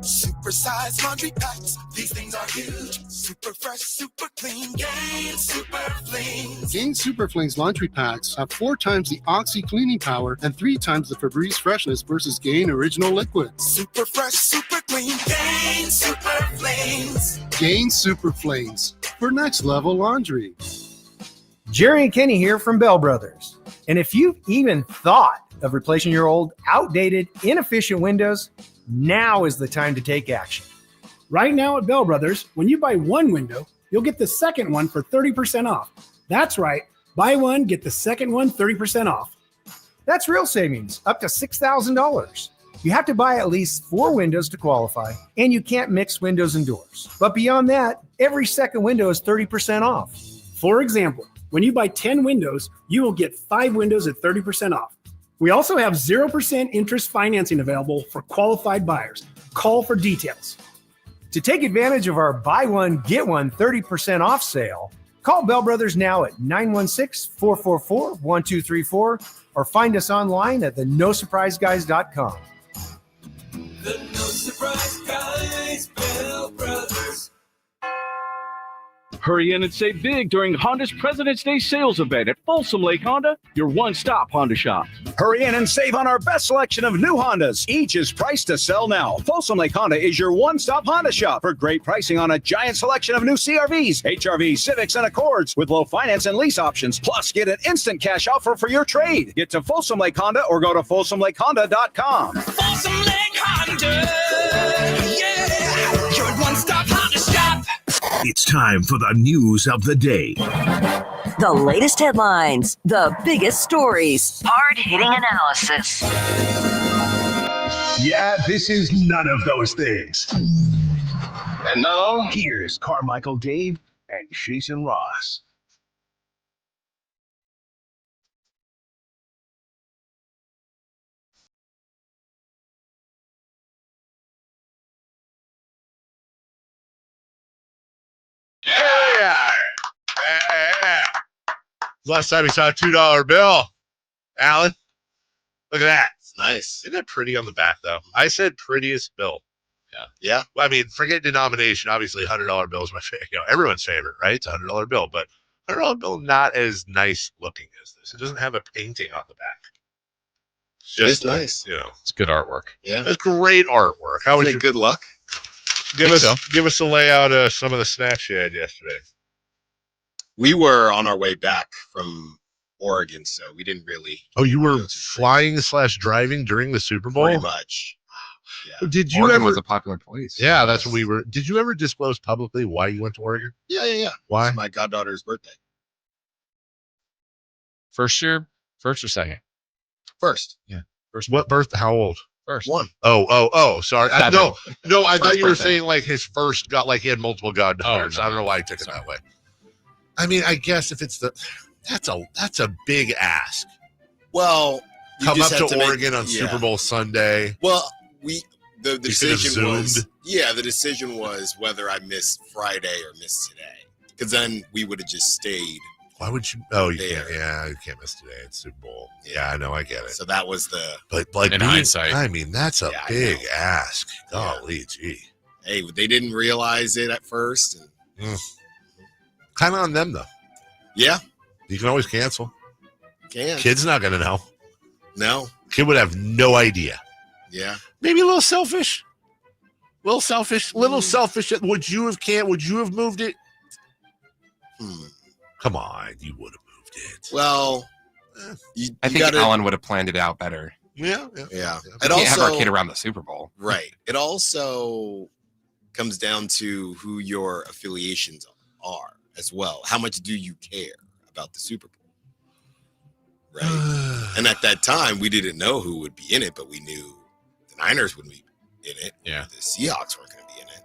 Super-sized laundry packs. These things are huge. Super fresh, super clean. Gain Super Flings. Gain Super Flings laundry packs have 4 times the Oxy cleaning power and 3 times the Febreze freshness versus Gain Original Liquid. Super fresh, super clean. Gain Super Flings. Gain Super Flings for next level laundry. Jerry and Kenny here from Bell Brothers. And if you've even thought of replacing your old, outdated, inefficient windows, now is the time to take action. Right now at Bell Brothers, when you buy one window, you'll get the second one for 30% off. That's right. Buy one, get the second one 30% off. That's real savings, up to $6,000. You have to buy at least 4 windows to qualify, and you can't mix windows and doors. But beyond that, every second window is 30% off. For example, when you buy 10 windows, you will get 5 windows at 30% off. We also have 0% interest financing available for qualified buyers. Call for details. To take advantage of our buy one, get one 30% off sale, call Bell Brothers now at 916-444-1234 or find us online at theNoSurpriseGuys.com. The No Surprise Guys, Bell Brothers. Hurry in and save big during Honda's President's Day sales event at Folsom Lake Honda, your one-stop Honda shop. Hurry in and save on our best selection of new Hondas. Each is priced to sell now. Folsom Lake Honda is your one-stop Honda shop for great pricing on a giant selection of new CRVs, HRVs, Civics, and Accords with low finance and lease options. Plus, get an instant cash offer for your trade. Get to Folsom Lake Honda or go to FolsomLakeHonda.com. Folsom Lake Honda, yeah, your one-stop Honda shop. It's time for the news of the day. The latest headlines, the biggest stories, hard-hitting analysis. Yeah, this is none of those things. And now, here's Carmichael Dave and Jason Ross. Yeah. Last time he saw a $2 bill. Alan, look at that. It's nice. Isn't that pretty on the back, though? I said prettiest bill. Yeah. Yeah. Well, I mean, forget denomination. Obviously, $100 bill is my favorite. You know, everyone's favorite, right? It's a $100 bill, but $100 bill not as nice looking as this. It doesn't have a painting on the back. It's just nice. You know, it's good artwork. Yeah, it's great artwork. How was your good luck? Give us a layout of some of the snacks you had yesterday. We were on our way back from Oregon, so we didn't really. Oh, you were flying / driving during the Super Bowl? Pretty much. Yeah. Did you Oregon ever? was a popular place. Yeah, that's what we were. Did you ever disclose publicly why you went to Oregon? Yeah. Why? It's my goddaughter's birthday. First year, first or second? First. Yeah. First. What birth? How old? First. One. Oh. Sorry. No. I thought you were birthday. saying like his first got like he had multiple goddaughters. Oh, no. I don't know why I took it that way. I mean, I guess if it's that's a big ask. Well, you Come up just to had Oregon on Super Bowl Sunday. Well, the decision was zoomed. the decision was whether I missed Friday or missed today, because then we would have just stayed. Why would you? Oh, you there. can't. Yeah, you can't miss today. It's Super Bowl. Yeah, I know. I get it. So that was the. But like In hindsight. I mean, that's a Yeah, I big know. ask. Golly, gee. Hey, they didn't realize it at first, and Kind of on them though. yeah, You can always cancel. can Kid's not going to know. no, Kid would have no idea. yeah. Maybe a little selfish. Little selfish. Would you have moved it? Come on, you would have moved it. Well, I think Alan would have planned it out better. Yeah. yeah. We It can't have our also kid around the Super Bowl. right. It also comes down to who your affiliations are as well. How much do you care about the Super Bowl? Right. And at that time, we didn't know who would be in it, but we knew the Niners would be in it. Yeah. The Seahawks weren't going to be in it.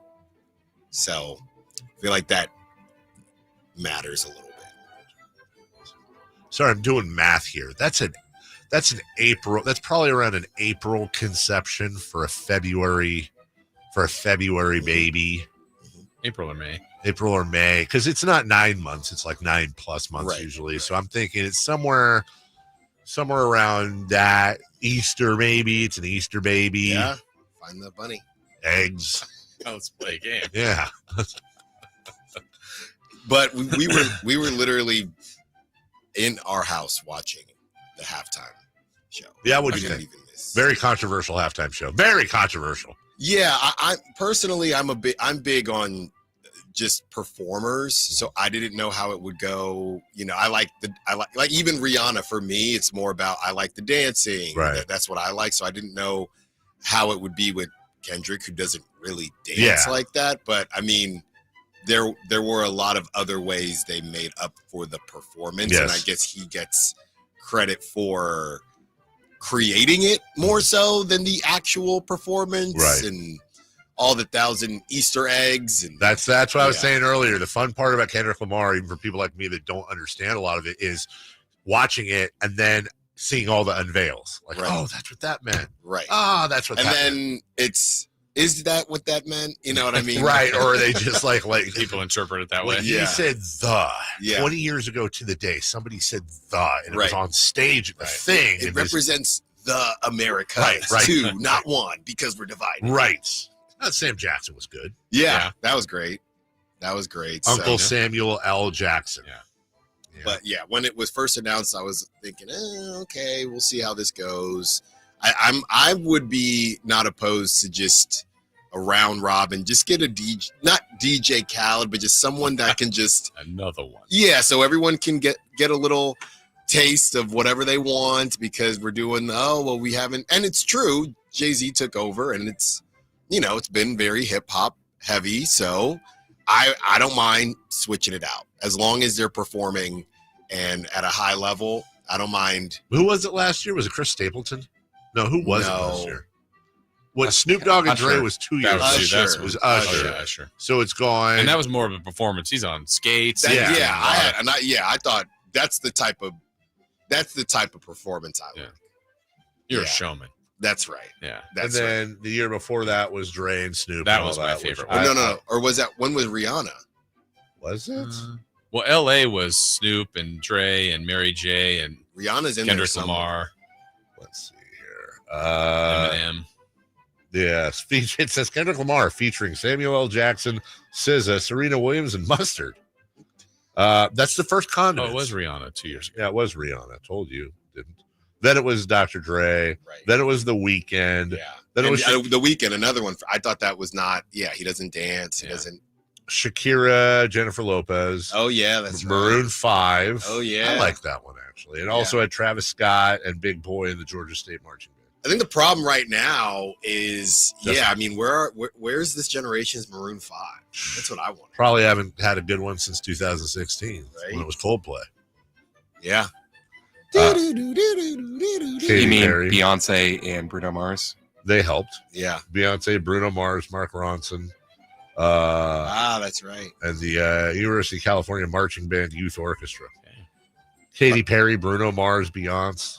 So I feel like that matters a little bit. Sorry, I'm doing math here. That's an April. That's probably around an April conception for a February baby. April or May. April or May, because it's not 9 months; it's like 9+ months Right, usually. So I'm thinking it's somewhere around that Easter. Maybe it's an Easter baby. Yeah. Find the bunny. Eggs. Let's play a game. Yeah. But we were literally in our house watching the halftime show. Yeah. What do you didn't think? even miss. Very controversial halftime show. Very controversial. Yeah, I personally I'm big on just performers, so I didn't know how it would go. You know, I like even Rihanna. For me, it's more about I like the dancing. Right. That's what I like. So I didn't know how it would be with Kendrick, who doesn't really dance like that. But I mean, there were a lot of other ways they made up for the performance, and I guess he gets credit for creating it more so than the actual performance, Right. and all the 1,000 Easter eggs. And That's what I was saying earlier. The fun part about Kendrick Lamar, even for people like me that don't understand a lot of it, is watching it and then seeing all the unveils. Like, oh, that's what that meant. Right. Oh, that's what and that then meant. is that what that meant? You know what I mean? Right. Or are they just like People interpret it that way. He said the. Yeah. 20 years ago to the day, somebody said the, and it was Right. on stage at the thing. It and was- represents the Americas, Right. two, not one, because we're divided. Right. Sam Jackson was good. Yeah, that was great. That was great. Uncle So- Samuel L. Jackson. But yeah, when it was first announced, I was thinking, okay, we'll see how this goes. I would be not opposed to just a round robin, just get a DJ, not DJ Khaled, but just someone that can just another one. Yeah, so everyone can get a little taste of whatever they want, because we're doing we haven't, and it's true. Jay-Z took over, and it's been very hip hop heavy, so I don't mind switching it out as long as they're performing and at a high level. I don't mind. Who was it last year? Was it Chris Stapleton? No, who was it last year? What Snoop Dogg and Dre was 2 years ago. It was Usher. Usher. So it's gone. And that was more of a performance. He's on skates. I thought that's the type of performance I like. You're a showman. That's right. Yeah. That's and then the year before that was Dre and Snoop. That and was all my which favorite I- one. No. Or was that, when was Rihanna? Was it? Well, L.A. was Snoop and Dre and Mary J. and Rihanna's in Kendrick there somewhere. Lamar. Let's see here. Eminem. Yes. It says Kendrick Lamar featuring Samuel L. Jackson, SZA, Serena Williams, and Mustard. That's the first condiment. Oh, it was Rihanna 2 years ago. Yeah, it was Rihanna. I told you. Didn't. Then it was Dr. Dre. Right. Then it was The Weeknd. Yeah. Then it was The Weeknd, another one. I thought that was not. Yeah, he doesn't dance. He doesn't. Shakira, Jennifer Lopez. Oh yeah, that's Maroon right. 5. Oh yeah, I like that one actually. And also had Travis Scott and Big Boy in the Georgia State Marching Band. I think the problem right now is, I mean, where's this generation's Maroon 5? That's what I want. Probably haven't had a good one since 2016 when it was Coldplay. Yeah. You mean Beyonce and Bruno Mars? They helped. Yeah. Beyonce, Bruno Mars, Mark Ronson. That's right. And the University of California Marching Band Youth Orchestra. Katy Perry, Bruno Mars, Beyonce.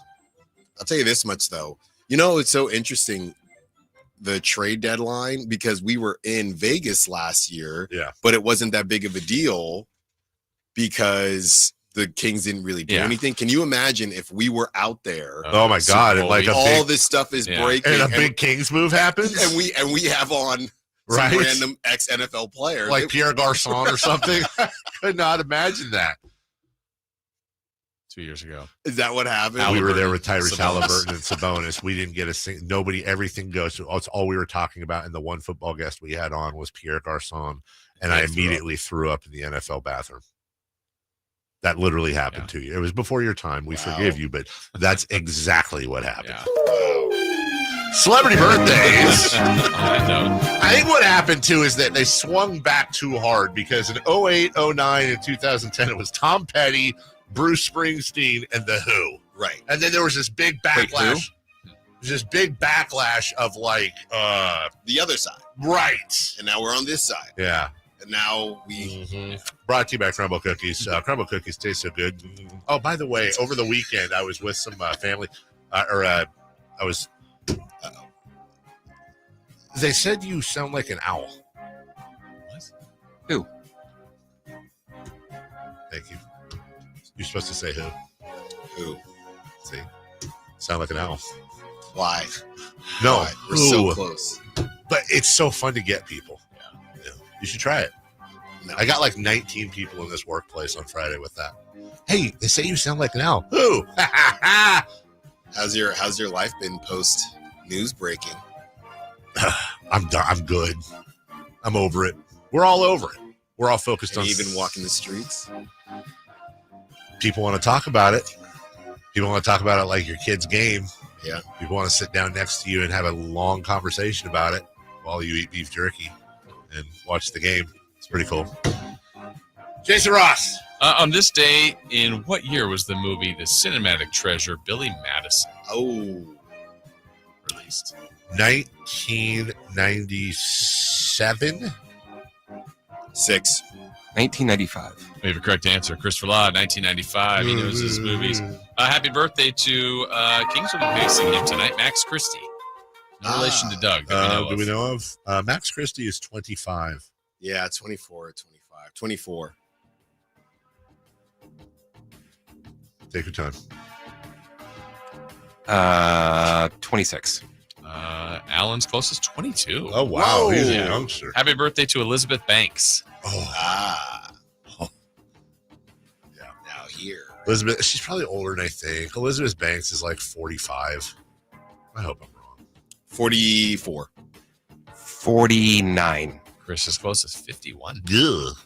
I'll tell you this much, though. You know, it's so interesting, the trade deadline, because we were in Vegas last year, but it wasn't that big of a deal because the Kings didn't really do anything. Can you imagine if we were out there? Oh my God! And like all this stuff is breaking, and a big Kings move happens, and we have on some random ex-NFL player like Pierre Garçon or something. I could not imagine that. 2 years ago. Is that what happened? We were there with Tyrese Halliburton and Sabonis. We didn't get nobody. Everything goes. That's all we were talking about. And the one football guest we had on was Pierre Garçon, and I immediately threw up in the NFL bathroom. That literally happened to you. It was before your time. We forgive you, but that's exactly what happened. Celebrity birthdays. I think what happened too is that they swung back too hard because in 08, 09, and 2010, it was Tom Petty, Bruce Springsteen, and The Who. Right. And then there was this big backlash. This big backlash of like the other side. Right. And now we're on this side. Yeah. And now we brought to you by Crumble Cookies. Crumble Cookies taste so good. Oh, by the way, over the weekend I was with some family they said you sound like an owl. What? Who? Thank you. You're supposed to say who? Who? See? Sound like an owl. Why? No. Why? We're so close. But it's so fun to get people. Yeah. You should try it. No. I got like 19 people in this workplace on Friday with that. Hey, they say you sound like an owl. Who? How's your life been post news breaking? I'm good. I'm over it. We're all over it. We're all focused on even walking the streets. People want to talk about it. People want to talk about it like your kid's game. Yeah. People want to sit down next to you and have a long conversation about it while you eat beef jerky and watch the game. It's pretty cool. Jason Ross. On this day, in what year was the movie The Cinematic Treasure, Billy Madison? Released. 1997? 1995. We have a correct answer. Christopher Law, 1995. He knows his movies. Happy birthday to Kings will be facing him tonight, Max Christie. No relation to Doug. Do we know of? Max Christie is 25. Yeah, 24, 25, 24. Take your time. 26. Allen's closest, 22. Oh, wow. He's a youngster. Happy birthday to Elizabeth Banks. Yeah. Now here. Elizabeth, she's probably older than I think. Elizabeth Banks is like 45. I hope I'm wrong. 44. 49. Chris is closest, 51. Ugh.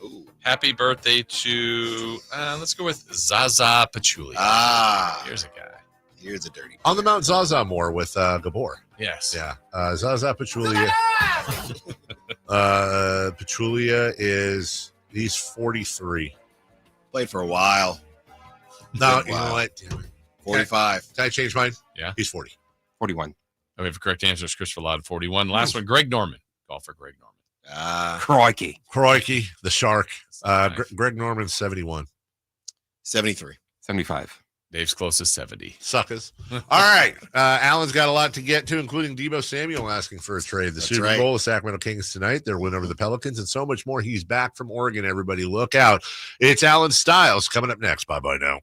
Happy birthday to, let's go with Zaza Pachulia. Here's a guy. Here's a dirty. On the Mount Zaza more with Gabor. Yes. Yeah. Zaza Pachulia. Pachulia he's 43. Played for a while. No, you know what? Damn it. 45. Can I change mine? Yeah. He's 40. 41. We have a correct answer. It's Christopher Laud, 41. Last one, Greg Norman. Call for Greg Norman. Crikey, the shark. Greg Norman, 71. 73. 75. Dave's closest, 70. Suckers. All right. Alan's got a lot to get to, including Deebo Samuel asking for a trade. The Super Bowl, the Sacramento Kings tonight, their win over the Pelicans, and so much more. He's back from Oregon. Everybody look out. It's Alan Styles coming up next. Bye-bye now.